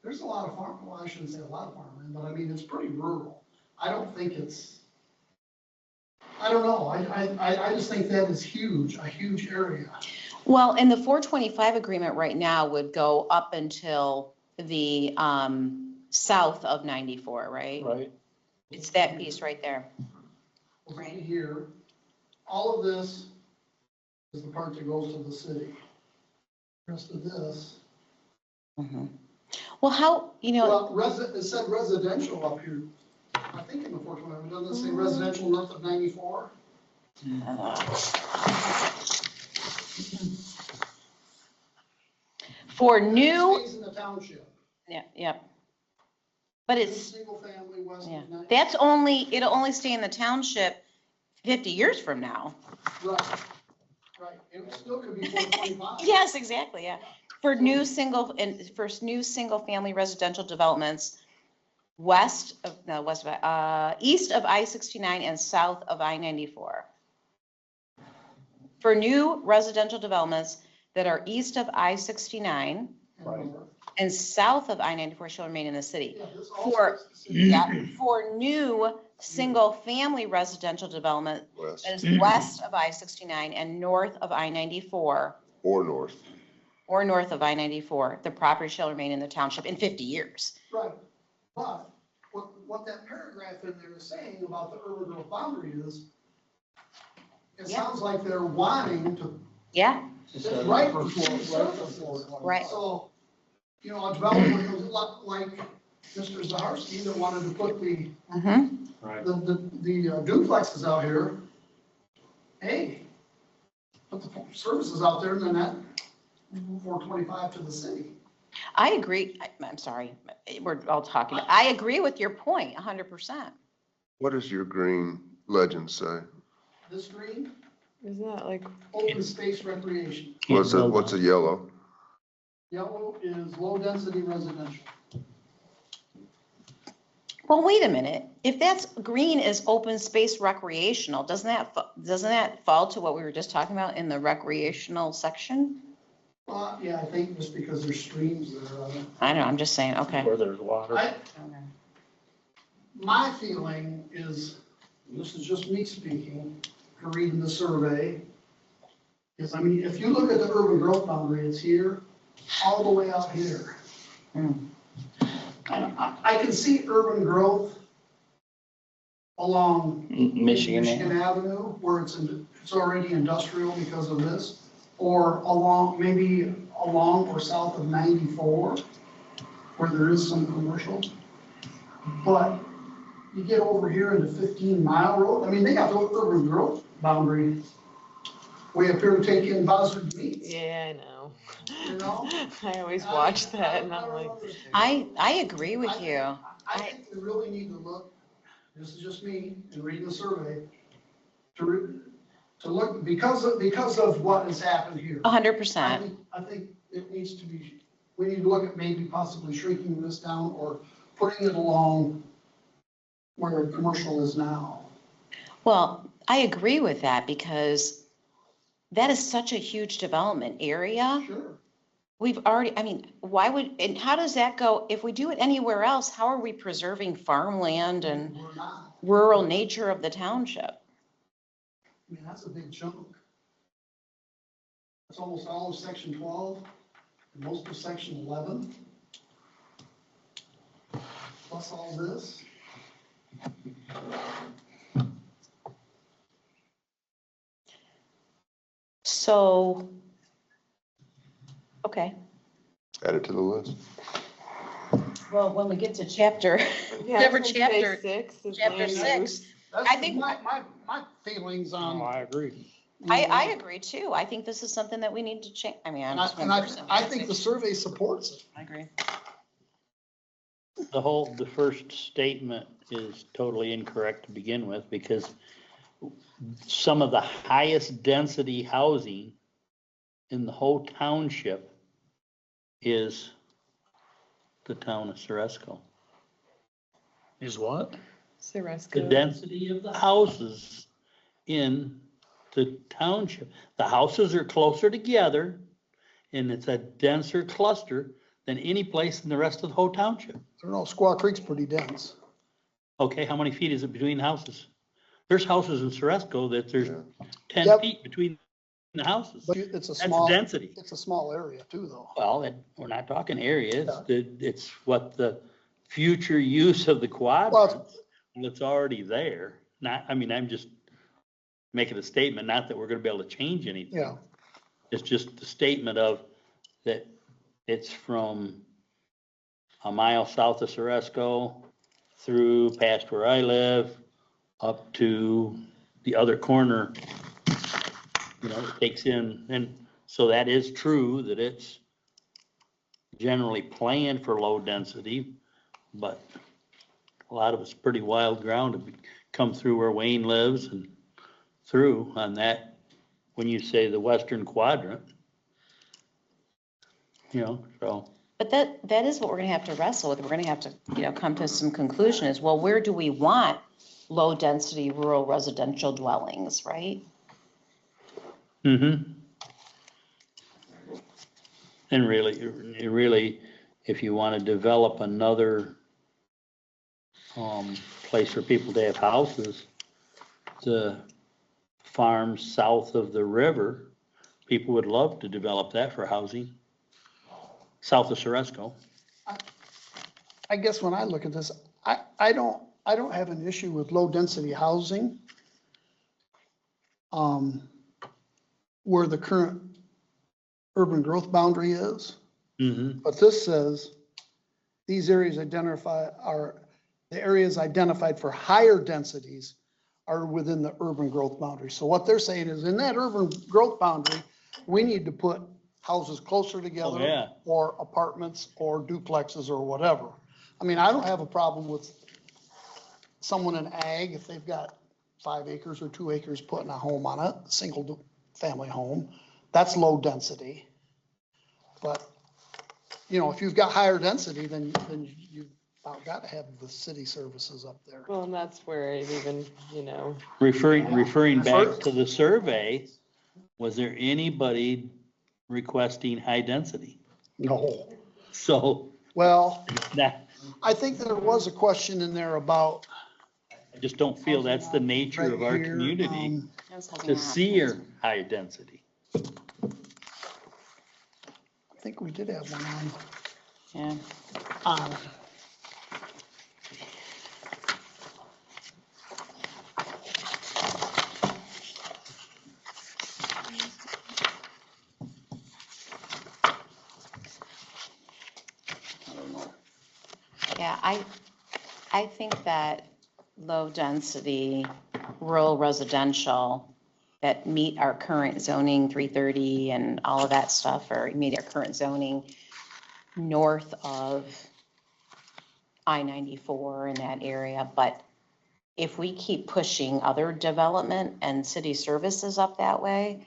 there's a lot of farm, well, I shouldn't say a lot of farmland, but I mean, it's pretty rural. I don't think it's, I don't know, I just think that is huge, a huge area. Well, and the 425 agreement right now would go up until the south of 94, right? Right. It's that piece right there. Right here, all of this is the part that goes to the city. The rest of this, Mhm. Well, how, you know, well, it said residential up here. I think in the 425, doesn't it say residential north of 94? for It new, stays in the township. yeah, yep. But it's, Single family west yeah, of 94. that's only, it'll only stay in the township 50 years from now. Right, right, it still could be 425. Yes, exactly, yeah. For new single, and for new single-family residential developments east of I-69 and south of I-94. For new residential developments that are east of I-69 Right. and south of I-94 shall remain in the city. Yeah, this all For, stays the city. yeah, for new single-family residential development West that is west of I-69 and north of I-94, or north. or north of I-94, the property shall remain in the township in 50 years. Right, but what that paragraph in there is saying about the urban growth boundary is, it Yeah. sounds like they're wanting to, Yeah, it's right before services. right. So, you know, a developer comes like Mr. Zaharsky that wanted to put the Mm-hmm. Right. the duplexes out here. Hey, put the services out there and then that 425 to the city. I agree. I'm sorry, we're all talking. I agree with your point 100%. What does your green legend say? This green, isn't that like, open space recreation. What's a yellow? Yellow is low density residential. Well, wait a minute. If that's green is open space recreational, doesn't that fall to what we were just talking about in the recreational section? Yeah, I think just because there's streams there. I don't know, I'm just saying, okay. Where there's water. My feeling is, this is just me speaking, for reading the survey, is, I mean, if you look at the urban growth boundary, it's here, all the way out here. Mm. And I can see urban growth along Michigan. Michigan Avenue, where it's already industrial because of this, or maybe along or south of 94, where there is some commercial. But you get over here into 15 Mile Road, I mean, they got the urban growth boundary way up here to take in Buzzard Meats, Yeah, I know. you know? I always watch that and I'm like, I agree with you. I think we really need to look, this is just me, and reading the survey, to look, because of what has happened here. 100%. I think it needs to be, we need to look at maybe possibly shrinking this down or putting it along where commercial is now. Well, I agree with that because that is such a huge development area. Sure. We've already, I mean, why would, and how does that go? If we do it anywhere else, how are we preserving farmland and We're not. rural nature of the township? I mean, that's a big chunk. That's almost all of section 12, and most of section 11. Plus all this. So, okay. Add it to the list. Well, when we get to chapter, yeah, Number I was gonna chapter- say 6 is chapter land 6, use. That's I think- my feelings on. I agree. I agree too. I think this is something that we need to change. I mean, I'm just one person. I think the survey supports it. I agree. The first statement is totally incorrect to begin with because some of the highest density housing in the whole township is the town of Ceresco. Is what? The Ceresco. density of the houses in the township. The houses are closer together and it's a denser cluster than any place in the rest of the whole township. I don't know, Squaw Creek's pretty dense. Okay, how many feet is it between houses? There's houses in Ceresco that there's 10 Yep. feet between the houses. But it's a That's small, density. it's a small area too, though. Well, we're not talking area, it's what the future use of the quadrant, that's already there. Not, I mean, I'm just making a statement, not that we're gonna be able to change anything. Yeah. It's just the statement of that it's from a mile south of Ceresco through past where I live, up to the other corner. You know, it takes in, and so that is true that it's generally planned for low density, but a lot of it's pretty wild ground to come through where Wayne lives and through on that, when you say the western quadrant. You know, so. But that is what we're gonna have to wrestle with. We're gonna have to, come to some conclusion is, well, where do we want low-density rural residential dwellings, right? Mm-hmm. And really, if you want to develop another place for people to have houses, the farms south of the river, people would love to develop that for housing, south of Ceresco. I guess when I look at this, I don't have an issue with low-density housing where the current urban growth boundary is. Mm-hmm. But this says, these areas the areas identified for higher densities are within the urban growth boundary. So what they're saying is, in that urban growth boundary, we need to put houses closer together. Oh, yeah. Or apartments or duplexes or whatever. I mean, I don't have a problem with someone in ag, if they've got 5 acres or 2 acres, putting a home on it, a single family home. That's low density. But, if you've got higher density, then you've about got to have the city services up there. Well, and that's where it even, Referring back to the survey, was there anybody requesting high density? No. So Well, that, I think there was a question in there about. I just don't feel that's the nature of our right here, community I was hoping to that. see your high density. I think we did have one Yeah. on. I think that low-density rural residential that meet our current zoning 330 and all of that stuff, or meet our current zoning north of I-94 in that area. But if we keep pushing other development and city services up that way,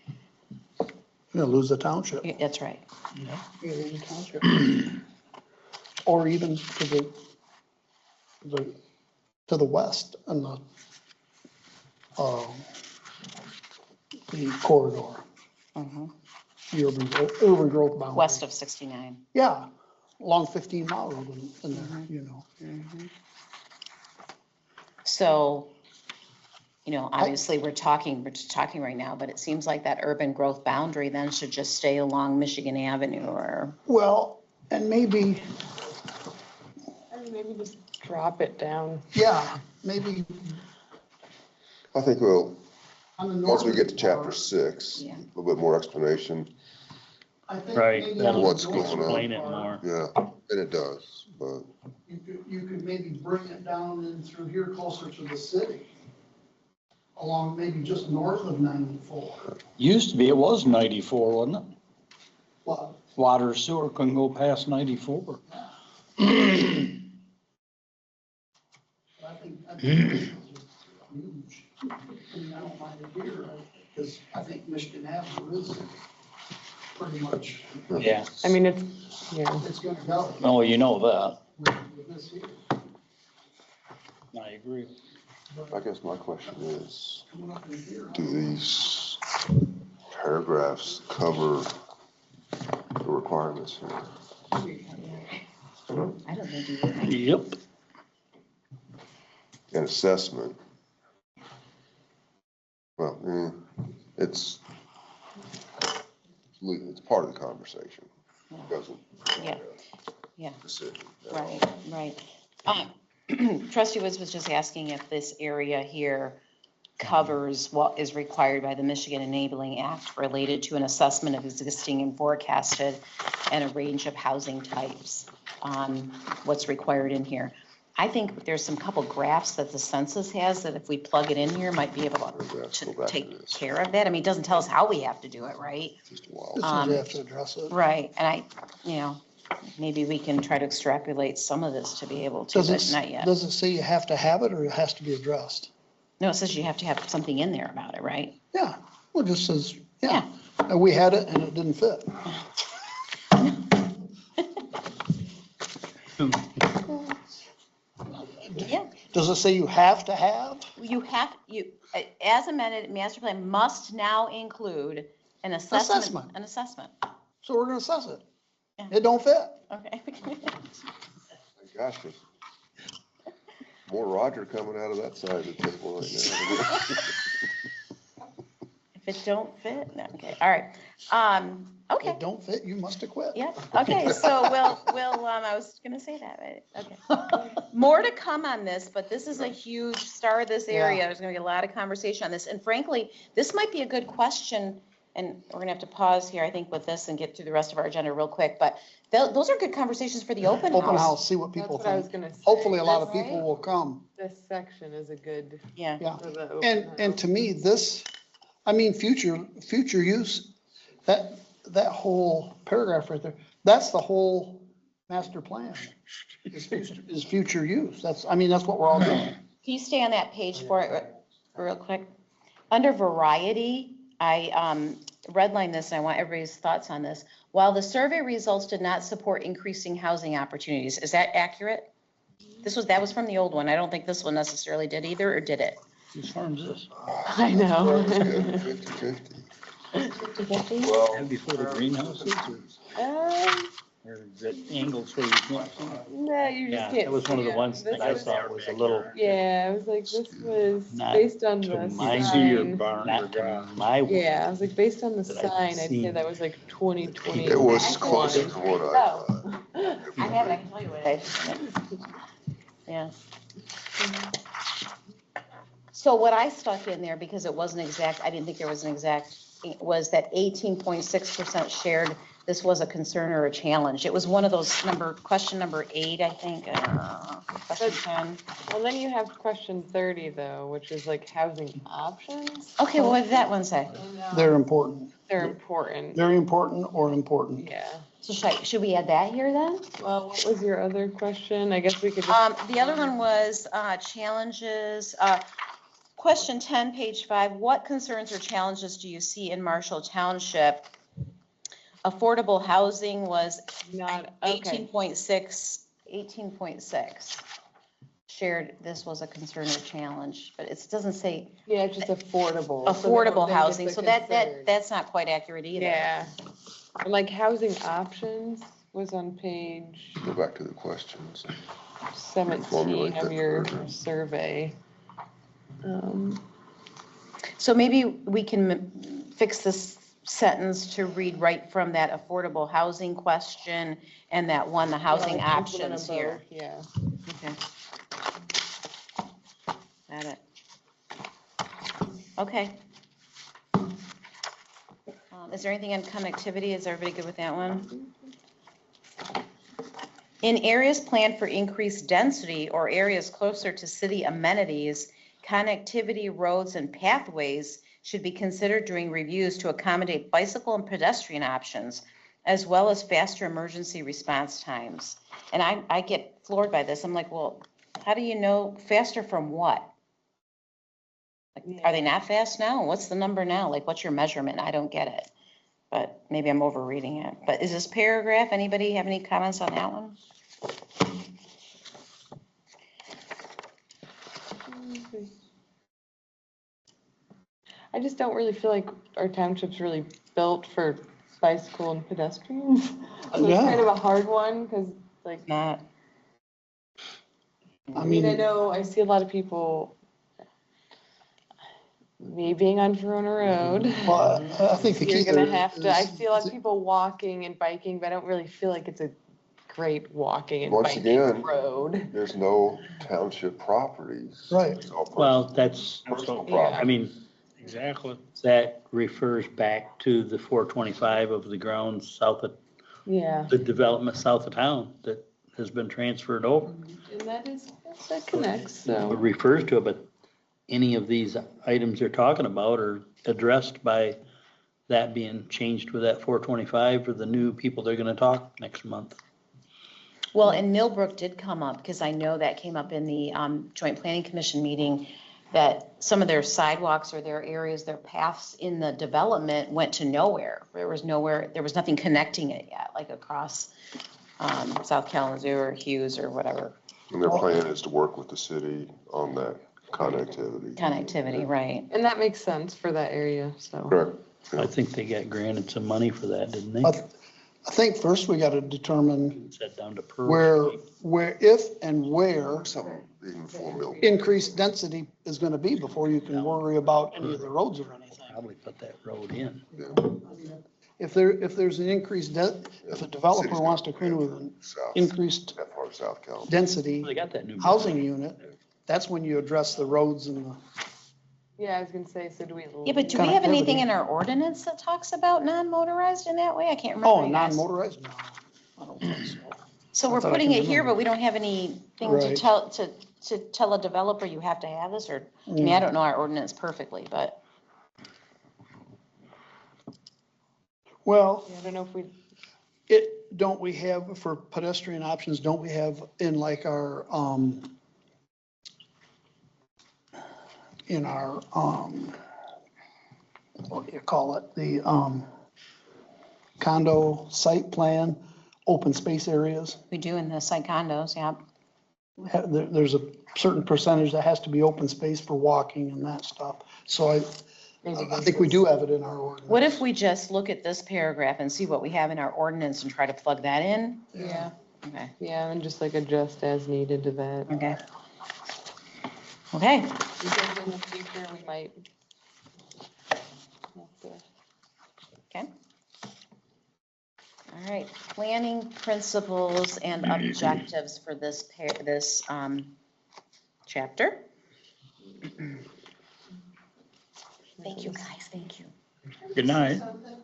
You're gonna lose the township. that's right. You're gonna lose the township. Or even to the west and the corridor, Mhm. the urban growth boundary. West of 69. Yeah, along 15 Mile Road in there, you know. So, obviously, we're talking right now, but it seems like that urban growth boundary then should just stay along Michigan Avenue or, Well, and maybe, I mean, maybe just drop it down. yeah, maybe I think we'll, on the once we northern get to chapter part, 6, Yeah. a little bit more explanation. I think Right, maybe that'll on the What's northern going on. explain it part, more. Yeah, and it does, but You could maybe bring it down in through here closer to the city, along maybe just north of 94. Used to be, it was 94, wasn't it? Well, Water sewer couldn't go past 94. I think this is huge. I mean, I don't mind it here, because I think Michigan Avenue is pretty much, Yeah. I mean, it's, yeah. it's gonna go Oh, you know that. with this here. I agree. I guess my question is, Coming up in here, do these paragraphs cover the requirements here? I don't think you would. Yep. An assessment? Well, it's part of the conversation. It doesn't. Yeah. Yeah. Decision. Right. Trustee Woods was just asking if this area here covers what is required by the Michigan Enabling Act related to an assessment of existing and forecasted and a range of housing types, what's required in here. I think there's some couple graphs that the census has that if we plug it in here, might be able to take care of that. I mean, it doesn't tell us how we have to do it, right? Just wild. This is, we have to address it. Right, and maybe we can try to extrapolate some of this to be able to, Does but it, not yet. does it say you have to have it, or it has to be addressed? No, it says you have to have something in there about it, right? Yeah, well, it just says, yeah, and we had it and it didn't fit. Yeah, Does it say you have to have? as amended, master plan must now include an assessment. Assessment. An assessment, So we're gonna assess it. Yeah. It don't fit. okay. Gosh, there's more Roger coming out of that side of the table right now. If it don't fit, no, okay, all right. Okay, It don't fit, you must have quit. yeah, okay, so we'll, I was gonna say that, right? Okay. More to come on this, but this is a huge star of this area. Yeah. There's gonna be a lot of conversation on this. And frankly, this might be a good question, and we're gonna have to pause here, I think, with this and get through the rest of our agenda real quick. But those are good conversations for the open Open house. house, see what That's people what I was think. gonna say. Hopefully, a lot of Right? people will come. This section is a good, Yeah, Yeah. for the open And house. to me, this, I mean, future use, that whole paragraph right there, that's the whole master plan. Is future use. That's what we're all doing. can you stay on that page for it real quick? Under variety, I redlined this, and I want everybody's thoughts on this. While the survey results did not support increasing housing opportunities, is that accurate? That was from the old one. I don't think this one necessarily did either, or did it? Whose farm's this? I know. 50/50. 50/50? And before the greenhouses or the angles where you can't see? No, you just Yeah, can't. that was one of the see it. ones This that I was- thought was a little, Yeah, I was like, this was Not based on to the my sign. not to my. Yeah, I was like, based on the That I've sign, I'd say seen. that was like 2020. It was closer to what I thought. I have it, I can tell you what it is. Yeah. So what I stuck in there, because it wasn't exact, I didn't think there was an exact, was that 18.6% shared this was a concern or a challenge. It was one of those question number 8, I think, question 10. Well, then you have question 30 though, which is like housing options. Okay, well, what did that one say? They're important. They're important. Very important or important. Yeah. So should we add that here then? Well, what was your other question? I guess we could just. The other one was challenges. Question 10, page 5, what concerns or challenges do you see in Marshall Township? Affordable housing was Not, okay. 18.6. Shared, this was a concern or challenge, but it doesn't say Yeah, it's just affordable. affordable housing, so that's that's not quite accurate either. Yeah. And like housing options was on page Go back to the questions. 17 Formulate of that your further. survey. So maybe we can fix this sentence to read right from that affordable housing question and that one, the housing Yeah, like implement options them here. both, Yeah. Okay. Got it. Okay. Is there anything on connectivity? Is everybody good with that one? In areas planned for increased density or areas closer to city amenities, connectivity, roads, and pathways should be considered during reviews to accommodate bicycle and pedestrian options, as well as faster emergency response times. And I get floored by this. I'm like, well, how do you know faster from what? Like, are they not fast now? What's the number now? Like, what's your measurement? I don't get it. But maybe I'm overreading it. But is this paragraph, anybody have any comments on that one? I just don't really feel like our township's really built for bicycle and pedestrians. So it's Yeah. kind of a hard one, because like, Not. I I mean, I mean, know, I see a lot of people, me being on Verona Road. well, I think the key You're gonna there have to, I is- see a lot of people walking and biking, but I don't really feel like it's a great walking and Once biking again, road. There's no township properties. Right. It's all Well, that's, personal Yeah. property. I mean, Exactly. that refers back to the 425 of the grounds south of, Yeah, the development south of town that has been transferred over. and that connects, It so. refers to it, but any of these items they're talking about are addressed by that being changed with that 425 for the new people they're gonna talk next month. Well, and Millbrook did come up, because I know that came up in the Joint Planning Commission meeting, that some of their sidewalks or their areas, their paths in the development went to nowhere. There was nothing connecting it yet, like across South Kalamazoo or Hughes or whatever. And their plan is to work with the city on that connectivity. Connectivity, right. And that makes sense for that area, so. Correct. I think they got granted some money for that, didn't they? I think first we got to determine Set down to Pearl. where, if and where Something even for mill. increased density is going to be before you can worry about any of the roads or anything. Probably put that road in. If there's an increased, if a developer wants to come in with an South, increased that part of South Carolina. density Well, they got that new. housing unit, that's when you address the roads and the, Yeah, I was gonna say, so do we? Yeah, but do we have Connectivity. anything in our ordinance that talks about non-motorized in that way? I can't remember. oh, you guys. non-motorized? No, I don't think so. So I we're thought I putting can it here, remember. but we don't have anything to Right. tell a developer you have to have this, or, I mean, I don't know our ordinance perfectly, but. Well, Yeah, I don't know if we, don't we have, for pedestrian options, don't we have in like our, in our, what do you call it? The, condo site plan, open space areas. We do in the site condos, yeah. There's a certain percentage that has to be open space for walking and that stuff. So I think we do have it in our ordinance. What if we just look at this paragraph and see what we have in our ordinance and try to plug that in? yeah, Okay, yeah, and just like adjust as needed to that. okay. Okay, Because in the future, we might. have to- okay. All right, planning principles and objectives for this chapter. Thank you, guys, thank you. Good night.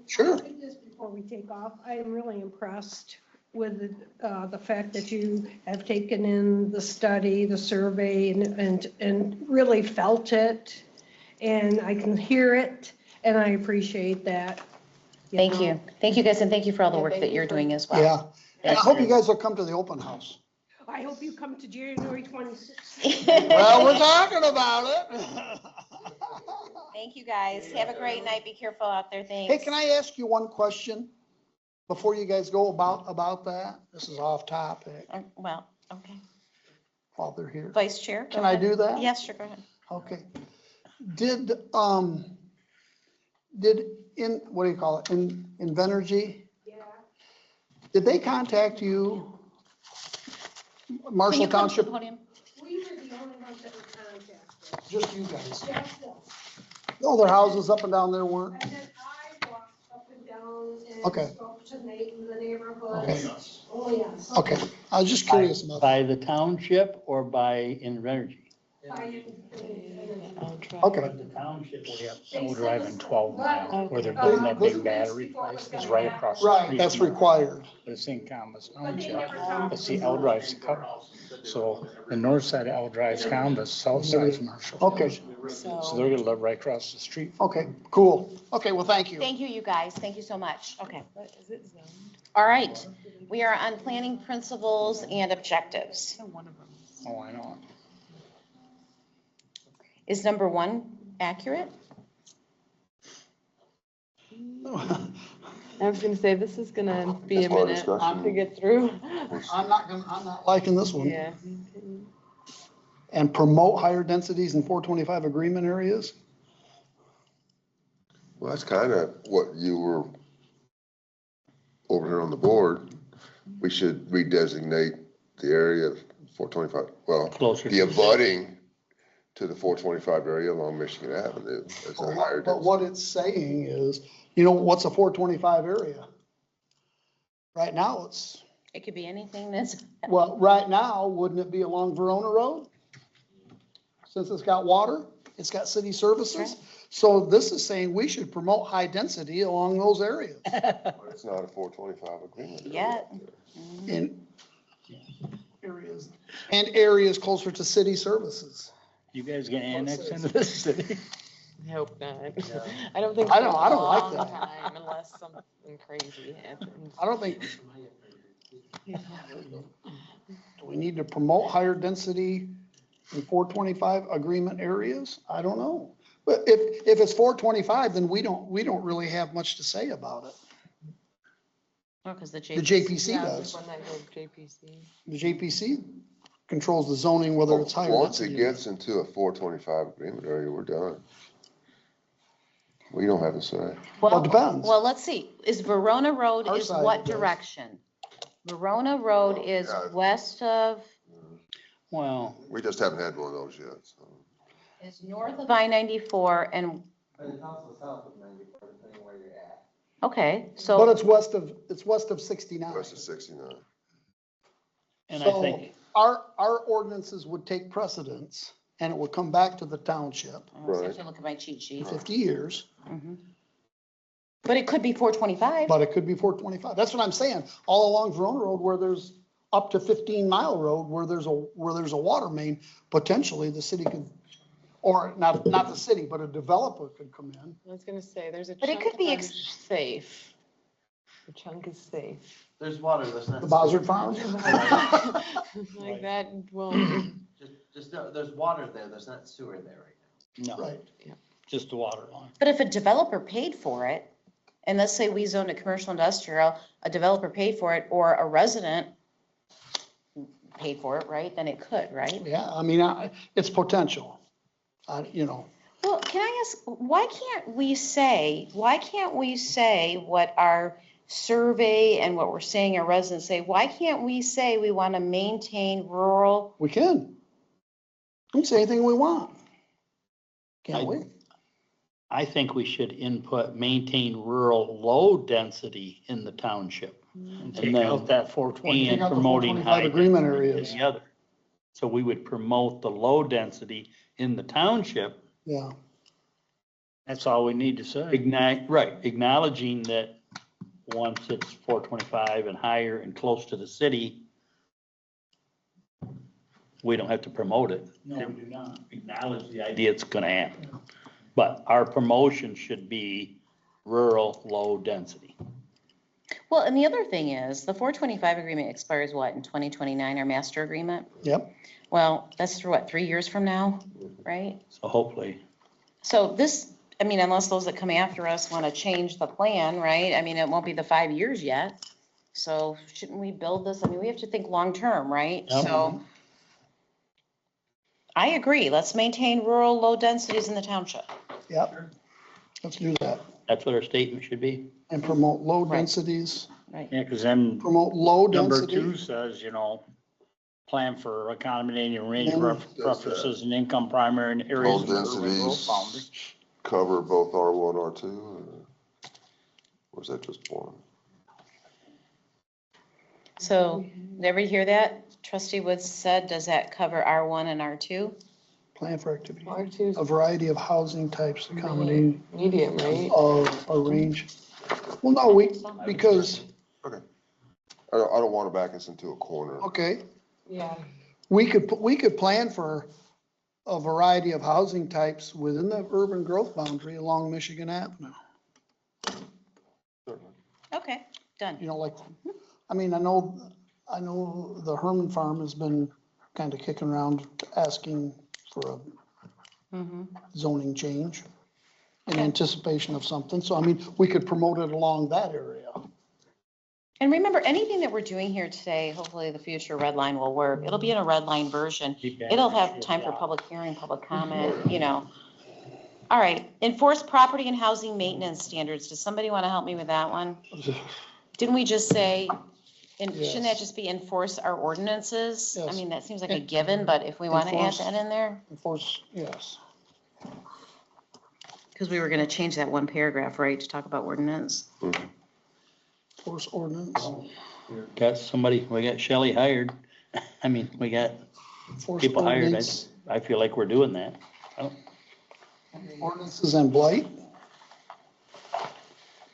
Sure. before we take off, I am really impressed with the fact that you have taken in the study, the survey, and really felt it. And I can hear it, and I appreciate that. Thank you. Thank you, guys, and thank you for all the Yeah, work thank that you you're for- doing as well. Yeah. And I hope you guys will come to the open house. I hope you come to January 26th. Well, we're talking about it. Thank you, guys. Have a great night. Be careful out there. Thanks. Hey, can I ask you one question before you guys go about that? This is off topic Well, okay. while they're here. Vice Chair? Can go I ahead. do that? Yes, sure, go ahead. Okay. Did what do you call it, Invenergy? Yeah. Did they contact you? Can Marshall you come to the Township, podium? We were the only ones that were contacted. just you guys? Just us. All their houses up and down there weren't? And then I walked up and down Okay. and spoke to the neighborhood. Okay. Oh, yes. Okay, I was just curious about that. By the township or by Invenergy? Okay. The township will have. L Drive in 12 mile, where they're Okay. building that big battery place, is right across the Right, street. that's from there. required. But it's in Canvas But they Township. never talked But see, to L us. Drive's cut. So the north side of L Drive's Canvas, south side's Marshall. Okay. So they're gonna live right across the street. Okay, cool. Okay, well, thank you. Thank you, you guys. Thank you so much. Okay. All right. We are on planning principles and objectives. Oh, I know. Is number 1 accurate? I was gonna say, this is gonna be a That's more minute discussion. to get through. I'm not liking this one. Yeah. And promote higher densities in 425 agreement areas? Well, that's kind of what you were over here on the board. We should redesignate the area of 425, well, Closer the to. abutting to the 425 area along Michigan Avenue as a higher But what density. it's saying is, you know, what's a 425 area? Right now, it's, It could be anything that's, well, right now, wouldn't it be along Verona Road? Since it's got water, it's got city services. So this is saying we should promote high density along those areas. But it's not a 425 agreement. area. Yet. In areas, and areas closer to city services. You guys gonna annex into this city? I hope not. I don't think. I for don't- a I don't like long that. time, Unless something crazy happens. I don't think. Do we need to promote higher density in 425 agreement areas? I don't know. But if it's 425, then we don't really have much to say about it. Oh, because the The JP. JPC Yeah, does. when I go JPC. The JPC controls the zoning, whether it's higher Once it density. gets into a 425 agreement area, we're done. We don't have a say. Well, it depends. Well, let's see. Is Verona Road Our is side what does. direction? Verona Road Oh, is yeah. west of, Well, We just haven't had one of those yet, so. is north of I-94 and, okay, But so, it's west of 69. West of 69. and I So think, our ordinances would take precedence and it would come back to the township I have to look at my cheat sheet. in 50 years, Mhm. But it could be 425. but it could be 425. That's what I'm saying. All along Verona Road where there's up to 15-mile road where there's a water main, potentially the city could, or not the city, but a developer could come in. I was gonna say, there's a But it chunk could be that's safe. The chunk is safe. There's water, there's not. The Bozard Farm? Like that, well, Just, there's water there, there's not sewer there right no, Right. just the water line. But if a developer paid for it, and let's say we zoned it commercial industrial, a developer paid for it, or a resident paid for it, right, then it could, right? Yeah, I mean, it's potential. You know, Well, can I ask, why can't we say what our survey and what we're saying our residents say, why can't we say we want to maintain rural? we can. We can say anything we want. Can't we? I think we should input maintain rural low density in the township. And And take then, out that 420. and Take out the promoting 425 high agreement density in areas. the other. So we would promote the low density in the township, Yeah. That's all we need to say. acknowledging that once it's 425 and higher and close to the city, we don't have to promote it. No, we do not. Acknowledge the idea it's gonna happen. But our promotion should be rural, low density. Well, and the other thing is, the 425 agreement expires what, in 2029, our master agreement? Yep. Well, that's for what, 3 years from now, right? So hopefully, So this, I mean, unless those that come after us want to change the plan, right? I mean, it won't be the 5 years yet. So shouldn't we build this? I mean, we have to think long-term, right? Yep. So I agree. Let's maintain rural, low densities in the township. Yep. Let's do that. that's what our statement should be. And promote low Right. densities, Yeah, because then promote low number density. 2 says, plan for accommodating range Then- preferences and income primary in areas Low of urban growth densities boundary. cover both R1, R2, or is that just one? So, did everybody hear that? Trustee Woods said, does that cover R1 and R2? Plan for activity. R2's A variety of housing types accommodating medium, right? a range. Well, no, because, I don't want to back us into a corner. okay, Yeah. we could plan for a variety of housing types within the urban growth boundary along Michigan Avenue. Okay, done. You know, like, I mean, I know the Herman Farm has been kind of kicking around asking for a Mhm. zoning change in anticipation of something. So, I mean, we could promote it along that area. And remember, anything that we're doing here today, hopefully the future red line will work. It'll be in a red line version. It'll have time for public hearing, public comment, All right, enforce property and housing maintenance standards. Does somebody want to help me with that one? Didn't we just say, and shouldn't that Yes. just be enforce our ordinances? I Yes. mean, that seems like a given, but if we want to add Enforce. that in there, Enforce, yes. because we were going to change that one paragraph, right, to talk about ordinance? Enforce ordinance. Got somebody, we got Shelley hired. I mean, we got Enforce people hired. ordinance. I feel like we're doing that. Ordinances and blight.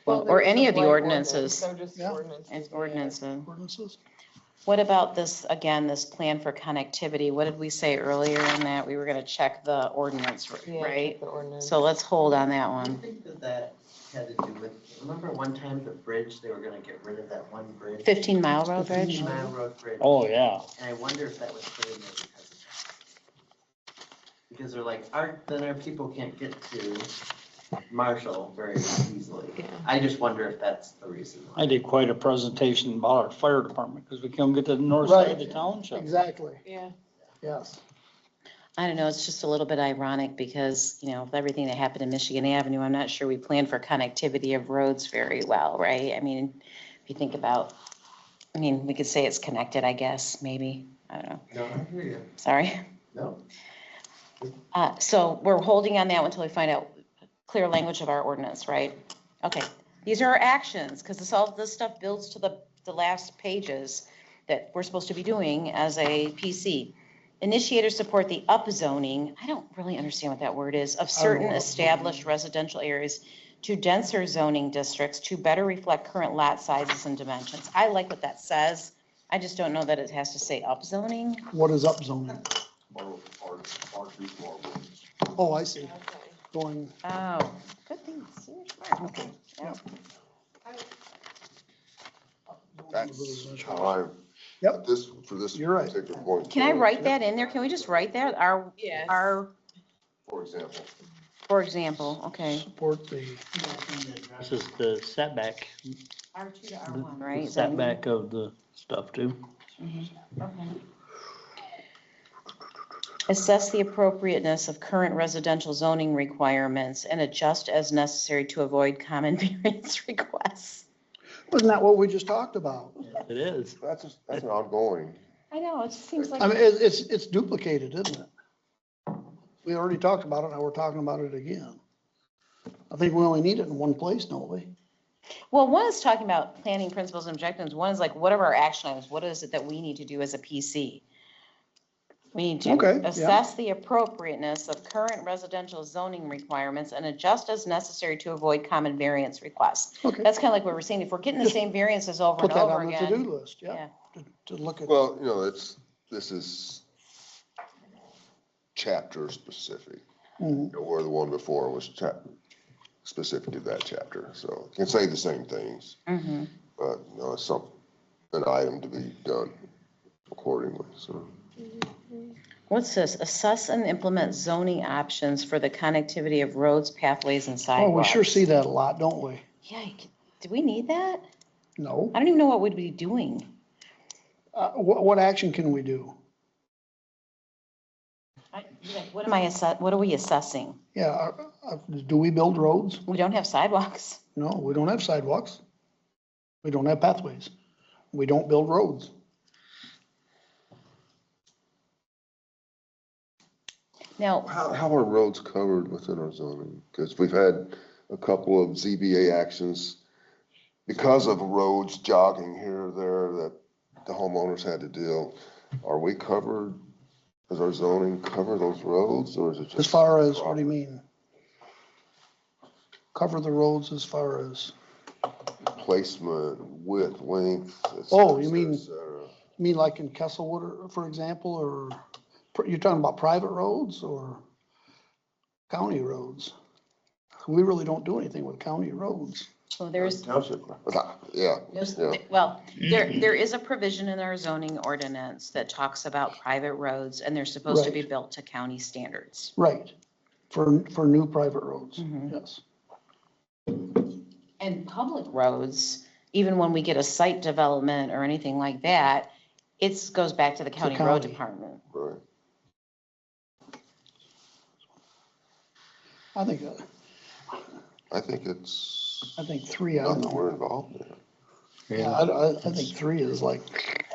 Well, there or is any a of the blight ordinances. So just Yeah. ordinances. It's yeah. ordinances. Ordinances. What about this, again, this plan for connectivity? What did we say earlier in that? We were going to check the ordinance, Yeah, right? check the ordinance. So let's hold on that I one. think that had to do with, remember one time the bridge, they were gonna get rid of that one bridge? 15 Mile Road Bridge? 15 Mile Road Bridge. Oh, yeah. And I wonder if that was put in there because of that. Because they're like, then our people can't get to Marshall very easily. Yeah. I just wonder if that's the reason why. I did quite a presentation about our fire department because we can't get to the north side of the Right. township. Exactly, Yeah. yes. I don't know, it's just a little bit ironic because, of everything that happened in Michigan Avenue, I'm not sure we planned for connectivity of roads very well, right? I mean, if you think about, we could say it's connected, I guess, maybe, I don't know, No, I hear you. sorry. No. So we're holding on that one until we find out clear language of our ordinance, right? Okay, these are our actions, because all this stuff builds to the last pages that we're supposed to be doing as a PC. Initiators support the upzoning, I don't really understand what that word is, of certain what upzoning established residential areas to denser zoning districts to better reflect current lot sizes and dimensions. I like what that says. I just don't know that it has to say upzoning. What is upzoning? Oh, I see. Going, Oh, good thing. See, you're smart. okay, Yeah. That's how I, Yep. for this You're right. particular point. Can I write that in there? Can we just write that? Yes. For example. For example, okay. support the, This is the setback, R2 to R1, right? the Is that- setback of the stuff too. Okay. Assess the appropriateness of current residential zoning requirements and adjust as necessary to avoid common variance requests. wasn't that what we just talked about? It is. That's an ongoing. I know, it just seems like. I mean, it's duplicated, isn't it? We already talked about it, now we're talking about it again. I think we only need it in one place, don't we? Well, one is talking about planning principles and objectives. One is like, what are our action items? What is it that we need to do as a PC? We need to Okay, yeah. assess the appropriateness of current residential zoning requirements and adjust as necessary to avoid common variance requests. Okay. That's kind of like what we're saying, if we're getting the Just same variances over Put and that over on the again. to-do list, yeah, to look at. Well, this is chapter specific. Mhm. Where the one before was specific to that chapter, so you can say the same things, Mhm. but, it's an item to be done accordingly, so. What's this? Assess and implement zoning options for the connectivity of roads, pathways, and Oh, we sidewalks. sure see that a lot, don't we? Yeah, do we need that? No. I don't even know what we'd be doing. What action can we do? What am what are we assessing? Yeah, do we build roads? We don't have sidewalks. No, we don't have sidewalks. We don't have pathways. We don't build roads. Now, How are roads covered within our zoning? Because we've had a couple of ZBA actions because of roads jogging here or there that the homeowners had to deal. Are we covered? Does our zoning cover those roads, or is it just? As far as, what do you mean? Cover the roads as far as, Placement, width, length. et Oh, cetera, you mean- et cetera. like in Kesselwood, for example, or you're talking about private roads or county roads? We really don't do anything with county roads. well, there's, Township, yeah, yeah. well, there is a provision in our zoning ordinance that talks about private roads, and they're supposed to be Right. built to county standards. Right, for new private roads, Mhm. yes. And public roads, even when we get a site development or anything like that, it goes back to the county road county. department. Right. I think I think it's, three, I don't nothing know. we're involved in, Yeah, I think three is like,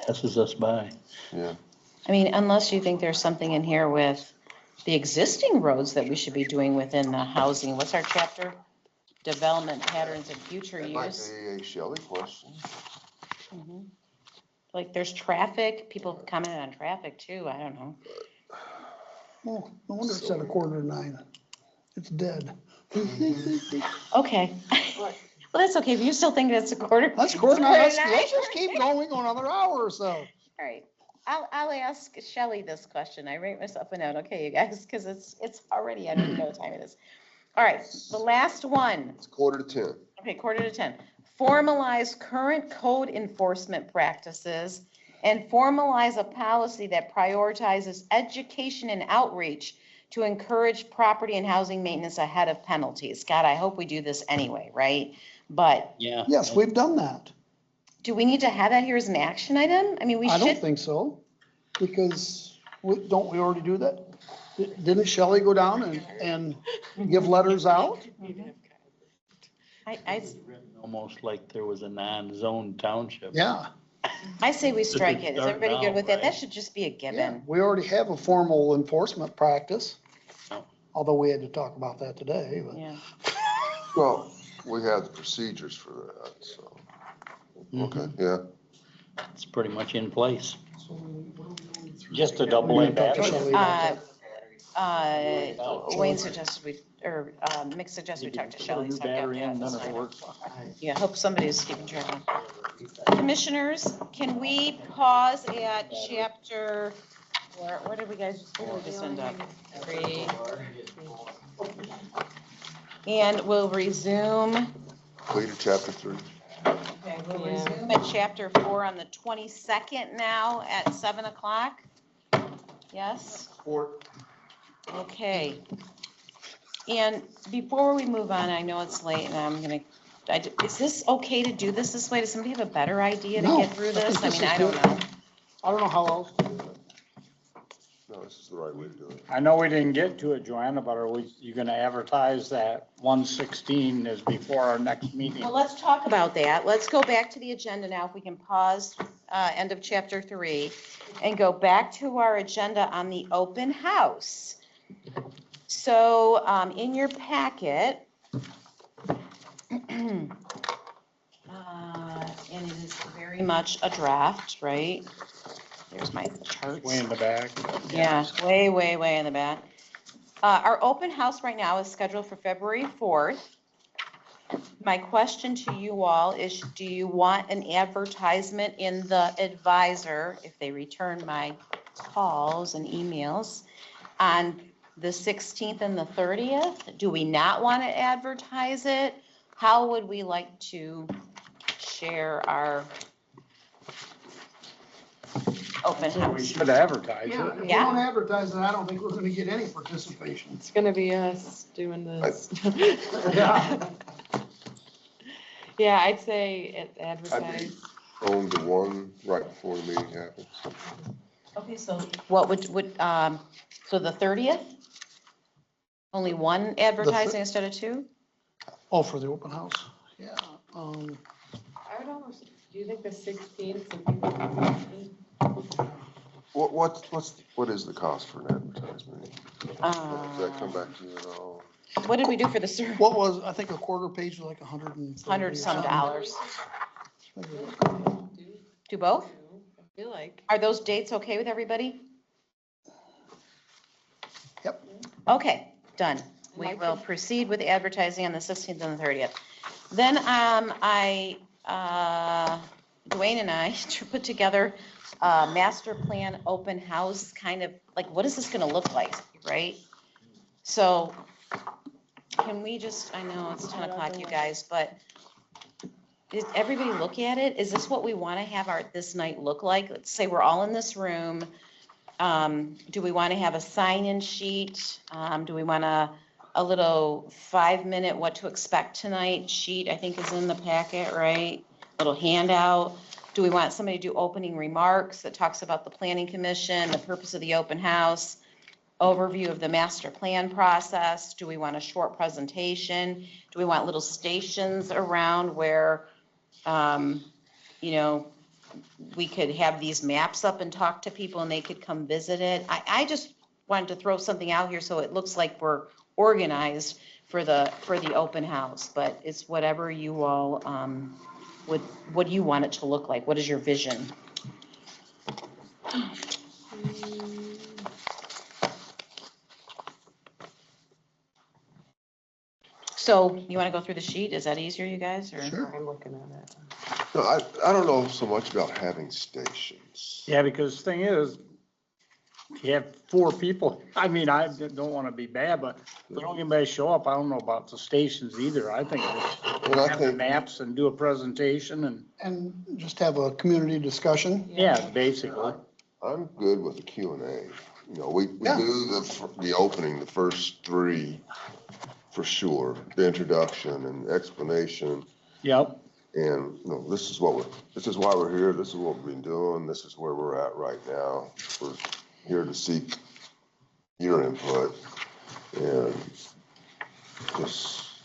Passes us by. yeah. I mean, unless you think there's something in here with the existing roads that we should be doing within the housing, what's our chapter? Development patterns and future That might use. be a Shelley question. Mhm. Like there's traffic, people commented on traffic too, I don't know. oh, no wonder it's at 8:45. It's dead. Okay. Well, that's okay, if you still think that's a quarter. That's it's 8:45, let's 8:45. just keep going another hour or so. All right, I'll ask Shelley this question. I write myself a note, okay, you guys, because it's already, I don't even know what time it is. All right, the last one, It's 9:45. okay, 9:45. Formalize current code enforcement practices and formalize a policy that prioritizes education and outreach to encourage property and housing maintenance ahead of penalties. God, I hope we do this anyway, right? But Yeah. Yes, we've done that. do we need to have that here as an action item? I mean, we I don't should. think so, because don't we already do that? Didn't Shelley go down and give letters out? I Almost like there was a non-zone township. Yeah, say we strike it. Is Start everybody good now, with that? That right? should just be a yeah, given. we already have a formal enforcement practice. Oh. Although we had to talk about that today, but. Yeah. Well, we have the procedures for that, so, okay, yeah. It's pretty much in place. Just a double A We're gonna talk to battery. Shelley about Wayne suggested Mick suggested we talk to Shelley. New so I've got battery that. in, none That's of it fine. works. Yeah, hope somebody's keeping track of them. Commissioners, can we pause at chapter, where did we guys, where did we just end up? 3. And we'll resume, Completed chapter 3. okay, we'll resume at chapter 4 on the 22nd now at 7 o'clock. Yes? Okay. And before we move on, I know it's late and I'm gonna, is this okay to do this way? Does somebody have a better idea to No, get through I think this? I this mean, is I don't good. know. I don't know how else to do it. No, this is the right way to do it. I know we didn't get to it, Joanna, but are you gonna advertise that 116 is before our next meeting? Well, let's talk about that. Let's go back to the agenda now. If we can pause, end of chapter 3, and go back to our agenda on the open house. So in your packet, and it is very much a draft, right? There's my charts. Way in the back. Yeah, way, way, way in the back. Our open house right now is scheduled for February 4th. My question to you all is, do you want an advertisement in the Advisor, if they return my calls and emails, on the 16th and the 30th? Do we not want to advertise it? How would we like to share our open We house? should advertise Yeah, it. if we Yeah. don't advertise it, I don't think we're gonna get any participation. It's gonna be us doing this. Yeah. Yeah, I'd say advertise. Prone to one right before the meeting happens. Okay, so what so the 30th? Only one advertising instead of two? Oh, for the open house? Yeah. I would almost, do you think the 16th? What is the cost for an advertisement? Does that come back to you at all? What did we do for the survey? What was, I think a quarter page was like 100 Hundred some dollars. Do both? I feel like. Are those dates okay with everybody? Yep. Okay, done. We will proceed with advertising on the 16th and the 30th. Then Dwayne and I put together a master plan open house, kind of like, what is this gonna look like, right? So can we just, I know it's 10 o'clock, you guys, but did everybody look at it? Is this what we want to have this night look like? Let's say we're all in this room. Do we want to have a sign-in sheet? Do we want a little 5-minute what to expect tonight sheet, I think is in the packet, right? Little handout. Do we want somebody to do opening remarks that talks about the planning commission, the purpose of the open house, overview of the master plan process? Do we want a short presentation? Do we want little stations around where, we could have these maps up and talk to people and they could come visit it? I just wanted to throw something out here so it looks like we're organized for the open house, but it's whatever you all, what do you want it to look like? What is your vision? So you want to go through the sheet? Is that easier, you guys, or? Sure. I'm looking at it. No, I don't know so much about having stations. Yeah, because the thing is, you have 4 people. I mean, I don't want to be bad, but if we don't get anybody to show up, I don't know about the stations either. I think Well, I have the think- maps and do a presentation And just have a community discussion. yeah, basically. I'm good with the Q and A. We Yeah. do the opening, the first 3 for sure, the introduction and explanation. Yep. And, this is why we're here. This is what we've been doing. This is where we're at right now. We're here to seek your input and just,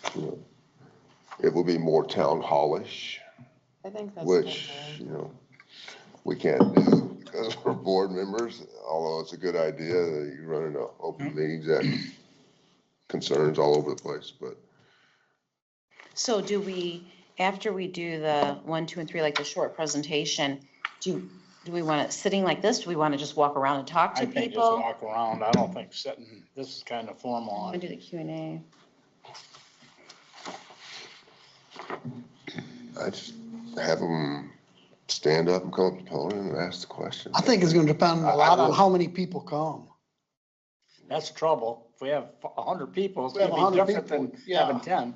it will be more town hallish, I think that's. which, good, we can't do because we're board members, although it's a good idea that you run into open meetings that concerns all over the place, but So do we, after we do the 1, 2, and 3, like the short presentation, do we want it sitting like this? Do we want to just walk around and talk I to think just people? walk around. I don't think sitting, this is kind of formal. I'm gonna do the Q&A. I just have them stand up and come up to the podium and ask the question. I think it's gonna depend a lot on how many people come. That's the trouble. If we have 100 people, it's We have gonna be 100 different than people, yeah. having 10.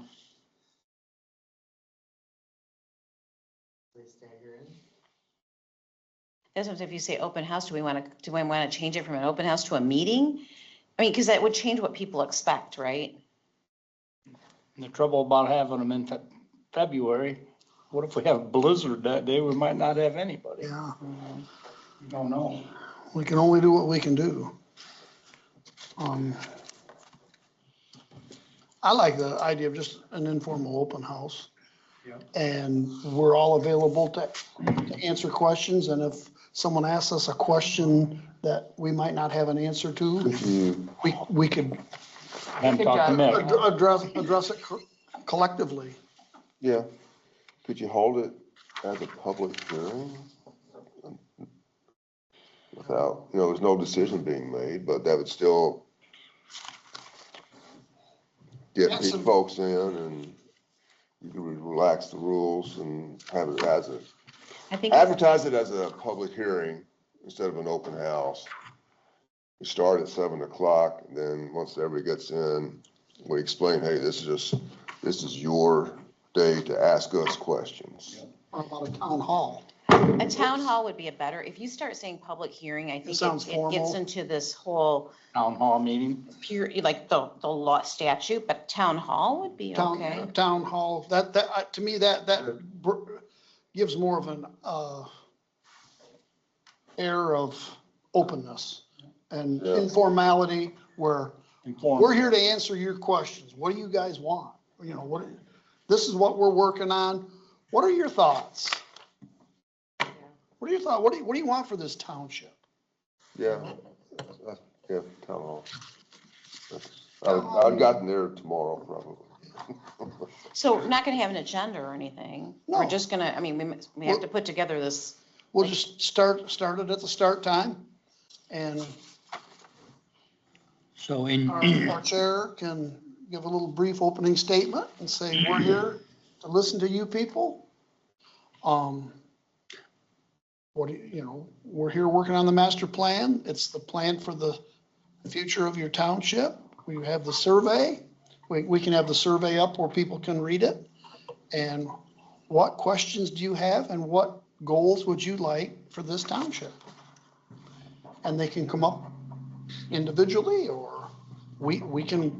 That's what if you say open house, do we want to change it from an open house to a meeting? I mean, because that would change what people expect, right? And the trouble about having them in February, what if we have a blizzard that day? We might not have anybody. Yeah, Don't know. we can only do what we can do. I like the idea of just an informal open house. Yeah. And we're all available to answer questions, and if someone asks us a question that we might not have an answer to, If you, we could Have them talk to Mick. address it collectively. yeah, could you hold it as a public hearing? without, there's no decision being made, but that would still get That's some- folks in, and you could relax the rules and have it as I think, advertise it as a public hearing instead of an open house. We start at 7 o'clock, and then once everybody gets in, we explain, hey, this is your day to ask us questions. Or about a town hall. a town hall would be a better, if you start saying public hearing, I think sounds it gets formal. into this whole Town hall meeting. pure, like the law statute, but town hall would be okay. Town hall, to me, that gives more of an, air of openness and Yeah. informality where Informed. we're here to answer your questions. What do you guys want? This is what we're working on. What are your thoughts? What are your thoughts? What do you want for this township? Yeah, yeah, town hall. I've gotten there tomorrow, probably. So we're not gonna have an agenda or anything. We're No. just gonna, I mean, we have to put together this. We'll just start it at the start time, and So in, our chair can give a little brief opening statement and say, we're here to listen to you people. We're here working on the master plan. It's the plan for the future of your township. We have the survey. We can have the survey up where people can read it. And what questions do you have and what goals would you like for this township? And they can come up individually, or we can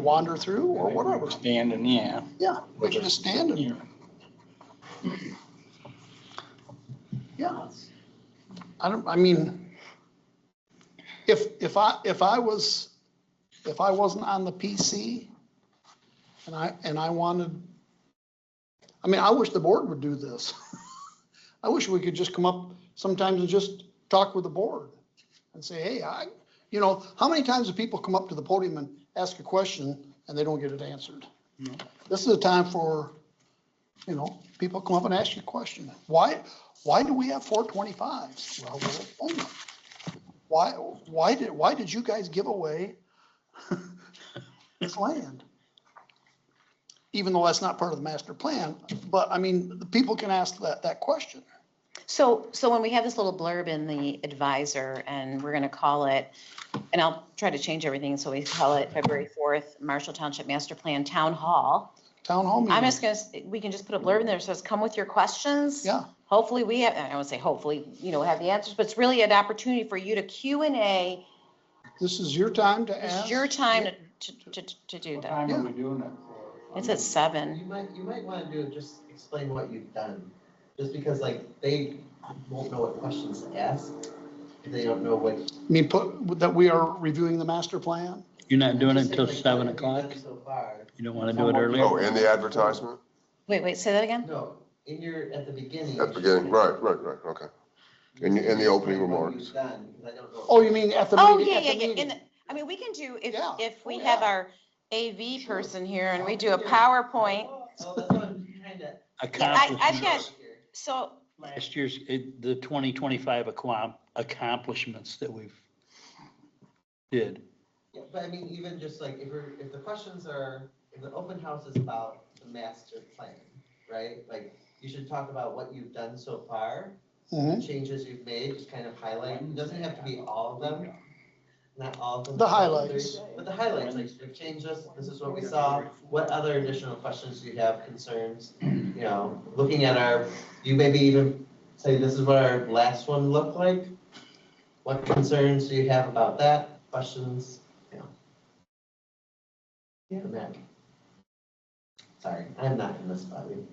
wander through, or whatever. Standing, yeah. Yeah, we can just stand and, yeah. I mean, if I wasn't on the PC and I wanted, I wish the board would do this. I wish we could just come up sometimes and just talk with the board and say, hey, how many times do people come up to the podium and ask a question and they don't get it answered? This is a time for, people come up and ask you a question. Why do we have 425s? Well, we're own them. Why did you guys give away this land? Even though that's not part of the master plan, but the people can ask that question. So when we have this little blurb in the advisor, and we're gonna call it, and I'll try to change everything, so we call it February 4th, Marshall Township Master Plan Town Hall. Town hall meeting. I'm just gonna, we can just put a blurb in there that says, come with your questions. Yeah. Hopefully we have, I would say hopefully, have the answers, but it's really an opportunity for you to Q&A. This is your time to It's ask. your time to do What that. time are we doing it for? It's at 7. You might want to do it, just explain what you've done, just because they won't know what questions to ask. They don't know what. Put that we are reviewing the master plan. you're not doing it Just say, until like, 7 what have you o'clock? done so far? You don't want to do it earlier? Oh, in the advertisement? Wait, say that again? No, at the beginning. At the beginning, right, okay. In the opening remarks. Oh, you mean at the Oh, meeting? yeah, at the yeah, yeah. meeting. We can do, Yeah. if we Oh, have yeah. our AV person here and we do a PowerPoint. Oh, that's what I'm trying to. I've got, Accomplishments. so, Last year's, the 2025 accomplishments that we've did. Yeah, but even just like, if the questions are, if the open house is about the master plan, right? Like, you should talk about what you've done so far, Mhm. the changes you've made, just kind of highlight. It doesn't have to be all of them, not all of them. The highlights. But the highlights, like, you've changed this is what we saw. What other additional questions do you have, concerns? Looking at you maybe even say, this is what our last one looked like. What concerns do you have about that? Questions, Matt. Sorry, I'm not in this body.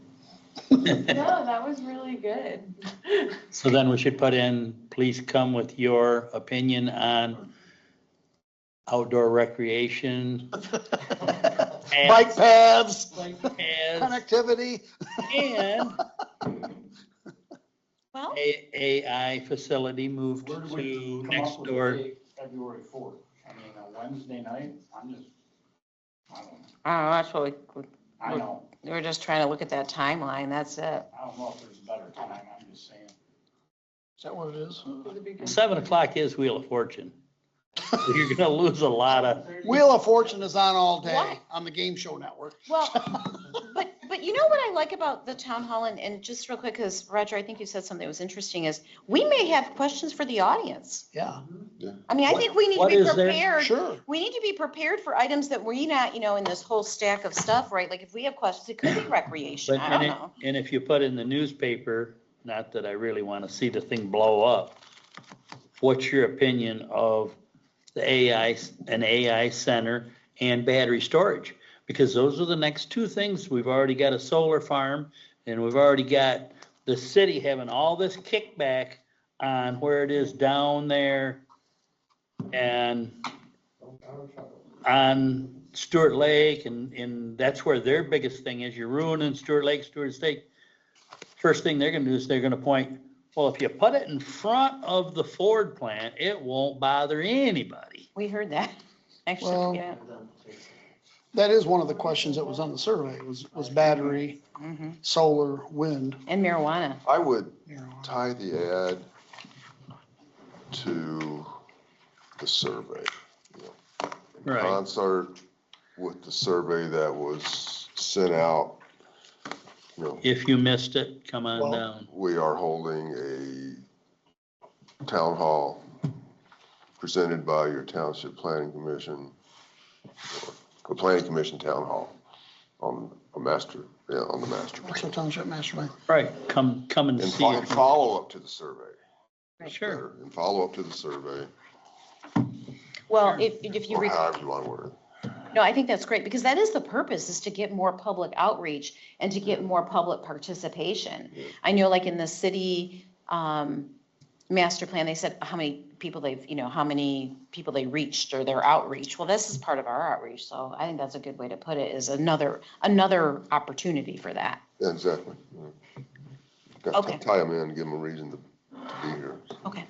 No, that was really good. So then we should put in, please come with your opinion on outdoor recreation. Bike paths, And connectivity. well, AI facility moved Where do we to come next up with a door. date, February 4th? A Wednesday night? I don't know. that's what I know. we're just trying to look at that timeline, that's it. I don't know if there's a better time, I'm just saying. Is that what it is? 7 o'clock is Wheel of Fortune. So you're gonna lose a lot of, Wheel of Fortune is on all day What? on the Game Show Network. Well, but you know what I like about the town hall, and just real quick, because Roger, I think you said something that was interesting, is we may have questions for the audience. Yeah, I mean, I think we need to What be is there? prepared. sure. We need to be prepared for items that we're not, in this whole stack of stuff, right? Like if we have questions, it could be recreation, but, I don't know. and if you put in the newspaper, not that I really want to see the thing blow up, what's your opinion of the an AI center and battery storage? Because those are the next two things. We've already got a solar farm and we've already got the city having all this kickback on where it is down there and on Stewart Lake, and that's where their biggest thing is. You're ruining Stewart Lake, Stewart State. First thing they're gonna do is they're gonna point, well, if you put it in front of the Ford plant, it won't bother anybody. We heard that, actually, Well, yeah. That is one of the questions that was on the survey, was battery, Mhm. solar, wind. And marijuana. I would you know. tie the ad to the survey. you know, in Right. Concert with the survey that was sent out. If you missed it, come on Well- down. We are holding a town hall presented by your township planning commission, a planning commission town hall on the master What's plan. our township master plan? Right, come and And see it. follow up to the survey. Sure. And follow up to the survey, Well, if you, or however you want to word it. no, I think that's great, because that is the purpose, is to get more public outreach and to get more public participation. I know like in the city master plan, they said how many people they reached or their outreach. Well, this is part of our outreach, so I think that's a good way to put it, is another opportunity for that. Yeah, exactly. Got Okay. to tie them in, give them a reason to be here. Okay.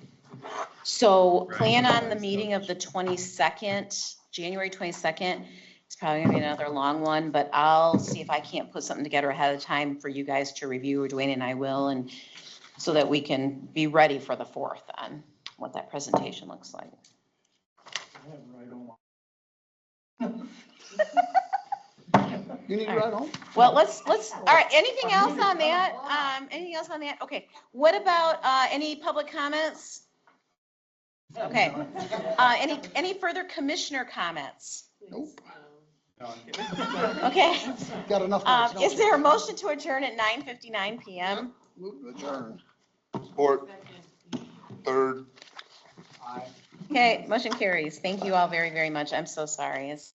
So plan on the meeting of the 22nd, January 22nd. It's probably gonna be another long one, but I'll see if I can't put something together ahead of time for you guys to review, or Dwayne and I will, and so that we can be ready for the 4th on what that presentation looks like. You need to ride home? Well, let's, all right, anything else on that? Anything else on that? Okay, what about, any public comments? Okay, any further commissioner comments? Nope. Okay, Got enough. minutes, don't is you? there a motion to adjourn at 9:59 PM? Move to adjourn. Support. Third. Okay, motion carries. Thank you all very, very much. I'm so sorry. It's